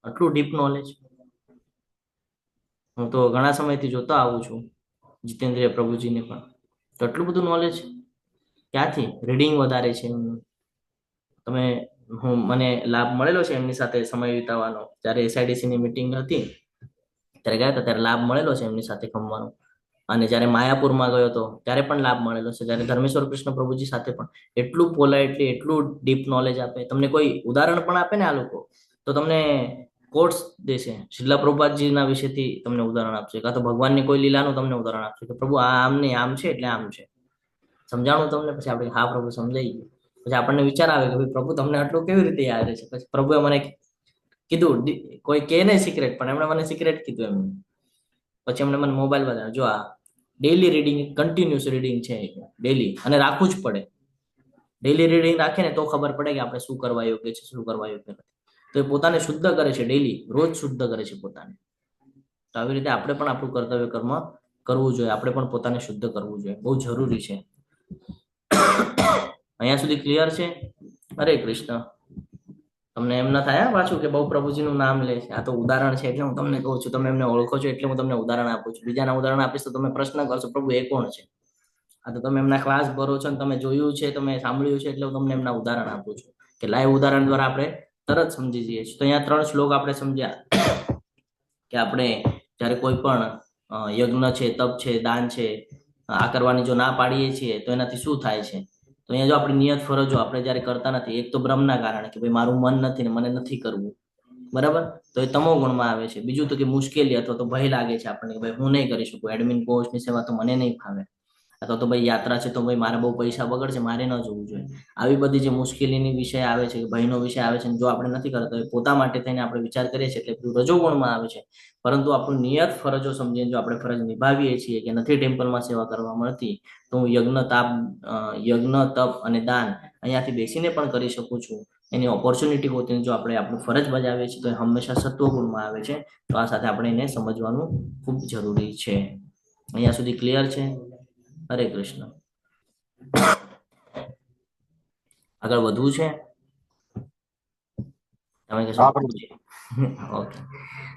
આટલું ડીપ નોલેજ. હું તો ઘણા સમયથી જોતો આવું છું જીતેન્દ્રિય પ્રભુજીને પણ, તો એટલું બધું નોલેજ ક્યાંથી? રીડિંગ વધારે છે એમનું. મને લાભ મળેલો છે એમની સાથે સમય વિતાવવાનો. જ્યારે એસઆઈડીસી ની મીટિંગ હતી ત્યારે ગયા હતા, ત્યારે લાભ મળેલો છે એમની સાથે જમવાનો. અને જ્યારે માયાપુરમાં ગયો હતો ત્યારે પણ લાભ મળેલો છે. જ્યારે ધર્મેશ્વર કૃષ્ણ પ્રભુજી સાથે પણ એટલું પોલાઇટલી, એટલું ડીપ નોલેજ આપે. તમને કોઈ ઉદાહરણ પણ આપે ને આ લોકો, તો તમને કોટ્સ દેશે. શિલા પ્રભુપાદજીના વિશેથી તમને ઉદાહરણ આપશે, કાં તો ભગવાનની કોઈ લીલાનું તમને ઉદાહરણ આપશે કે પ્રભુ આ આમ નહીં, આમ છે એટલે આમ છે. સમજાણું તમને, પછી આપણે હા પ્રભુ સમજાઈ ગયું. પછી આપણને વિચાર આવે કે ભાઈ પ્રભુ તમને આટલું કેવી રીતે યાદ રહે છે. પછી પ્રભુએ મને કીધું, કોઈ કે નહીં સિક્રેટ, પણ એમણે મને સિક્રેટ કીધું એમને. પછી એમણે મને મોબાઈલ બતાવ્યો, જો આ ડેઈલી રીડિંગ, કન્ટિન્યુઅસ રીડિંગ છે ડેઈલી, અને રાખવું જ પડે. ડેઈલી રીડિંગ રાખે ને તો ખબર પડે કે આપણે શું કરવા યોગ્ય છે, શું કરવા યોગ્ય નથી. તો એ પોતાને શુદ્ધ કરે છે, ડેઈલી રોજ શુદ્ધ કરે છે પોતાને. તો આવી રીતે આપણે પણ આપણું કર્તવ્ય કર્મ કરવું જોઈએ, આપણે પણ પોતાને શુદ્ધ કરવું જોઈએ, બહુ જરૂરી છે. અહીંયા સુધી ક્લિયર છે? હરે કૃષ્ણ. તમને એમ ના થાય પાછું કે બહુ પ્રભુજીનું નામ લે છે? આ તો ઉદાહરણ છે એટલે હું તમને કહું છું, તમે એમને ઓળખો છો એટલે હું તમને ઉદાહરણ આપું છું. બીજાના ઉદાહરણ આપીશ તો તમે પ્રશ્ન કરશો પ્રભુ એ કોણ છે? આ તો તમે એમના ક્લાસ ભરો છો ને તમે જોયું છે, તમે સાંભળ્યું છે, એટલે હું તમને એમના ઉદાહરણ આપું છું કે લાઈવ ઉદાહરણ દ્વારા આપણે તરત સમજી જઈએ છીએ. તો અહીંયા 3 શ્લોક આપણે સમજ્યા કે આપણે જ્યારે કોઈ પણ યજ્ઞ છે, તપ છે, દાન છે, આ કરવાની જો ના પાડીએ છીએ તો એનાથી શું થાય છે. તો અહીંયા જો આપણી નિયત ફરજો આપણે જ્યારે કરતા નથી, એક તો બ્રહ્મના કારણે કે ભાઈ મારું મન નથી ને મને નથી કરવું, બરાબર, તો એ તમો ગુણમાં આવે છે. બીજું તો કે મુશ્કેલી અથવા તો ભય લાગે છે આપણને કે ભાઈ હું નહીં કરી શકું, એડમિન કોર્સની સેવા તો મને નહીં ફાવે, અથવા તો ભાઈ યાત્રા છે તો ભાઈ મારે બહુ પૈસા બગડશે, મારે ન જવું જોઈએ. આવી બધી જે મુશ્કેલીની વિષય આવે છે, ભયનો વિષય આવે છે, જો આપણે નથી કરતા, પોતા માટે થઈને આપણે વિચાર કરીએ છીએ એટલે બધું રજોગુણમાં આવે છે. પરંતુ આપણું નિયત ફરજો સમજીને જો આપણે ફરજ નિભાવીએ છીએ કે નથી ટેમ્પલમાં સેવા કરવા મળતી, તો હું યજ્ઞ, તપ અને દાન અહીંયાથી બેસીને પણ કરી શકું છું. એની ઓપોર્ચ્યુનિટી હોતી જો આપણે આપણું ફરજ બજાવીએ છીએ તો એ હંમેશા સત્વગુણમાં આવે છે. તો આ સાથે આપણે એને સમજવાનું ખૂબ જરૂરી છે. અહીંયા સુધી ક્લિયર છે? હરે કૃષ્ણ. આગળ વધવું છે? તમે કહેશો ઓકે.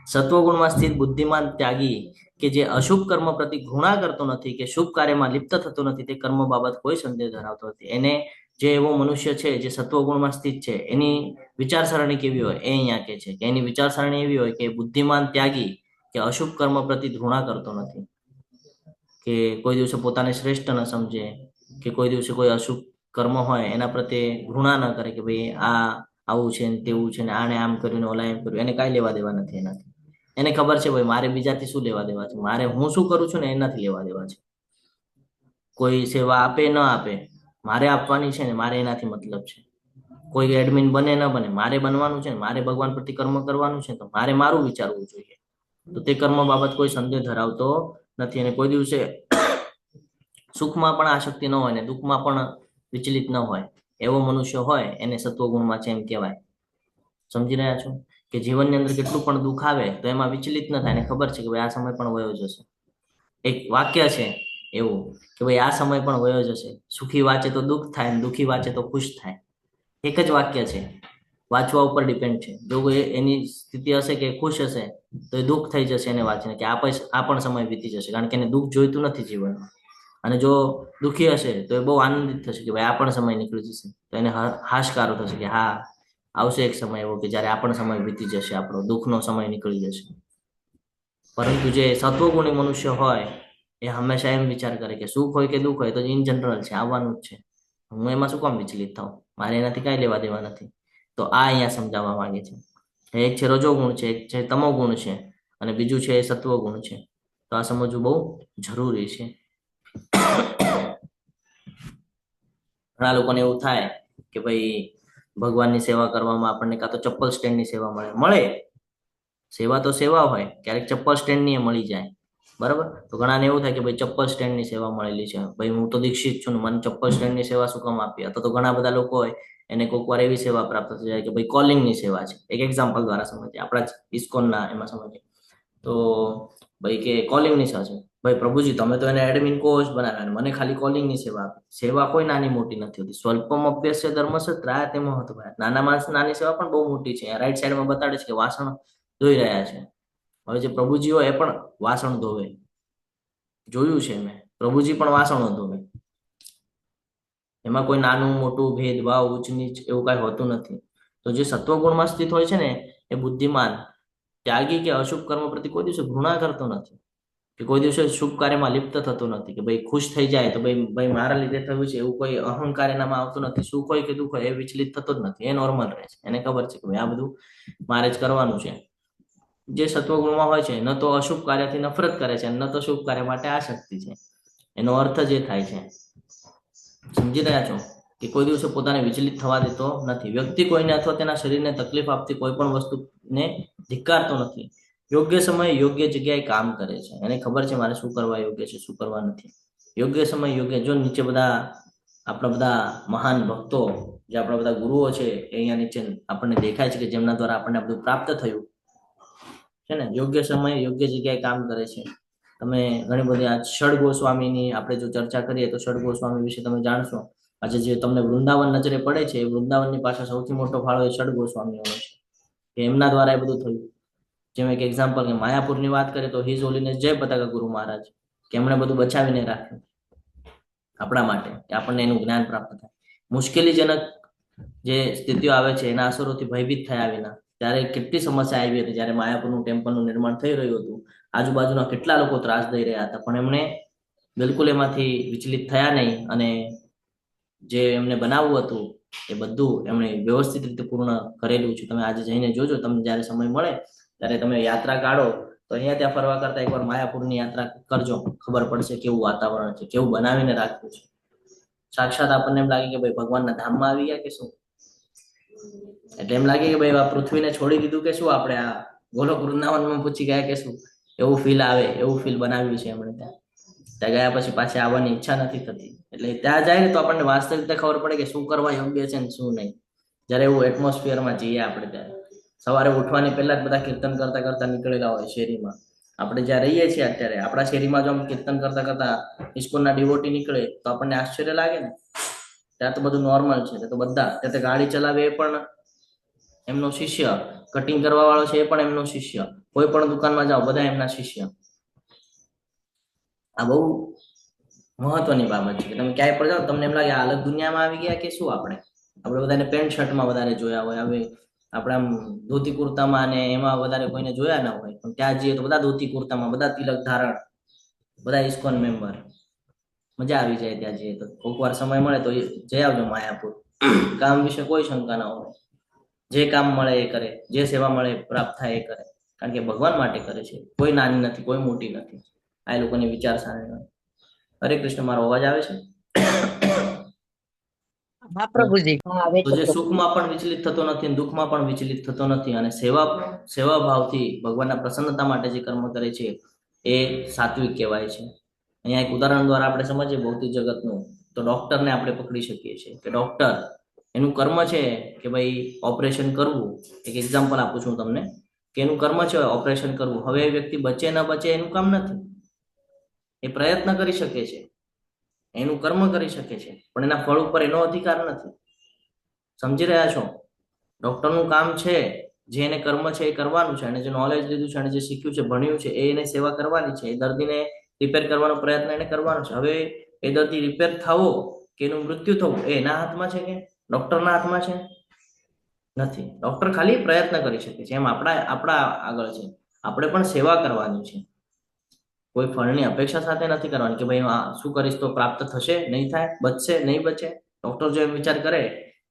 સત્વગુણમાં સ્થિત બુદ્ધિમાન ત્યાગી કે જે અશુભ કર્મ પ્રતિ ઘૃણા કરતો નથી કે શુભ કાર્યમાં લિપ્ત થતો નથી, તે કર્મ બાબત કોઈ સંદેહ ધરાવતો નથી. એને જે એવો મનુષ્ય છે જે સત્વગુણમાં સ્થિત છે, એની વિચારસરણી કેવી હોય એ અહીંયા કે છે કે એની વિચારસરણી એવી હોય કે બુદ્ધિમાન ત્યાગી કે અશુભ કર્મ પ્રતિ ઘૃણા કરતો નથી, કે કોઈ દિવસે પોતાને શ્રેષ્ઠ ન સમજે, કે કોઈ દિવસે કોઈ અશુભ કર્મ હોય એના પ્રત્યે ઘૃણા ન કરે કે ભાઈ આ આવું છે ને તેવું છે ને આને આમ કર્યું ને ઓલા એમ કર્યું. એને કાંઈ લેવા દેવા નથી એનાથી. એને ખબર છે ભાઈ મારે બીજાથી શું લેવા દેવા છે, મારે હું શું કરું છું ને એનાથી લેવા દેવા છે. કોઈ સેવા આપે ન આપે, મારે આપવાની છે ને મારે એનાથી મતલબ છે. કોઈ એડમિન બને ન બને, મારે બનવાનું છે ને મારે ભગવાન પ્રતિ કર્મ કરવાનું છે, તો મારે મારું વિચારવું જોઈએ. તો તે કર્મ બાબત કોઈ સંદેહ ધરાવતો નથી. અને કોઈ દિવસે સુખમાં પણ આસક્તિ ન હોય ને દુઃખમાં પણ વિચલિત ન હોય એવો મનુષ્ય હોય એને સત્વગુણમાં છે એમ કહેવાય. સમજી રહ્યા છો કે જીવનની અંદર કેટલું પણ દુઃખ આવે તો એમાં વિચલિત ન થાય, એને ખબર છે કે ભાઈ આ સમય પણ વયો જશે. એક વાક્ય છે એવું કે ભાઈ આ સમય પણ વયો જશે, સુખી વાંચે તો દુઃખ થાય અને દુઃખી વાંચે તો ખુશ થાય. એક જ વાક્ય છે, વાંચવા ઉપર ડિપેન્ડ છે. જો કોઈ એની સ્થિતિ હશે કે ખુશ હશે તો એ દુઃખ થઈ જશે એને વાંચીને કે આ પણ સમય વીતી જશે, કારણ કે એને દુઃખ જોઈતું નથી જીવનમાં. અને જો દુઃખી હશે તો એ બહુ આનંદિત થશે કે ભાઈ આ પણ સમય નીકળી જશે, તો એને હાશકારો થશે કે હા આવશે એક સમય એવો કે જ્યારે આ પણ સમય વીતી જશે, આપણો દુઃખનો સમય નીકળી જશે. પરંતુ જે સત્વગુણી મનુષ્ય હોય એ હંમેશા એમ વિચાર કરે કે સુખ હોય કે દુઃખ હોય તો ઇન જનરલ છે, આવવાનું જ છે, હું એમાં શું કામ વિચલિત થાઉં, મારે એનાથી કઈ લેવા દેવા નથી. તો આ અહીંયા સમજાવવા માંગે છે. એક છે રજોગુણ છે, એક છે તમોગુણ છે, અને બીજું છે સત્વગુણ છે. તો આ સમજવું બહુ જરૂરી છે. ઘણા લોકોને એવું થાય કે ભાઈ ભગવાનની સેવા કરવામાં આપણને કાં તો ચપ્પલ સ્ટેન્ડની સેવા મળે સેવા તો સેવા હોય, ક્યારેક ચપ્પલ સ્ટેન્ડની મળી જાય, બરાબર. તો ઘણાને એવું થાય કે ભાઈ ચપ્પલ સ્ટેન્ડની સેવા મળેલી છે, ભાઈ હું તો દીક્ષિત છું ને મને ચપ્પલ સ્ટેન્ડની સેવા શું કામ આપી. અથવા તો ઘણા બધા લોકો હોય એને કોઈક વાર એવી સેવા પ્રાપ્ત થઈ જાય કે ભાઈ કોલિંગની સેવા છે. એક એક્ઝામ્પલ દ્વારા સમજીએ, આપણા જ ઇસ્કોનના એમાં સમજીએ તો ભાઈ કે કોલિંગની સેવા છે, ભાઈ પ્રભુજી તમે તો એને એડમિન કોચ બનાવ્યા, મને ખાલી કોલિંગની સેવા આપી. સેવા કોઈ નાની મોટી નથી હોતી. સ્વલ્પમ અભ્યાસ ધર્મસ્ય ત્રાયતે મહત્વ. નાના માણસ નાની સેવા પણ બહુ મોટી છે. રાઈટ સાઈડમાં બતાડે છે કે વાસણ ધોઈ રહ્યા છે. હવે જે પ્રભુજી હોય એ પણ વાસણ ધોવે, જોયું છે મેં, પ્રભુજી પણ વાસણો ધોવે. એમાં કોઈ નાનું મોટું ભેદભાવ ઉચ્ચ નીચ એવું કઈ હોતું નથી. તો જે સત્વગુણમાં સ્થિત હોય છે ને એ બુદ્ધિમાન, ત્યાગી કે અશુભ કર્મ પ્રતિ કોઈ દિવસે ઘૃણા કરતો નથી, કે કોઈ દિવસે શુભ કાર્યમાં લિપ્ત થતો નથી, કે ભાઈ ખુશ થઈ જાય તો ભાઈ મારા લીધે થયું છે એવું કોઈ અહંકાર એનામાં આવતું નથી. સુખ હોય કે દુઃખ હોય એ વિચલિત થતો જ નથી, એ નોર્મલ રહે છે. એને ખબર છે કે ભાઈ આ બધું મારે જ કરવાનું છે. જે સત્વગુણમાં હોય છે ન તો અશુભ કાર્યથી નફરત કરે છે, ન તો શુભ કાર્ય માટે આસક્તિ છે. એનો અર્થ જે થાય છે, સમજી રહ્યા છો કે કોઈ દિવસે પોતાને વિચલિત થવા દેતો નથી. વ્યક્તિ કોઈને અથવા તેના શરીરને તકલીફ આપતી કોઈ પણ વસ્તુને ધિક્કારતો નથી. યોગ્ય સમયે યોગ્ય જગ્યાએ કામ કરે છે. એને ખબર છે મારે શું કરવા યોગ્ય છે, શું કરવા નથી. યોગ્ય સમય યોગ્ય, જો નીચે બધા આપણા બધા મહાન ભક્તો, જે આપણા બધા ગુરુઓ છે એ અહીંયા નીચે આપણને દેખાય છે કે જેમના દ્વારા આપણને બધું પ્રાપ્ત થયું છે ને. યોગ્ય સમયે યોગ્ય જગ્યાએ કામ કરે છે. તમે ઘણી બધી આ ષડ ગોસ્વામીની આપણે જો ચર્ચા કરીએ તો ષડ ગોસ્વામી વિશે તમે જાણશો. આજે જે તમને વૃંદાવન નજરે પડે છે એ વૃંદાવનની પાછળ સૌથી મોટો ફાળો એ ષડ ગોસ્વામીઓનો છે, કે એમના દ્વારા એ બધું થયું. જેમ એક એક્ઝામ્પલ કે માયાપુરની વાત કરીએ તો હિઝ હોલીનેસ જય પતાકા ગુરુ મહારાજ, કે એમણે બધું બચાવીને રાખ્યું આપણા માટે, કે આપણને એનું જ્ઞાન પ્રાપ્ત થાય. મુશ્કેલીજનક જે સ્થિતિઓ આવે છે એના અસરોથી ભયભીત થયા વિના, ત્યારે કેટલી સમસ્યા આવી હતી. જ્યારે માયાપુરનું ટેમ્પલનું નિર્માણ થઈ રહ્યું હતું, આજુબાજુના કેટલા લોકો ત્રાસ દઈ રહ્યા હતા, પણ એમણે બિલકુલ એમાંથી વિચલિત થયા નહીં, અને જે એમને બનાવવું હતું એ બધું એમણે વ્યવસ્થિત રીતે પૂર્ણ કરેલું છે. તમે આજે જઈને જોજો, તમને જ્યારે સમય મળે ત્યારે તમે યાત્રા કાઢો તો અહીંયા ત્યાં ફરવા કરતા એકવાર માયાપુરની યાત્રા કરજો, ખબર પડશે કેવું વાતાવરણ છે, કેવું બનાવીને રાખ્યું છે. સાક્ષાત આપણને એમ લાગે કે ભાઈ ભગવાનના ધામમાં આવી ગયા કે શું. એટલે એમ લાગે કે ભાઈ આ પૃથ્વીને છોડી દીધું કે શું, આપણે આ ગોલોક વૃંદાવનમાં પૂછી ગયા કે શું, એવું ફીલ આવે, એવું ફીલ બનાવ્યું છે એમણે ત્યાં ગયા પછી પાછી આવવાની ઈચ્છા નથી થતી. એટલે ત્યાં જાય ને તો આપણને વાસ્તવિકતા ખબર પડે કે શું કરવા યોગ્ય છે ને શું નહીં. જયારે એવું એટમોસ્ફિયરમાં જઈએ આપણે, ત્યારે સવારે ઉઠવાની પહેલા જ બધા કીર્તન કરતા કરતા નીકળેલા હોય શેરીમાં. આપણે જ્યાં રહીએ છીએ અત્યારે આપણા શેરીમાં જો કીર્તન કરતા કરતા ઇસ્કોનના ડિવોટી નીકળે તો આપણને આશ્ચર્ય લાગે ને. ત્યાં તો બધું નોર્મલ છે. તો બધા ત્યાં ગાડી ચલાવે એ પણ એમનો શિષ્ય, કટિંગ કરવા વાળો છે એ પણ એમનો શિષ્ય, કોઈ પણ દુકાનમાં જાઓ બધા એમના શિષ્ય. આ બહુ મહત્વની બાબત છે કે તમે ક્યાંય પણ જાઓ તમને એમ લાગે આ અલગ દુનિયામાં આવી ગયા કે શું. આપણે બધાને પેન્ટ શર્ટમાં વધારે જોયા હોય, હવે આપણે આમ ધોતી કુર્તામાં અને એમાં વધારે કોઈને જોયા ના હોય, પણ ત્યાં જઈએ તો બધા ધોતી કુર્તામાં, બધા તિલક ધારણ, બધા ઇસ્કોન મેમ્બર. મજા આવી જાય ત્યાં જઈએ તો. કોઈક વાર સમય મળે તો જઈ આવજો માયાપુર. કામ વિશે કોઈ શંકા ના હોય, જે કામ મળે એ કરે, જે સેવા મળે પ્રાપ્ત થાય એ કરે, કારણ કે ભગવાન માટે કરે છે. કોઈ નાની નથી, કોઈ મોટી નથી. આ લોકોની વિચારસરણી હોય. હરે કૃષ્ણ. મારો અવાજ આવે છે? હા પ્રભુજી. તો જે સુખમાં પણ વિચલિત થતો નથી, દુઃખમાં પણ વિચલિત થતો નથી, અને સેવા ભાવથી ભગવાનના પ્રસન્નતા માટે જે કર્મ કરે છે એ સાત્વિક કહેવાય છે. અહીંયા એક ઉદાહરણ દ્વારા આપણે સમજીએ ભૌતિક જગતનું, તો તો ડોક્ટરને આપણે પકડી શકીએ છીએ કે ડોક્ટર એનું કર્મ છે કે ભાઈ ઓપરેશન કરવું. એક એક્ઝામ્પલ આપું છું તમને કે એનું કર્મ છે ઓપરેશન કરવું. હવે એ વ્યક્તિ બચે ન બચે એનું કામ નથી. એ પ્રયત્ન કરી શકે છે, એનું કર્મ કરી શકે છે, પણ એના ફળ ઉપર એનો અધિકાર નથી. સમજી રહ્યા છો? ડોક્ટરનું કામ છે, જે એને કર્મ છે એ કરવાનું છે, અને જે નોલેજ લીધું છે અને જે શીખ્યું છે, ભણ્યું છે, એને સેવા કરવાની છે. એ દર્દીને રિપેર કરવાનો પ્રયત્ન એને કરવાનો છે. હવે એ દર્દી રિપેર થવો કે એનું મૃત્યુ થવું એ એના હાથમાં છે કે ડોક્ટરના હાથમાં છે? નથી. ડોક્ટર ખાલી પ્રયત્ન કરી શકે છે. એમ આપણા આગળ છે, આપણે પણ સેવા કરવાની છે. કોઈ ફળની અપેક્ષા સાથે નથી કરવાની કે ભાઈ શું કરીશ તો પ્રાપ્ત થશે, નહીં થાય, બચશે નહીં બચે. ડોક્ટર જો એમ વિચાર કરે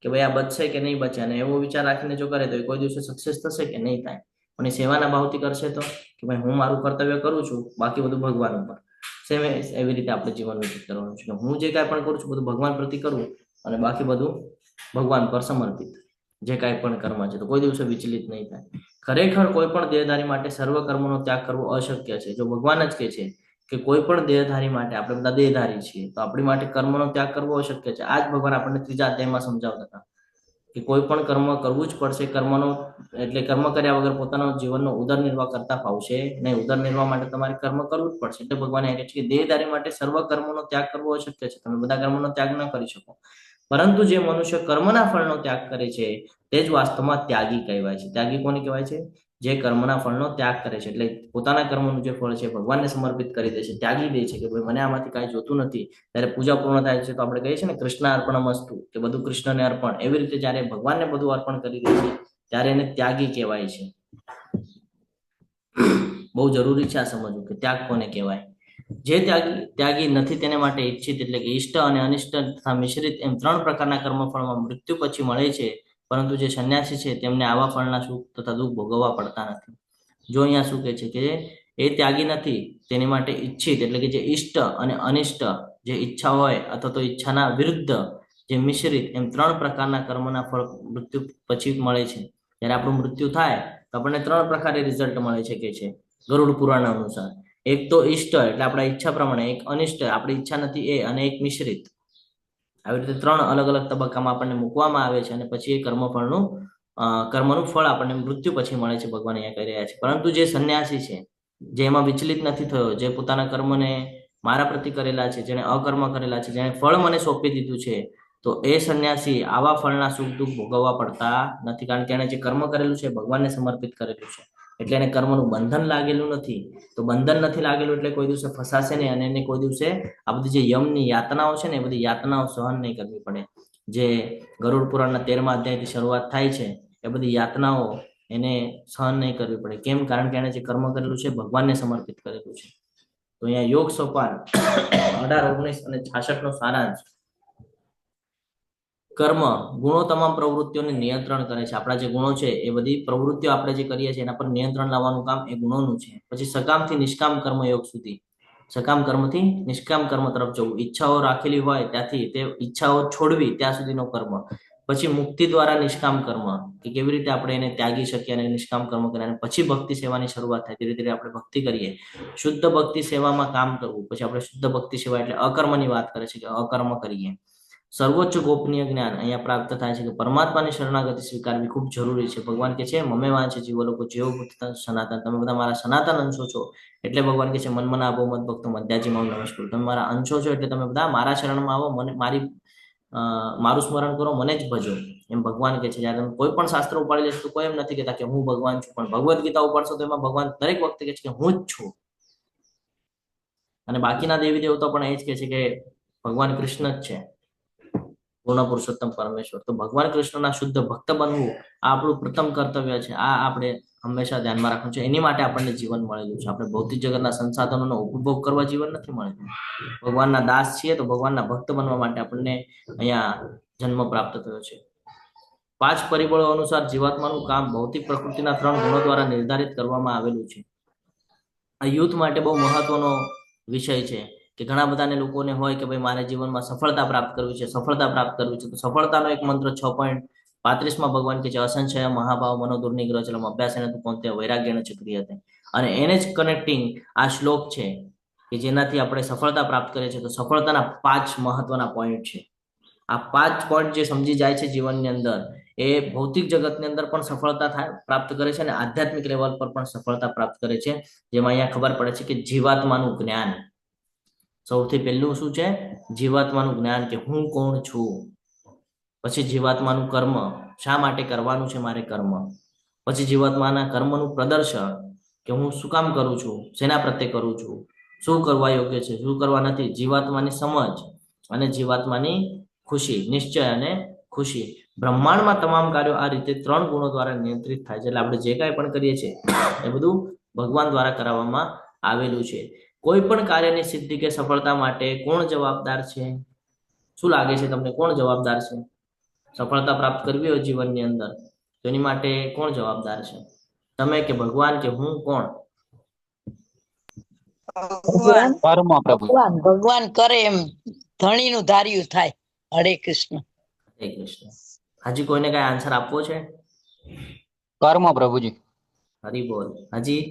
કે ભાઈ આ બચશે કે નહીં બચે, અને એવો વિચાર રાખીને જો કરે તો એ કોઈ દિવસે સક્સેસ થશે કે નહીં થાય. પણ એ સેવાના ભાવથી કરશે તો કે ભાઈ હું મારું કર્તવ્ય કરું છું, બાકી બધું ભગવાન ઉપર. સેમ એવી રીતે આપણે જીવન વ્યતીત કરવાનું છે. હું જે કાંઈ પણ કરું છું બધું ભગવાન પ્રતિ કરું, અને બાકી બધું ભગવાન પર સમર્પિત. જે કાંઈ પણ કર્મ છે તો કોઈ દિવસે વિચલિત નહીં થાય. ખરેખર કોઈ પણ દેહધારી માટે સર્વ કર્મનો ત્યાગ કરવો અશક્ય છે. જો ભગવાન જ કહે છે કે કોઈ પણ દેહધારી માટે, આપણે બધા દેહધારી છીએ, તો આપણી માટે કર્મનો ત્યાગ કરવો અશક્ય છે. આ જ ભગવાન આપણને ત્રીજા અધ્યાયમાં સમજાવતા હતા કે કોઈ પણ કર્મ કરવું જ પડશે. કર્મનો એટલે કર્મ કર્યા વગર પોતાનો જીવનનો ઉદર નિર્વાહ કરતા ફાવશે નહીં. ઉદર નિર્વાહ માટે તમારે કર્મ કરવું જ પડશે. એટલે ભગવાન કહે છે કે દેહધારી માટે સર્વ કર્મનો ત્યાગ કરવો અશક્ય છે. તમે બધા કર્મનો ત્યાગ ન કરી શકો, પરંતુ જે મનુષ્ય કર્મના ફળનો ત્યાગ કરે છે તે જ વાસ્તવમાં ત્યાગી કહેવાય છે. ત્યાગી કોને કહેવાય છે? જે કર્મના ફળનો ત્યાગ કરે છે, એટલે પોતાના કર્મનું જે ફળ છે ભગવાનને સમર્પિત કરી દે છે, ત્યાગી દે છે કે ભાઈ મને આમાંથી કાંઈ જોતું નથી. ત્યારે પૂજા પૂર્ણ થાય છે તો આપણે કહીએ છીએ ને કૃષ્ણ અર્પણમસ્તુ, કે બધું કૃષ્ણને અર્પણ. એવી રીતે જ્યારે ભગવાનને બધું અર્પણ કરી દે છે ત્યારે એને ત્યાગી કહેવાય છે. બહુ જરૂરી છે આ સમજવું કે ત્યાગ કોને કહેવાય. જે ત્યાગી નથી તેને માટે ઈચ્છિત એટલે કે ઈષ્ટ અને અનિષ્ટ તથા મિશ્રિત એમ 3 પ્રકારના કર્મફળમાં મૃત્યુ પછી મળે છે. પરંતુ જે સંન્યાસી છે તેમને આવા ફળના સુખ તથા દુઃખ ભોગવવા પડતા નથી. જો અહીંયા શું કહે છે કે એ ત્યાગી નથી તેની માટે ઈચ્છિત એટલે કે જે ઈષ્ટ અને અનિષ્ટ, જે ઈચ્છા હોય અથવા તો ઈચ્છાના વિરુદ્ધ જે મિશ્રિત એમ 3 પ્રકારના કર્મના ફળ મૃત્યુ પછી મળે છે. જ્યારે આપણું મૃત્યુ થાય તો આપણને 3 પ્રકારે રિઝલ્ટ મળે છે કે છે ગરુડ પુરાણ અનુસાર. એક તો ઈષ્ટ એટલે આપણા ઈચ્છા પ્રમાણે, એક અનિષ્ટ આપણી ઈચ્છા નથી એ, અને એક મિશ્રિત. આવી રીતે 3 અલગ અલગ તબક્કામાં આપણને મૂકવામાં આવે છે, અને પછી એ કર્મનું ફળ આપણને મૃત્યુ પછી મળે છે. ભગવાન અહીંયા કહી રહ્યા છે. પરંતુ જે સંન્યાસી છે, જે એમાં વિચલિત નથી થયો, જે પોતાના કર્મને મારા પ્રતિ કરેલા છે, જેને અકર્મ કરેલા છે, જેને ફળ મને સોંપી દીધું છે, તો એ સંન્યાસી આવા ફળના સુખ દુઃખ ભોગવવા પડતા નથી. કારણ કે એને જે કર્મ કરેલું છે ભગવાનને સમર્પિત કરેલું છે, એટલે એને કર્મનું બંધન લાગેલું નથી. તો બંધન નથી લાગેલું એટલે કોઈ દિવસે ફસાશે નહીં, અને એને કોઈ દિવસે આ બધી જે યમની યાતનાઓ છે ને એ બધી યાતનાઓ સહન નહીં કરવી પડે. જે ગરુડ પુરાણના 13મા અધ્યાયથી શરૂઆત થાય છે એ બધી યાતનાઓ એને સહન નહીં કરવી પડે. કેમ? કારણ કે એને જે કર્મ કરેલું છે ભગવાનને સમર્પિત કરેલું છે. તો અહીંયા યોગ સોપાન 18, 19 અને 66 નો સારાંશ. કર્મ ગુણો તમામ પ્રવૃત્તિઓને નિયંત્રણ કરે છે. આપણા જે ગુણો છે એ બધી પ્રવૃત્તિઓ આપણે જે કરીએ છીએ એના પર નિયંત્રણ લાવવાનું કામ એ ગુણોનું છે. પછી સકામથી નિષ્કામ કર્મ યોગ સુધી, સકામ કર્મથી નિષ્કામ કર્મ તરફ જવું. ઈચ્છાઓ રાખેલી હોય ત્યાંથી તે ઈચ્છાઓ છોડવી ત્યાં સુધીનો કર્મ. પછી મુક્તિ દ્વારા નિષ્કામ કર્મ, કે કેવી રીતે આપણે એને ત્યાગી શકીએ અને નિષ્કામ કર્મ કરીએ. અને પછી ભક્તિ સેવાની શરૂઆત થાય. ધીરે ધીરે આપણે ભક્તિ કરીએ, શુદ્ધ ભક્તિ સેવામાં કામ કરવું. પછી આપણે શુદ્ધ ભક્તિ સેવા એટલે અકર્મની વાત કરે છે કે અકર્મ કરીએ. સર્વોચ્ચ ગોપનીય જ્ઞાન અહીંયા પ્રાપ્ત થાય છે કે પરમાત્માની શરણાગતિ સ્વીકારવી ખૂબ જરૂરી છે. ભગવાન કે છે મમે વાંચે જીવો લોકો જેવો સનાતન, તમે બધા મારા સનાતન અંશો છો. એટલે ભગવાન કે છે મનમના આવો મત ભક્તો મધ્યાજી મમ નમસ્કાર. તમે મારા અંશો છો એટલે તમે બધા મારા શરણમાં આવો, મને મારું સ્મરણ કરો, મને જ ભજો. એમ ભગવાન કે છે. જ્યારે તમે કોઈ પણ શાસ્ત્ર ઉપાડી લેશો તો કોઈ એમ નથી કહેતા કે હું ભગવાન છું, પણ ભગવદ્ ગીતા ઉપાડશો તો એમાં ભગવાન દરેક વખતે કહે છે કે હું જ છું. અને બાકીના દેવી દેવતા પણ એ જ કહે છે કે ભગવાન કૃષ્ણ જ છે, પૂર્ણ પુરુષોત્તમ પરમેશ્વર. તો ભગવાન કૃષ્ણના શુદ્ધ ભક્ત બનવું આ આપણું પ્રથમ કર્તવ્ય છે. આ આપણે હંમેશા ધ્યાનમાં રાખવું છે. એની માટે આપણને જીવન મળેલું છે. આપણે ભૌતિક જગતના સંસાધનોનો ઉપભોગ કરવા જીવન નથી મળેલું. ભગવાનના દાસ છીએ તો ભગવાનના ભક્ત બનવા માટે આપણને અહીંયા જન્મ પ્રાપ્ત થયો છે. 5 પરિબળો અનુસાર જીવાત્માનું કામ ભૌતિક પ્રકૃતિના 3 ગુણો દ્વારા નિર્ધારિત કરવામાં આવેલું છે. આ યુથ માટે બહુ મહત્વનો વિષય છે કે ઘણા બધાને લોકોને હોય કે ભાઈ મારે જીવનમાં સફળતા પ્રાપ્ત કરવી છે, સફળતા પ્રાપ્ત કરવી છે. તો સફળતાનો એક મંત્ર 6.35 ભગવાન કે છે અસંશય મહાભાવ મનો દુર્નિગ્રહ ચલમ અભ્યાસ એને તું કોંતે વૈરાગ્યને ચક્રિય હતા. અને એને જ કનેક્ટિંગ આ શ્લોક છે કે જેનાથી આપણે સફળતા પ્રાપ્ત કરીએ છીએ, તો સફળતાના 5 મહત્વના પોઈન્ટ છે. આ 5 પોઈન્ટ જે સમજી જાય છે જીવનની અંદર, એ ભૌતિક જગતની અંદર પણ સફળતા પ્રાપ્ત કરે છે અને આધ્યાત્મિક લેવલ પર પણ સફળતા પ્રાપ્ત કરે છે. જેમાં અહીંયા ખબર પડે છે કે જીવાત્માનું જ્ઞાન, સૌથી પહેલું શું છે? જીવાત્માનું જ્ઞાન, કે હું કોણ છું. પછી જીવાત્માનું કર્મ, શા માટે કરવાનું છે મારે કર્મ. પછી જીવાત્માના કર્મનું પ્રદર્શન, કે હું શું કામ કરું છું, શેના પ્રત્યે કરું છું, શું કરવા યોગ્ય છે, શું કરવા નથી. જીવાત્માની સમજ અને જીવાત્માની ખુશી, નિશ્ચય અને ખુશી. બ્રહ્માંડમાં તમામ કાર્યો આ રીતે 3 ગુણો દ્વારા નિયંત્રિત થાય છે. એટલે આપણે જે કાંઈ પણ કરીએ છીએ એ બધું ભગવાન દ્વારા કરાવવામાં આવેલું છે. કોઈ પણ કાર્યની સિદ્ધિ કે સફળતા માટે કોણ જવાબદાર છે? શું લાગે છે તમને, કોણ જવાબદાર છે? સફળતા પ્રાપ્ત કરવી હોય જીવનની અંદર, તો એની માટે કોણ જવાબદાર છે? તમે કે ભગવાન, કે હું, કોણ? ભગવાન. કર્મ પ્રભુજી. ભગવાન કરે એમ ધણીનું ધાર્યું થાય. હરે કૃષ્ણ. હરે કૃષ્ણ. હજી કોઈને કઈ આન્સર આપવો છે? કર્મ પ્રભુજી. હરી બોલ. હજી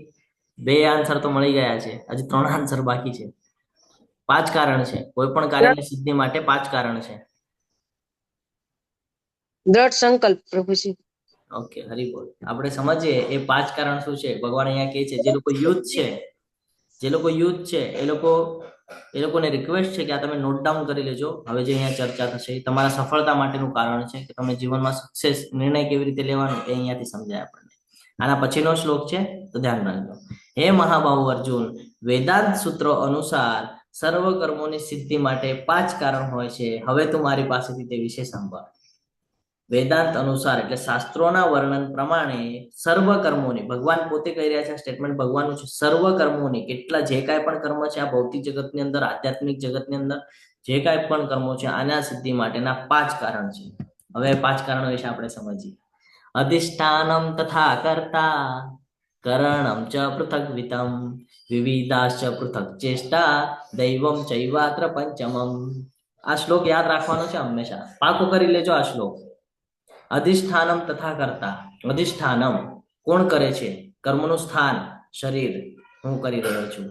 2 આન્સર તો મળી ગયા છે, હજી 3 આન્સર બાકી છે. 5 કારણ છે. કોઈ પણ કાર્યની સિદ્ધિ માટે 5 કારણ છે. દ્રઢ સંકલ્પ પ્રભુજી. ઓકે, હરી બોલ. આપણે સમજીએ એ 5 કારણ શું છે. ભગવાન અહીંયા કહે છે, જે લોકો યુથ છે એ લોકોને રિક્વેસ્ટ છે કે આ તમે નોટ ડાઉન કરી લેજો. હવે જે અહીંયા ચર્ચા થશે એ તમારા સફળતા માટેનું કારણ છે, કે તમે જીવનમાં સક્સેસ નિર્ણય કેવી રીતે લેવાનો એ અહીંયાથી સમજાય આપણને. આના પછીનો શ્લોક છે, તો ધ્યાન રાખજો. હે મહાબાહુ અર્જુન, વેદાંત સૂત્રો અનુસાર સર્વ કર્મોની સિદ્ધિ માટે 5 કારણ હોય છે. હવે તું મારી પાસેથી તે વિશે સાંભળ. વેદાંત અનુસાર એટલે શાસ્ત્રોના વર્ણન પ્રમાણે સર્વ કર્મોની, ભગવાન પોતે કહી રહ્યા છે, સ્ટેટમેન્ટ ભગવાનનું છે, સર્વ કર્મોની, કેટલા જે કાંઈ પણ કર્મ છે આ ભૌતિક જગતની અંદર, આધ્યાત્મિક જગતની અંદર જે કાંઈ પણ કર્મો છે, આના સિદ્ધિ માટેના 5 કારણ છે. હવે 5 કારણો વિશે આપણે સમજીએ. અધિષ્ઠાનમ તથા કર્તા, કરણમ ચ પૃથગ્વિતમ, વિવિધાશ્ચ પૃથક ચેષ્ટા, દૈવમ ચૈવાત્ર પંચમમ. આ શ્લોક યાદ રાખવાનો છે હંમેશા, પાકો કરી લેજો આ શ્લોક. અધિષ્ઠાનમ તથા કર્તા, અધિષ્ઠાનમ કોણ કરે છે, કર્મનું સ્થાન શરીર, હું કરી રહ્યો છું.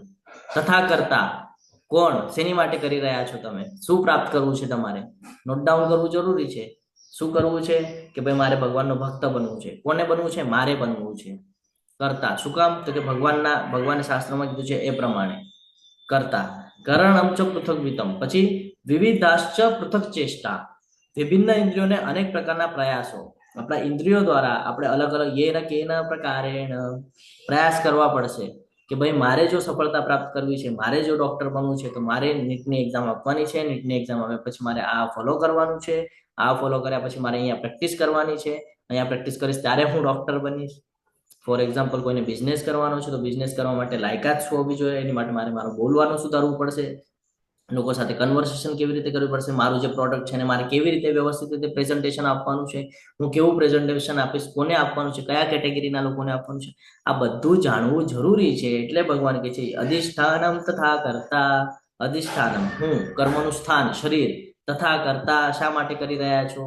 તથા કર્તા કોણ, શેની માટે કરી રહ્યા છો તમે, શું પ્રાપ્ત કરવું છે તમારે, નોટ ડાઉન કરવું જરૂરી છે. શું કરવું છે? કે ભાઈ મારે ભગવાનનો ભક્ત બનવું છે. કોને બનવું છે? મારે બનવું છે. કરતા શું કામ? તો કે ભગવાને શાસ્ત્રમાં કીધું છે એ પ્રમાણે. કરતા કરણમ ચ પૃથગ્વિતમ, પછી વિવિધાશ્ચ પૃથક ચેષ્ટા, વિભિન્ન ઇન્દ્રિયોને અનેક પ્રકારના પ્રયાસો, આપણા ઇન્દ્રિયો દ્વારા આપણે અલગ અલગ યેન કેન પ્રકારેણ પ્રયાસ કરવા પડશે. કે ભાઈ મારે જો સફળતા પ્રાપ્ત કરવી છે, મારે જો ડોક્ટર બનવું છે, તો મારે નીટની એક્ઝામ આપવાની છે. નીટની એક્ઝામ આવે પછી મારે આ ફોલો કરવાનું છે. આ ફોલો કર્યા પછી મારે અહીંયા પ્રેક્ટિસ કરવાની છે. અહીંયા પ્રેક્ટિસ કરીશ ત્યારે હું ડોક્ટર બનીશ. ફોર એક્ઝામ્પલ, કોઈને બિઝનેસ કરવાનો છે, તો બિઝનેસ કરવા માટે લાયકાત શું હોવી જોઈએ? એની માટે મારે મારું બોલવાનું સુધારવું પડશે, લોકો સાથે કન્વર્સેશન કેવી રીતે કરવી પડશે, મારું જે પ્રોડક્ટ છે એને મારે કેવી રીતે વ્યવસ્થિત રીતે પ્રેઝન્ટેશન આપવાનું છે, હું કેવું પ્રેઝન્ટેશન આપીશ, કોને આપવાનું છે, કયા કેટેગરીના લોકોને આપવાનું છે, આ બધું જાણવું જરૂરી છે. એટલે ભગવાન કહે છે અધિષ્ઠાનમ તથા કર્તા, અધિષ્ઠાનમ હું, કર્મનું સ્થાન શરીર, તથા કર્તા શા માટે કરી રહ્યા છો,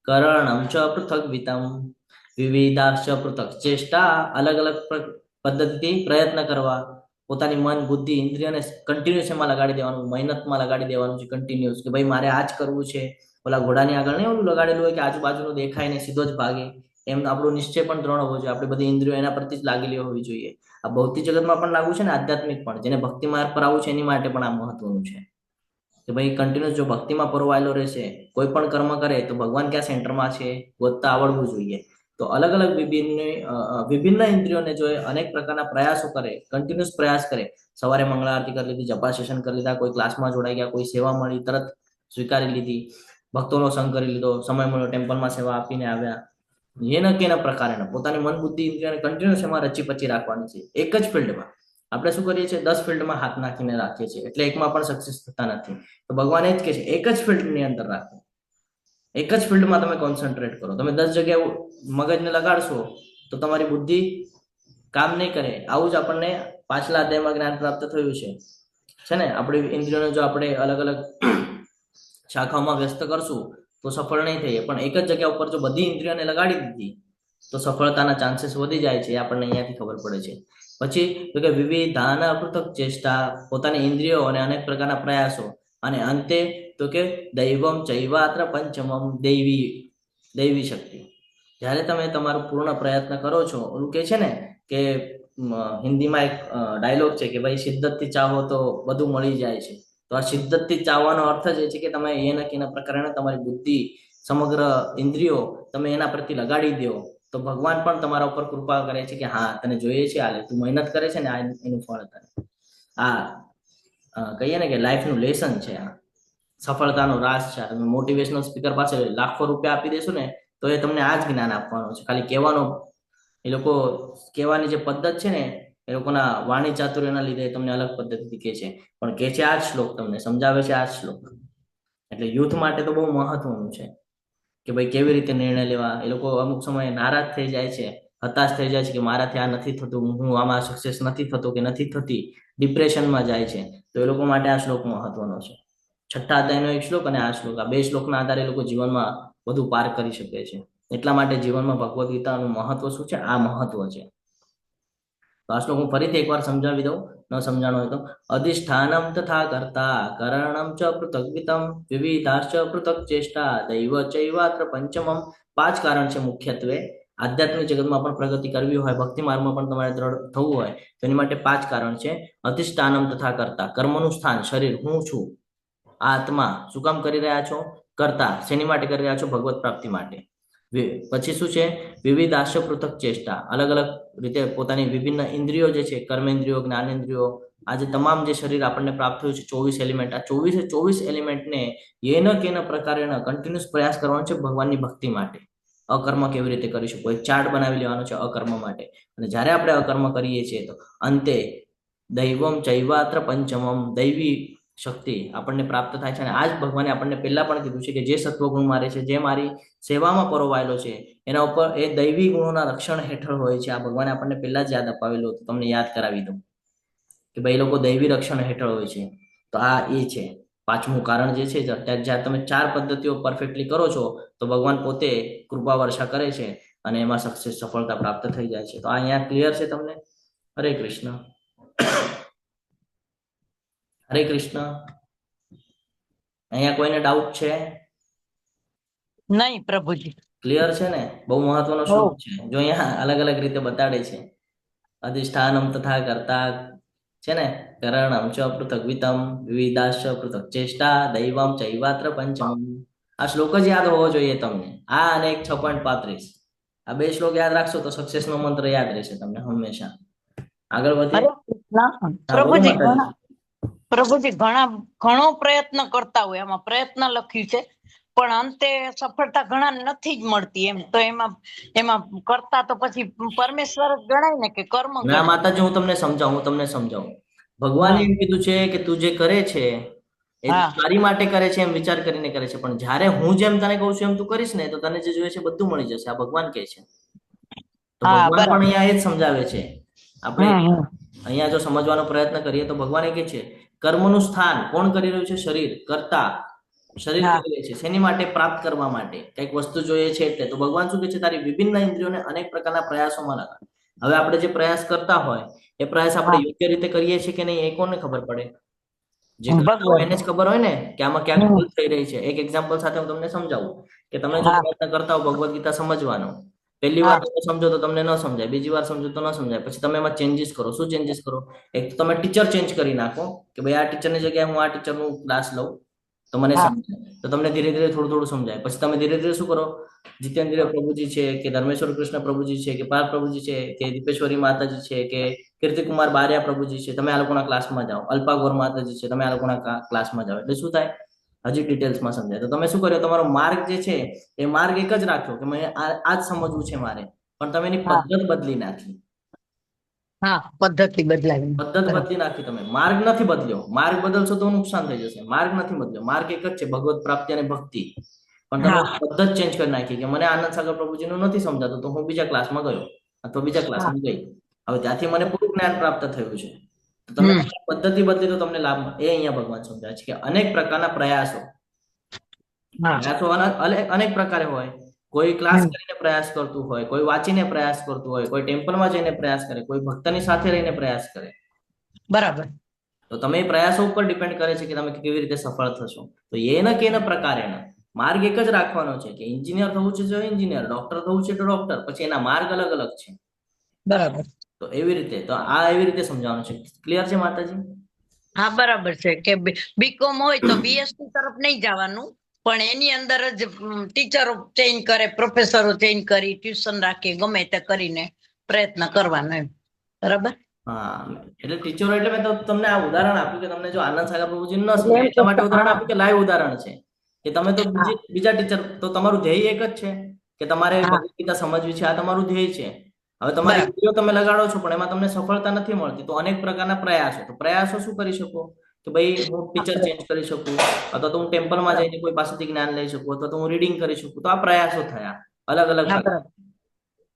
કરણમ ચ પૃથગ્વિતમ, વિવિધાશ્ચ પૃથક ચેષ્ટા, અલગ અલગ પદ્ધતિથી પ્રયત્ન કરવા, પોતાની મન બુદ્ધિ ઇન્દ્રિયને કન્ટિન્યુઅસ એમાં લગાડી દેવાનું, મહેનતમાં લગાડી દેવાનું છે કન્ટિન્યુઅસ, કે ભાઈ મારે આ જ કરવું છે. ઓલા ઘોડાની આગળ નહીં ઓલું લગાડેલું હોય કે આજુબાજુનું દેખાય ને સીધો જ ભાગે, એમ આપણો નિશ્ચય પણ દ્રઢ હોવો જોઈએ. આપણે બધી ઇન્દ્રિયો એના પરથી જ લાગેલી હોવી જોઈએ. આ ભૌતિક જગતમાં પણ લાગુ છે ને આધ્યાત્મિક પણ. જેને ભક્તિ માર્ગ પર આવવું છે એની માટે પણ આ મહત્વનું છે કે ભાઈ કન્ટિન્યુઅસ જો ભક્તિમાં પરોવાયેલો રહેશે, કોઈ પણ કર્મ કરે તો ભગવાન ક્યાં સેન્ટરમાં છે ગોતતા આવડવું જોઈએ. તો અલગ અલગ વિભિન્ન ઇન્દ્રિયોને જો અનેક પ્રકારના પ્રયાસો કરે, કન્ટિન્યુઅસ પ્રયાસ કરે, સવારે મંગળા આરતી કરી લીધી, જપા સેશન કરી લીધા, કોઈ ક્લાસમાં જોડાઈ ગયા, કોઈ સેવા મળી તરત સ્વીકારી લીધી, ભક્તોનો સંગ કરી લીધો, સમય મળ્યો ટેમ્પલમાં સેવા આપીને આવ્યા, એના કેના પ્રકારે પોતાની મન બુદ્ધિ ઇન્દ્રિયોને કન્ટિન્યુઅસ એમાં રચી પચી રાખવાની છે. એક જ ફિલ્ડમાં આપણે શું કરીએ છીએ, 10 ફિલ્ડમાં હાથ નાખીને રાખીએ છીએ, એટલે એકમાં પણ સક્સેસ થતા નથી. તો ભગવાન એ જ કહે છે એક જ ફિલ્ડની અંદર રાખો, એક જ ફિલ્ડમાં તમે કોન્સન્ટ્રેટ કરો. તમે 10 જગ્યાએ મગજને લગાડશો તો તમારી બુદ્ધિ કામ નહીં કરે. આવું જ આપણને પાછલા અધ્યાયમાં જ્ઞાન પ્રાપ્ત થયું છે ને. આપણી ઇન્દ્રિયોને જો આપણે અલગ અલગ શાખાઓમાં વ્યસ્ત કરશું તો સફળ નહીં થઈએ, પણ એક જ જગ્યા ઉપર જો બધી ઇન્દ્રિયોને લગાડી દીધી તો સફળતાના ચાન્સીસ વધી જાય છે. એ આપણને અહીંયાથી ખબર પડે છે. પછી તો કે વિવિધાન પૃથક ચેષ્ટા, પોતાની ઇન્દ્રિયો અને અનેક પ્રકારના પ્રયાસો, અને અંતે તો કે દૈવમ ચૈવાત્ર પંચમમ, દૈવી શક્તિ. જ્યારે તમે તમારો પૂર્ણ પ્રયત્ન કરો છો, ઓલું કે છે ને કે હિન્દીમાં એક ડાયલોગ છે કે ભાઈ શિદ્દતથી ચાહો તો બધું મળી જાય છે. તો આ શિદ્દતથી ચાહવાનો અર્થ જ એ છે કે તમે એના પ્રકારે તમારી બુદ્ધિ, સમગ્ર ઇન્દ્રિયો તમે એના પ્રત્યે લગાડી દો, તો ભગવાન પણ તમારા ઉપર કૃપા કરે છે કે હા તને જોઈએ છે, આ તું મહેનત કરે છે ને આ એનું ફળ તને. આ કહીએ ને કે લાઈફનું લેસન છે, આ સફળતાનો રાસ છે. તમે મોટિવેશનલ સ્પીકર પાસે લાખો રૂપિયા આપી દેશો ને તો એ તમને આ જ જ્ઞાન આપવાનું છે. ખાલી કહેવાનો, એ લોકો કહેવાની જે પદ્ધત છે ને, એ લોકોના વાણી ચાતુર્યના લીધે તમને અલગ પદ્ધતિથી કહે છે, પણ કહે છે આ જ શ્લોક, તમને સમજાવે છે આ જ શ્લોક. એટલે યુથ માટે તો બહુ મહત્વનું છે કે ભાઈ કેવી રીતે નિર્ણય લેવા. એ લોકો અમુક સમયે નારાજ થઈ જાય છે, હતાશ થઈ જાય છે કે મારાથી આ નથી થતું, હું આમાં સક્સેસ નથી થતો કે નથી થતી, ડિપ્રેશનમાં જાય છે. તો એ લોકો માટે આ શ્લોક મહત્વનો છે. 6થા અધ્યાયનો એક શ્લોક અને આ શ્લોક, આ બે શ્લોકના આધારે એ લોકો જીવનમાં બધું પાર કરી શકે છે. એટલા માટે જીવનમાં ભગવદ્ ગીતાનું મહત્વ શું છે, આ મહત્વ છે. તો આ શ્લોક હું ફરીથી એકવાર સમજાવી દઉં, ન સમજાણો હોય તો. અધિષ્ઠાનમ તથા કર્તા કરણમ ચ પૃથગ્વિતમ વિવિધાશ્ચ પૃથક ચેષ્ટા દૈવ ચૈવાત્ર પંચમમ. 5 કારણ છે મુખ્યત્વે. આધ્યાત્મિક જગતમાં પણ પ્રગતિ કરવી હોય, ભક્તિ માર્ગમાં પણ તમારે દ્રઢ થવું હોય તો એની માટે 5 કારણ છે. અધિષ્ઠાનમ તથા કર્તા, કર્મનું સ્થાન શરીર, હું છું, આત્મા. શું કામ કરી રહ્યા છો? કરતા, શેની માટે કરી રહ્યા છો? ભગવત પ્રાપ્તિ માટે. પછી શું છે? વિવિધાશ્ચ પૃથક ચેષ્ટા, અલગ અલગ રીતે પોતાની વિભિન્ન ઇન્દ્રિયો જે છે, કર્મેન્દ્રિયો, જ્ઞાનેન્દ્રિયો, આજે તમામ જે શરીર આપણને પ્રાપ્ત થયું છે 24 એલિમેન્ટ, આ 24 એલિમેન્ટને એના કેના પ્રકારે કન્ટિન્યુઅસ પ્રયાસ કરવાનો છે ભગવાનની ભક્તિ માટે. અકર્મ કેવી રીતે કરી શકો, એક ચાર્ટ બનાવી લેવાનો છે અકર્મ માટે. અને જ્યારે આપણે અકર્મ કરીએ છીએ તો અંતે દૈવમ ચૈવાત્ર પંચમમ, દૈવી શક્તિ આપણને પ્રાપ્ત થાય છે. અને આ જ ભગવાને આપણને પહેલા પણ કીધું છે કે જે સત્વગુણ મારે છે, જે મારી સેવામાં પરોવાયેલો છે, એના ઉપર એ દૈવી ગુણોના રક્ષણ હેઠળ હોય છે. આ ભગવાને આપણને પહેલા જ યાદ અપાવેલું હતું, તમને યાદ કરાવી દઉં કે ભાઈ લોકો દૈવી રક્ષણ હેઠળ હોય છે. તો આ એ છે 5મું કારણ જે છે. જ્યારે તમે 4 પદ્ધતિઓ પરફેક્ટલી કરો છો તો ભગવાન પોતે કૃપા વર્ષા કરે છે અને એમાં સફળતા પ્રાપ્ત થઈ જાય છે. તો આ અહીંયા ક્લિયર છે તમને? હરે કૃષ્ણ. હરે કૃષ્ણ. અહીંયા કોઈને ડાઉટ છે? નહીં પ્રભુજી. ક્લિયર છે ને? બહુ મહત્વનો શ્લોક છે. જો અહીંયા અલગ અલગ રીતે બતાડે છે. અધિષ્ઠાનમ તથા કર્તા છે ને, કરણમ ચ પૃથગ્વિતમ વિવિધાશ્ચ પૃથક ચેષ્ટા દૈવમ ચૈવાત્ર પંચમમ. આ શ્લોક જ યાદ હોવો જોઈએ તમને. આ અને એક 6.35, આ 2 શ્લોક યાદ રાખશો તો સક્સેસ નો મંત્ર યાદ રહેશે તમને હંમેશા. આગળ વધીએ. હરે કૃષ્ણ. પ્રભુજી પ્રભુજી ઘણો પ્રયત્ન કરતા હોય, એમાં પ્રયત્ન લખ્યું છે પણ અંતે સફળતા ઘણા નથી જ મળતી. એમ તો એમાં કરતા તો પછી પરમેશ્વર જ ગણાય ને કે કર્મ ના ગણાય? માતાજી, હું તમને સમજાવું. ભગવાને એમ કીધું છે કે તું જે કરે છે એ તારી માટે કરે છે એમ વિચાર કરીને કરે છે, પણ જ્યારે હું જેમ તને કહું છું એમ તું કરીશ ને તો તને જે જોઈએ છે બધું મળી જશે. આ ભગવાન કહે છે. તો ભગવાન પણ અહીંયા એ જ સમજાવે છે. આપણે અહીંયા જો સમજવાનો પ્રયત્ન કરીએ તો ભગવાન એ કહે છે કર્મનું સ્થાન કોણ કરી રહ્યું છે? શરીર. કરતા શરીર કરી રહે છે શેની માટે? પ્રાપ્ત કરવા માટે. કઈક વસ્તુ જોઈએ છે એટલે. તો ભગવાન શું કહે છે? તારી વિભિન્ન ઇન્દ્રિયોને અનેક પ્રકારના પ્રયાસોમાં લગા. હવે આપણે જે પ્રયાસ કરતા હોય એ પ્રયાસ આપણે યોગ્ય રીતે કરીએ છીએ કે નહીં એ કોને ખબર પડે? જે કરતા હોય એને જ ખબર હોય ને કે આમાં ક્યાંક ભૂલ થઈ રહી છે. એક એક્ઝામ્પલ સાથે હું તમને સમજાવું કે તમે જો પ્રયત્ન કરતા હો ભગવદ ગીતા સમજવાનો, પહેલી વાર તમે સમજો તો તમને ન સમજાય, બીજી વાર સમજો તો ન સમજાય, પછી તમે એમાં ચેન્જીસ કરો. શું ચેન્જીસ કરો? એક તો તમે ટીચર ચેન્જ કરી નાખો કે ભાઈ આ ટીચરની જગ્યાએ હું આ ટીચરનું ક્લાસ લઉં તો મને સમજાય. તો તમને ધીરે ધીરે થોડું સમજાય. પછી તમે ધીરે ધીરે શું કરો? જીતેન્દ્ર પ્રભુજી છે કે ધર્મેશ્વર કૃષ્ણ પ્રભુજી છે કે પાર પ્રભુજી છે કે દીપેશ્વરી માતાજી છે કે કીર્તિકુમાર બારિયા પ્રભુજી છે, તમે આ લોકોના ક્લાસમાં જાઓ. અલ્પા ગોર માતાજી છે, તમે આ લોકોના ક્લાસમાં જાઓ. એટલે શું થાય? હજી ડિટેલ્સમાં સમજાય. તો તમે શું કર્યો? તમારો માર્ગ જે છે એ માર્ગ એક જ રાખ્યો કે મને આ જ સમજવું છે મારે, પણ તમે એની પદ્ધત બદલી નાખી. પદ્ધતિ બદલાવી. પદ્ધત બદલી નાખી તમે, માર્ગ નથી બદલ્યો. માર્ગ બદલશો તો નુકસાન થઈ જશે. માર્ગ નથી બદલ્યો. માર્ગ એક જ છે, ભગવત પ્રાપ્તિ અને ભક્તિ. પણ તમે પદ્ધત ચેન્જ કરી નાખી કે મને આનંદ સાગર પ્રભુજીનું નથી સમજાતું તો હું બીજા ક્લાસમાં ગયો અથવા બીજા ક્લાસમાં ગઈ. હવે ત્યાંથી મને પૂરું જ્ઞાન પ્રાપ્ત થયું છે. તો તમે પદ્ધતિ બદલી તો તમને લાભ. એ અહીંયા ભગવાન સમજાય છે કે અનેક પ્રકારના પ્રયાસો અનેક પ્રકારે હોય. કોઈ ક્લાસ હમ. કરીને પ્રયાસ કરતું હોય, કોઈ વાંચીને પ્રયાસ કરતું હોય, કોઈ ટેમ્પલમાં જઈને પ્રયાસ કરે, કોઈ ભક્તની સાથે રહીને પ્રયાસ કરે. બરાબર. તો તમે એ પ્રયાસો ઉપર ડિપેન્ડ કરે છે કે તમે કેવી રીતે સફળ થશો. તો એના કેના પ્રકારે માર્ગ એક જ રાખવાનો છે કે એન્જિનિયર થવું છે તો એન્જિનિયર, ડોક્ટર થવું છે તો ડોક્ટર, પછી એના માર્ગ અલગ અલગ છે. બરાબર. તો એવી રીતે, તો આ એવી રીતે સમજાવવાનું છે. ક્લિયર છે માતાજી? હા બરાબર છે કે બીકોમ હોય તો બીએસસી તરફ નહીં જવાનું, પણ એની અંદર જ ટીચરો ચેન્જ કરે, પ્રોફેસરો ચેન્જ કરી, ટ્યુશન રાખી, ગમે તે કરીને પ્રયત્ન કરવાનો એમ. બરાબર. હા, એટલે ટીચરો એટલે મેં તો તમને આ ઉદાહરણ આપ્યું કે તમને જો આનંદ સાગર પ્રભુજી ન એટલે સમજાય એમ એટલા માટે કે ઉદાહરણ હા, આપ્યું કે લાઈવ ઉદાહરણ છે કે તમે તો હા, બીજા ટીચર, તો તમારું ધ્યેય એક જ છે કે તમારે હા, ભગવદ ગીતા સમજવી છે, આ તમારું ધ્યેય છે. હવે તમારી બરાબર. વિડીયો તમે લગાડો છો પણ એમાં તમને સફળતા નથી મળતી, તો અનેક પ્રકારના પ્રયાસો, તો પ્રયાસો શું કરી શકો કે ભાઈ હું ટીચર ચેન્જ કરી શકું, અથવા તો હું ટેમ્પલમાં જઈને કોઈ પાસેથી જ્ઞાન લઈ શકું, અથવા તો હું રીડિંગ કરી શકું. તો આ પ્રયાસો થયા અલગ અલગ હા, પ્રકાર. બરાબર.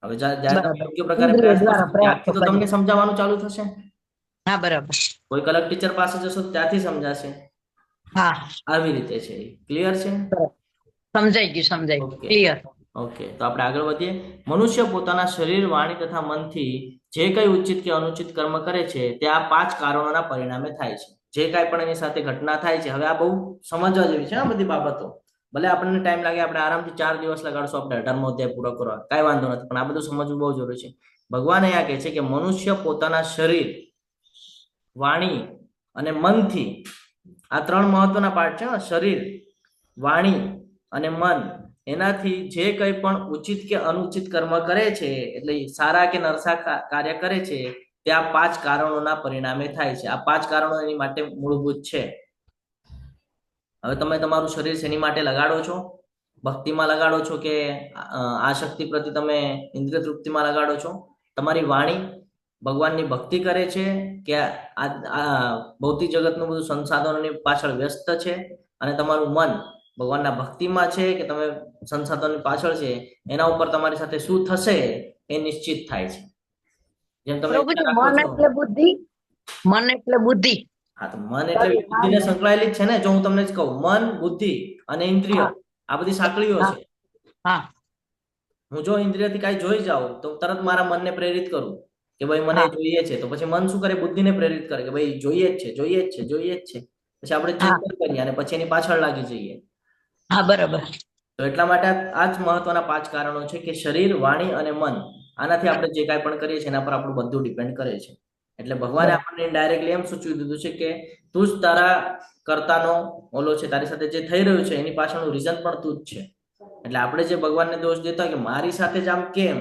હવે જ્યારે તમે બરાબર. યોગ્ય પ્રકારે ઇન્દ્રિય પ્રયાસ કરશો દ્વારા ત્યારથી પ્રયાસો તો કરી. તમને સમજાવવાનું ચાલુ થશે. હા બરાબર. કોઈ અલગ ટીચર પાસે જશો ત્યાંથી સમજાશે. હા આવી રીતે છે. ક્લિયર છે? બરાબર. સમજાઈ ગયું, સમજાઈ ગયું, ઓકે ક્લિયર. ઓકે, તો આપણે આગળ વધીએ. મનુષ્ય પોતાના શરીર, વાણી તથા મનથી જે કઈ ઉચિત કે અનુચિત કર્મ કરે છે તે આ 5 કારણોના પરિણામે થાય છે. જે કાંઈ પણ એની સાથે ઘટના થાય છે, હવે આ બહુ સમજવા જેવી છે આ બધી બાબતો. ભલે આપણને ટાઈમ લાગે, આપણે આરામથી 4 દિવસ લગાડશું આપણે 18મો અધ્યાય પૂરો કરવા, કાંઈ વાંધો નથી, પણ આ બધું સમજવું બહુ જરૂરી છે. ભગવાન અહીંયા કહે છે કે મનુષ્ય પોતાના શરીર, વાણી અને મનથી, આ 3 મહત્વના પાર્ટ છે. શરીર, વાણી અને મન, એનાથી જે કંઈ પણ ઉચિત કે અનુચિત કર્મ કરે છે, એટલે સારા કે નરસા કાર્ય કરે છે, તે આ 5 કારણોના પરિણામે થાય છે. આ 5 કારણો એની માટે મૂળભૂત છે. હવે તમે તમારું શરીર શેની માટે લગાડો છો? ભક્તિમાં લગાડો છો કે આ શક્તિ પ્રતિ તમે ઇન્દ્રિય તૃપ્તિમાં લગાડો છો? તમારી વાણી ભગવાનની ભક્તિ કરે છે કે આ ભૌતિક જગતનું બધું સંસાધનોની પાછળ વ્યસ્ત છે? અને તમારું મન ભગવાનના ભક્તિમાં છે કે તમે સંસાધનોની પાછળ છે? એના ઉપર તમારી સાથે શું થશે એ નિશ્ચિત થાય છે. જેમ તમે પ્રભુજી, રાખો મન છો. એટલે બુદ્ધિ, મન એટલે બુદ્ધિ. હા, તો મન એટલે બુદ્ધિને સંકળાયેલી જ છે ને. જો હું તમને જ કહું, મન, બુદ્ધિ અને ઇન્દ્રિય, હા આ બધી સાંકળીઓ હા છે. હા હું જો ઇન્દ્રિયથી કાંઈ જોઈ જાઉં તો તરત મારા મનને પ્રેરિત કરું કે ભાઈ મને હા જોઈએ છે. તો પછી મન શું કરે? બુદ્ધિને પ્રેરિત કરે કે ભાઈ જોઈએ જ છે, જોઈએ જ છે, જોઈએ જ છે. પછી આપણે હા ચિંતન કરીએ અને પછી એની પાછળ લાગી જઈએ. હા બરાબર. તો એટલા માટે આ જ મહત્વના 5 કારણો છે કે શરીર, વાણી અને મન, આનાથી આપણે જે કાંઈ પણ કરીએ છીએ એના પર આપણું બધું ડિપેન્ડ કરે છે. એટલે ભગવાને આપણને ડાયરેક્ટલી એમ સૂચવી દીધું છે કે તું જ તારા કર્તાનો ઓલો છે, તારી સાથે જે થઈ રહ્યું છે એની પાછળનું રીઝન પણ તું જ છે. એટલે આપણે જે ભગવાનને દોષ દેતા હોય કે મારી સાથે જ આમ કેમ,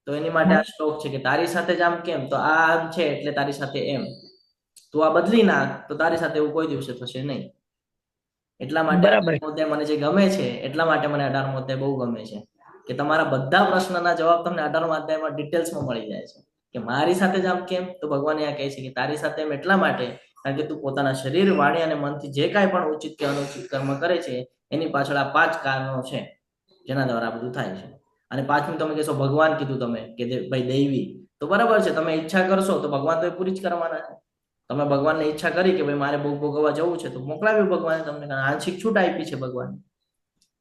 તો એની માટે આ શ્લોક છે કે તારી સાથે જ આમ કેમ, તો આ આમ છે એટલે તારી સાથે એમ. તું આ બદલી નાખ તો તારી સાથે એવું કોઈ દિવસે થશે નહીં. એટલા માટે બરાબર. મને જે ગમે છે, એટલા માટે મને 18મો અધ્યાય બહુ ગમે છે કે તમારા બધા પ્રશ્નના જવાબ તમને 18મા અધ્યાયમાં ડિટેલ્સમાં મળી જાય છે. કે મારી સાથે જ આમ કેમ, તો ભગવાન અહીંયા કહે છે કે તારી સાથે એમ એટલા માટે કારણ કે તું પોતાના શરીર, વાણી અને મનથી જે કાંઈ પણ ઉચિત કે અનુચિત કર્મ કરે છે એની પાછળ આ 5 કારણો છે જેના દ્વારા બધું થાય છે. અને 5મું તમે કહેશો ભગવાન કીધું તમે કે ભાઈ દૈવી, તો બરાબર છે, તમે ઈચ્છા કરશો તો ભગવાન તો એ પૂરી જ કરવાના છે. તમે ભગવાનને ઈચ્છા કરી કે ભાઈ મારે ભોગ ભોગવવા જવું છે, તો મોકલાવ્યું ભગવાને તમને, આંશિક છૂટ આપી છે ભગવાન.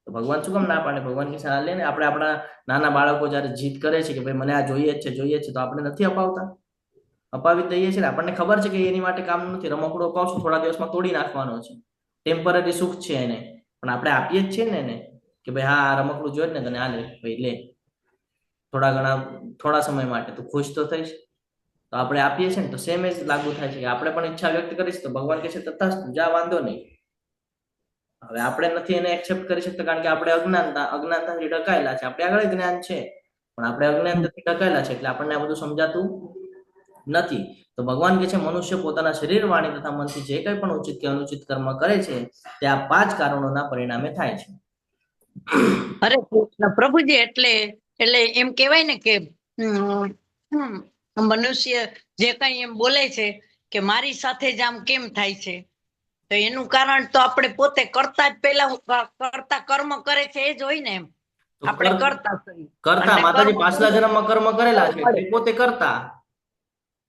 તો ભગવાન શું કામ ના પાડે? ભગવાન કે લે ને. આપણે આપણા નાના બાળકો જયારે જીદ કરે છે કે ભાઈ મને આ જોઈએ જ છે, જોઈએ જ છે, તો આપણે નથી અપાવતા? અપાવી દઈએ છીએ. આપણને ખબર છે કે એની માટે કામ નથી. રમકડું અપાવશું, થોડા દિવસમાં તોડી નાખવાનો છે, ટેમ્પરરી સુખ છે એને, પણ આપણે આપીએ જ છીએ ને એને કે ભાઈ હા આ રમકડું જોઈએ ને તને, આ લે ભાઈ લે, થોડા સમય માટે તું ખુશ તો થઈશ. તો આપણે આપીએ છીએ ને, તો સેમ જ લાગુ થાય છે કે આપણે પણ ઈચ્છા વ્યક્ત કરીશ તો ભગવાન કહે છે તથાસ્તુ, જા વાંધો નહીં. હવે આપણે નથી એને એક્સેપ્ટ કરી શકતા કારણ કે આપણે અજ્ઞાનતાથી ઢકાયેલા છે. આપણે આગળ જ્ઞાન છે પણ આપણે અજ્ઞાનતાથી ઢકાયેલા છે, એટલે આપણને આ બધું સમજાતું નથી. તો ભગવાન કહે છે મનુષ્ય પોતાના શરીર, વાણી તથા મનથી જે કંઈ પણ ઉચિત કે અનુચિત કર્મ કરે છે તે આ 5 કારણોના પરિણામે થાય છે. હરે કૃષ્ણ. પ્રભુજી, એટલે એમ કહેવાય ને કે મનુષ્ય જે કઈ એમ બોલે છે કે મારી સાથે જ આમ કેમ થાય છે, તો એનું કારણ તો આપણે પોતે કરતા જ પહેલા કરતા કર્મ કરે છે એ જ હોય ને. એમ આપણે કરતા માતાજી પાછલા જન્મમાં કર્મ કરેલા છે એટલે પોતે કરતા.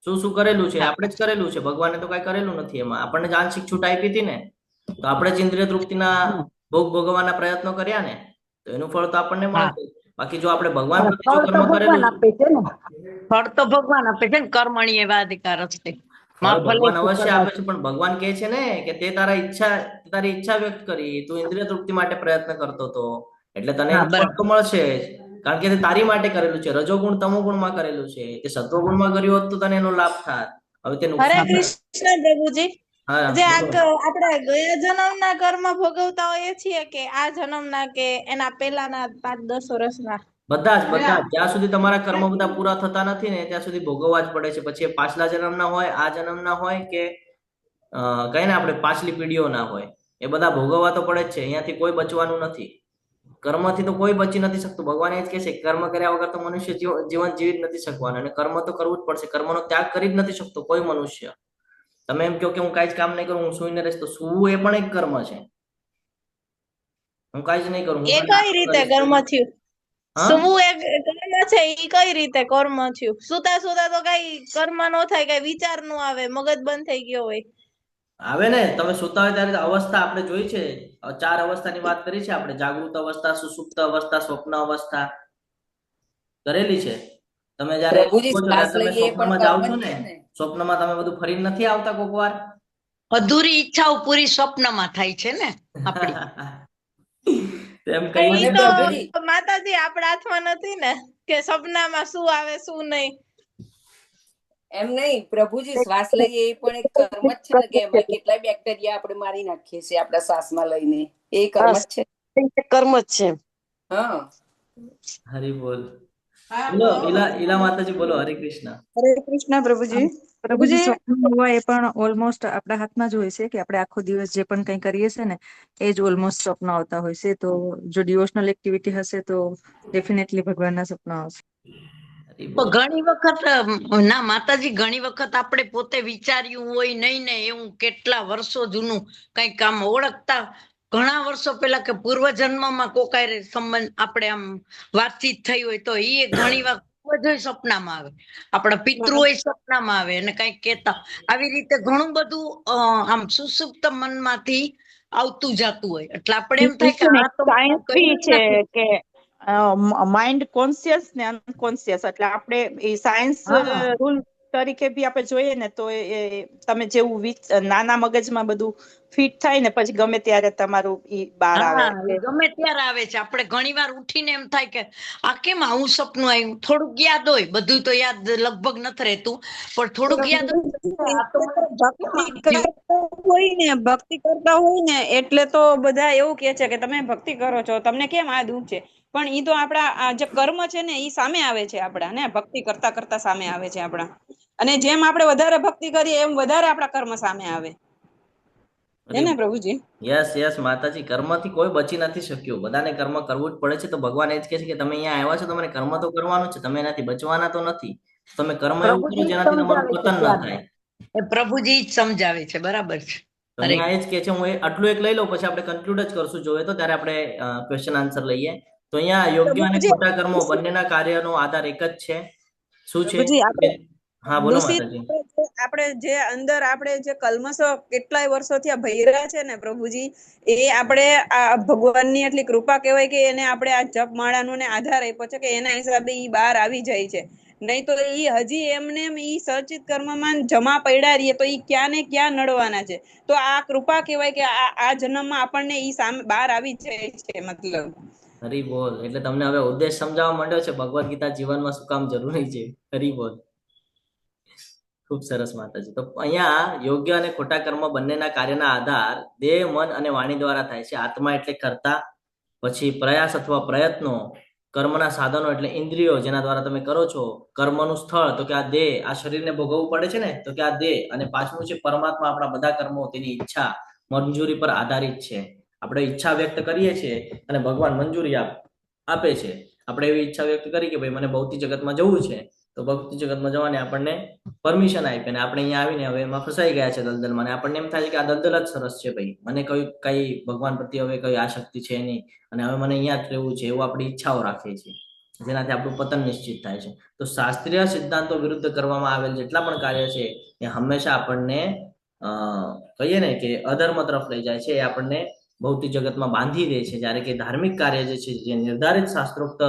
શું કરેલું છે આપણે જ કરેલું છે, ભગવાને તો કઈ કરેલું નથી. એમાં આપણને જ આંશિક છૂટ આપી હતી ને, તો આપણે જ ઇન્દ્રિય તૃપ્તિના ભોગ ભોગવવાના પ્રયત્નો કર્યા ને, તો એનું ફળ તો આપણને મળશે. બાકી જો આપણે ભગવાન ફળ પ્રત્યે જો તો કર્મ ભગવાન કરેલું આપે છે ને, ફળ તો ભગવાન આપે છે ને, કર્મણીય વાધિકાર અસ્તિ. ફળ ભગવાન અવશ્ય આપે છે, પણ ભગવાન કહે છે ને કે તે તારી ઈચ્છા વ્યક્ત કરી, તું ઇન્દ્રિય તૃપ્તિ માટે પ્રયત્ન કરતો હતો, એટલે તને હા, એનું ફળ બરાબર. તો મળશે જ. કારણ કે તે તારી માટે કરેલું છે, રજોગુણ તમોગુણમાં કરેલું છે. તે સત્વગુણમાં કર્યું હોત તો તને એનો લાભ થાત. હવે તે હરે નુકસાન કૃષ્ણ પ્રભુજી, હા જે બોલો. આપણે ગયા જન્મના કર્મ ભોગવતા હોઈએ છીએ કે આ જન્મના કે એના પહેલાના 5-10 વર્ષના? બધા જ જ્યાં સુધી તમારા કર્મ બધા પૂરા થતા નથી ને ત્યાં સુધી ભોગવવા જ પડે છે. પછી એ પાછલા જન્મના હોય, આ જન્મના હોય કે કઈ ને આપણે પાછલી પેઢીઓના હોય, એ બધા ભોગવવા તો પડે જ છે. અહીંયાથી કોઈ બચવાનું નથી. કર્મથી તો કોઈ બચી નથી શકતું. ભગવાન એ જ કહે છે કર્મ કર્યા વગર તો મનુષ્ય જીવન જીવી જ નથી શકવાનું, અને કર્મ તો કરવું જ પડશે. કર્મનો ત્યાગ કરી જ નથી શકતો કોઈ મનુષ્ય. તમે એમ કહો કે હું કાંઈ જ કામ નહીં કરું, હું સૂઈને રહીશ, તો સૂવું એ પણ એક કર્મ છે. હું કાંઈ જ નહીં કરું, હું એ ખાલી કઈ આરામ રીતે કરીશ. કર્મ થયું? હા, સુવું એક કર્મ છે, ઈ કઈ રીતે કર્મ થયું? સુતા સુતા તો કઈ કર્મ નો થાય, કઈ વિચાર નો આવે, મગજ બંધ થઈ ગયો હોય. આવે ને. તમે સુતા હોય ત્યારે અવસ્થા આપણે જોઈ છે, 4 અવસ્થાની વાત કરી છે આપણે: જાગૃત અવસ્થા, સુષુપ્ત અવસ્થા, સ્વપ્ન અવસ્થા કરેલી છે. તમે જયારે પ્રભુજી ઊંઘો છો શ્વાસ ત્યારે તમે લઈએ એ પણ સ્વપ્નમાં જાઓ કર્મ છો જ ને, છે ને. સ્વપ્નમાં તમે બધું ફરીને નથી આવતા કોક વાર? અધૂરી ઈચ્છાઓ પૂરી સ્વપ્નમાં થાય છે ને આપણી. તેમ ઈ કહીને અને તો પ્રભુજી માતાજી આપણા હાથમાં નથી ને કે સપનામાં શું આવે શું નહીં. એમ નહીં, પ્રભુજી શ્વાસ લઈએ એ પણ એક કર્મ જ છે ને, કે એમાં કેટલાય બેક્ટેરિયા આપણે મારી નાખીએ છીએ આપણા શ્વાસમાં લઈને, એ કર્મ જ છે. કર્મ જ છે. હા. હરી બોલ. બોલો ઈલા માતાજી, બોલો. હરે કૃષ્ણ. હરે કૃષ્ણ પ્રભુજી. પ્રભુજી સ્વપ્ન હોય એ પણ ઓલમોસ્ટ આપણા હાથમાં જ હોય છે, કે આપણે આખો દિવસ જે પણ કંઈ કરીએ છીએ ને એ જ ઓલમોસ્ટ સ્વપ્ન આવતા હોય છે. તો જો ડિવોશનલ એક્ટિવિટી હશે તો ડેફિનેટલી ભગવાનના સપના આવશે. હરી તો બોલ. ઘણી વખત ના માતાજી, ઘણી વખત આપણે પોતે વિચાર્યું હોય નહીં ને એવું, કેટલા વર્ષો જૂનું કઈ કામ ઓળખતા ઘણા વર્ષો પહેલા કે પૂર્વ જન્મમાં કોકાય સંબંધ આપણે આમ વાતચીત થઈ હોય તો એ ઘણી વાર બધું સપનામાં આવે, આપણા પિતૃઓ સપનામાં આવે અને કઈક કહેતા. આવી રીતે ઘણું બધું આમ સુસુપ્ત મનમાંથી આવતું જતું હોય, એટલે આપણે એમ થાય કે આ તો સાયન્સ બી કર્યું જ છે નથી. કે માઇન્ડ કોન્શિયસ ને અનકોન્શિયસ, એટલે આપણે એ સાયન્સ હા રૂલ તરીકે બી આપણે જોઈએ ને તો તમે જેવું નાના મગજમાં બધું ફિટ થાય ને પછી ગમે ત્યારે તમારું ઈ બહાર આવે. હા, એ ગમે ત્યારે આવે છે. આપણે ઘણી વાર ઉઠીને એમ થાય કે આ કેમ આવું સપનું આવ્યું. થોડુંક યાદ હોય, બધું તો યાદ લગભગ નથી રહેતું, પણ થોડુંક યાદ હોય આ તો મને કેમ આમ થયું? ભક્તિ કરતા હોય ને એટલે તો બધા એવું કે છે કે તમે ભક્તિ કરો છો, તમને કેમ આ દુઃખ છે? પણ ઈ તો આપણા જે કર્મ છે ને ઈ સામે આવે છે આપણા, ને ભક્તિ કરતા કરતા સામે આવે છે આપણા. અને જેમ આપણે વધારે ભક્તિ કરીએ એમ વધારે આપણા કર્મ સામે આવે. હે ને પ્રભુજી? યસ માતાજી, કર્મથી કોઈ બચી નથી શક્યું. બધાને કર્મ કરવું જ પડે છે. તો ભગવાન એ જ કહે છે કે તમે અહીંયા આવ્યા છો, તમારે કર્મ તો કરવાનું છે, તમે એનાથી બચવાના તો નથી. તમે કર્મ એવું કરો પ્રભુજી જેનાથી તમારું સમજાવે છે પતન ન ત્યાં થાય. એ પ્રભુજી જ સમજાવે છે, બરાબર છે. તો અહીંયા એ જ કે છે. હું આટલું એક લઈ લઉં, પછી આપણે કન્ક્લુડ જ કરશું. જોઈએ તો ત્યારે આપણે ક્વેશ્ચન આન્સર લઈએ. તો અહીંયા યોગ્ય અને પ્રભુજી ખોટા કર્મો બંનેના કાર્યનો આધાર એક જ છે. શું છે? પ્રભુજી આપણે હા બોલો દૂષિત માતાજી. આપણે જે અંદર આપણે જે કલ્મશો કેટલાય વર્ષોથી આ ભર્યા છે ને પ્રભુજી, એ આપણે આ ભગવાનની એટલી કૃપા કહેવાય કે એને આપણે આ જપ માળાનો ને આધાર આપ્યો છે કે એના હિસાબે ઈ બહાર આવી જાય છે. નહીં તો ઈ હજી એમને ઈ સર્જિત કર્મમાં જમા પડ્યા રહીએ તો ઈ ક્યાં ને ક્યાં નડવાના છે. તો આ કૃપા કહેવાય કે આ જન્મમાં આપણને ઈ સામે બહાર આવી જાય છે. મતલબ હરી બોલ. એટલે તમને હવે ઉદ્દેશ સમજાવવા માંડ્યો છે ભગવદ ગીતા જીવનમાં શું કામ જરૂરી છે. હરી બોલ. ખૂબ સરસ માતાજી. તો અહીંયા યોગ્ય અને ખોટા કર્મ બંનેના કાર્યના આધાર દેહ, મન અને વાણી દ્વારા થાય છે. આત્મા એટલે કર્તા, પછી પ્રયાસ અથવા પ્રયત્નો, કર્મના સાધનો એટલે ઇન્દ્રિયો જેના દ્વારા તમે કરો છો, કર્મનું સ્થળ તો કે આ દેહ, આ શરીરને ભોગવવું પડે છે ને, તો કે આ દેહ, અને પાછું છે પરમાત્મા. આપણા બધા કર્મો તેની ઈચ્છા મંજૂરી પર આધારિત છે. આપણે ઈચ્છા વ્યક્ત કરીએ છીએ અને ભગવાન મંજૂરી આપે છે. આપણે એવી ઈચ્છા વ્યક્ત કરી કે ભાઈ મને ભૌતિક જગતમાં જવું છે, તો ભૌતિક જગતમાં જવાની આપણને પરમિશન આપી, ને આપણે અહીંયા આવીને હવે એમાં ફસાઈ ગયા છે દલદલમાં. અને આપણને એમ થાય છે કે આ દલદલ જ સરસ છે ભાઈ, મને કઈ ભગવાન પ્રત્યે હવે કઈ આસક્તિ છે નહીં, અને હવે મને અહીંયા જ રહેવું છે, એવું આપણી ઈચ્છાઓ રાખીએ છીએ, જેનાથી આપણું પતન નિશ્ચિત થાય છે. તો શાસ્ત્રીય સિદ્ધાંતો વિરુદ્ધ કરવામાં આવેલ જેટલા પણ કાર્ય છે એ હંમેશા આપણને કહીએ ને કે અધર્મ તરફ લઈ જાય છે. એ આપણને ભૌતિક જગતમાં બાંધી દે છે. જ્યારે કે ધાર્મિક કાર્ય જે છે, જે નિર્ધારિત શાસ્ત્રોક્ત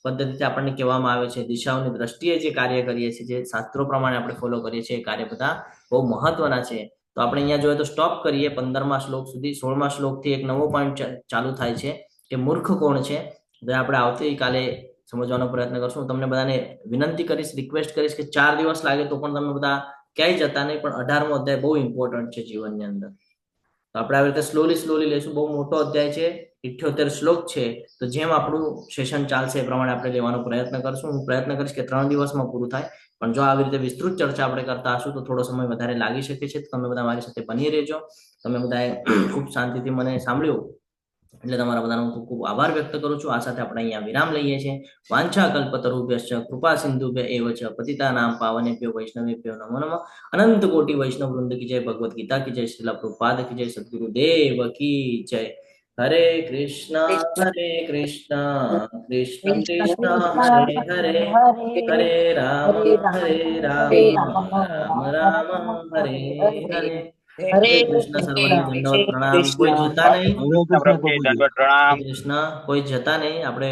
પદ્ધતિથી આપણને કહેવામાં આવે છે, દિશાઓની દ્રષ્ટિએ જે કાર્ય કરીએ છીએ, જે શાસ્ત્રો પ્રમાણે આપણે ફોલો કરીએ છીએ, એ કાર્ય બધા બહુ મહત્વના છે. તો આપણે અહીંયા જોઈએ તો સ્ટોપ કરીએ 15મા શ્લોક સુધી. 16મા શ્લોકથી એક નવો પોઈન્ટ ચાલુ થાય છે કે મૂર્ખ કોણ છે. હવે આપણે આવતીકાલે સમજવાનો પ્રયત્ન કરશું. તમને બધાને વિનંતી કરીશ, રિક્વેસ્ટ કરીશ કે 4 દિવસ લાગે તો પણ તમે બધા ક્યાંય જતા નહીં, પણ 18મો અધ્યાય બહુ ઇમ્પોર્ટન્ટ છે જીવનની અંદર. તો આપણે આવી રીતે સ્લોલી લઈશું. બહુ મોટો અધ્યાય છે, 78 શ્લોક છે. તો જેમ આપણું સેશન ચાલશે એ પ્રમાણે આપણે લેવાનો પ્રયત્ન કરશું. હું પ્રયત્ન કરીશ કે 3 દિવસમાં પૂરું થાય, પણ જો આવી રીતે વિસ્તૃત ચર્ચા આપણે કરતા હશું તો થોડો સમય વધારે લાગી શકે છે. તમે બધા મારી સાથે બની રહેજો. તમે બધાએ ખૂબ શાંતિથી મને સાંભળ્યું એટલે તમારા બધાનો ખૂબ ખૂબ આભાર વ્યક્ત કરું છું. આ સાથે આપણે અહીંયા વિરામ લઈએ છીએ. વાંછા કલ્પતરુભ્યશ્ચ કૃપા સિંધુભ્ય એવ ચ પતિતાનામ પાવનેભ્યો વૈષ્ણવેભ્યો નમો નમઃ. અનંત કોટી વૈષ્ણવ વૃંદ કી જય, ભગવદ ગીતા કી જય, શ્રીલ પ્રભુપાદ કી જય, સદગુરુદેવ કી જય. હરે કૃષ્ણ કૃષ્ણ કૃષ્ણ હરે હરે, હરે રામ રામ રામ હરે હરે. હરે કૃષ્ણ. સર્વને દંડવત પ્રણામ. કોઈ જતા નહીં. પ્રભુજી કૃષ્ણ કોઈ જતા નહીં. આપણે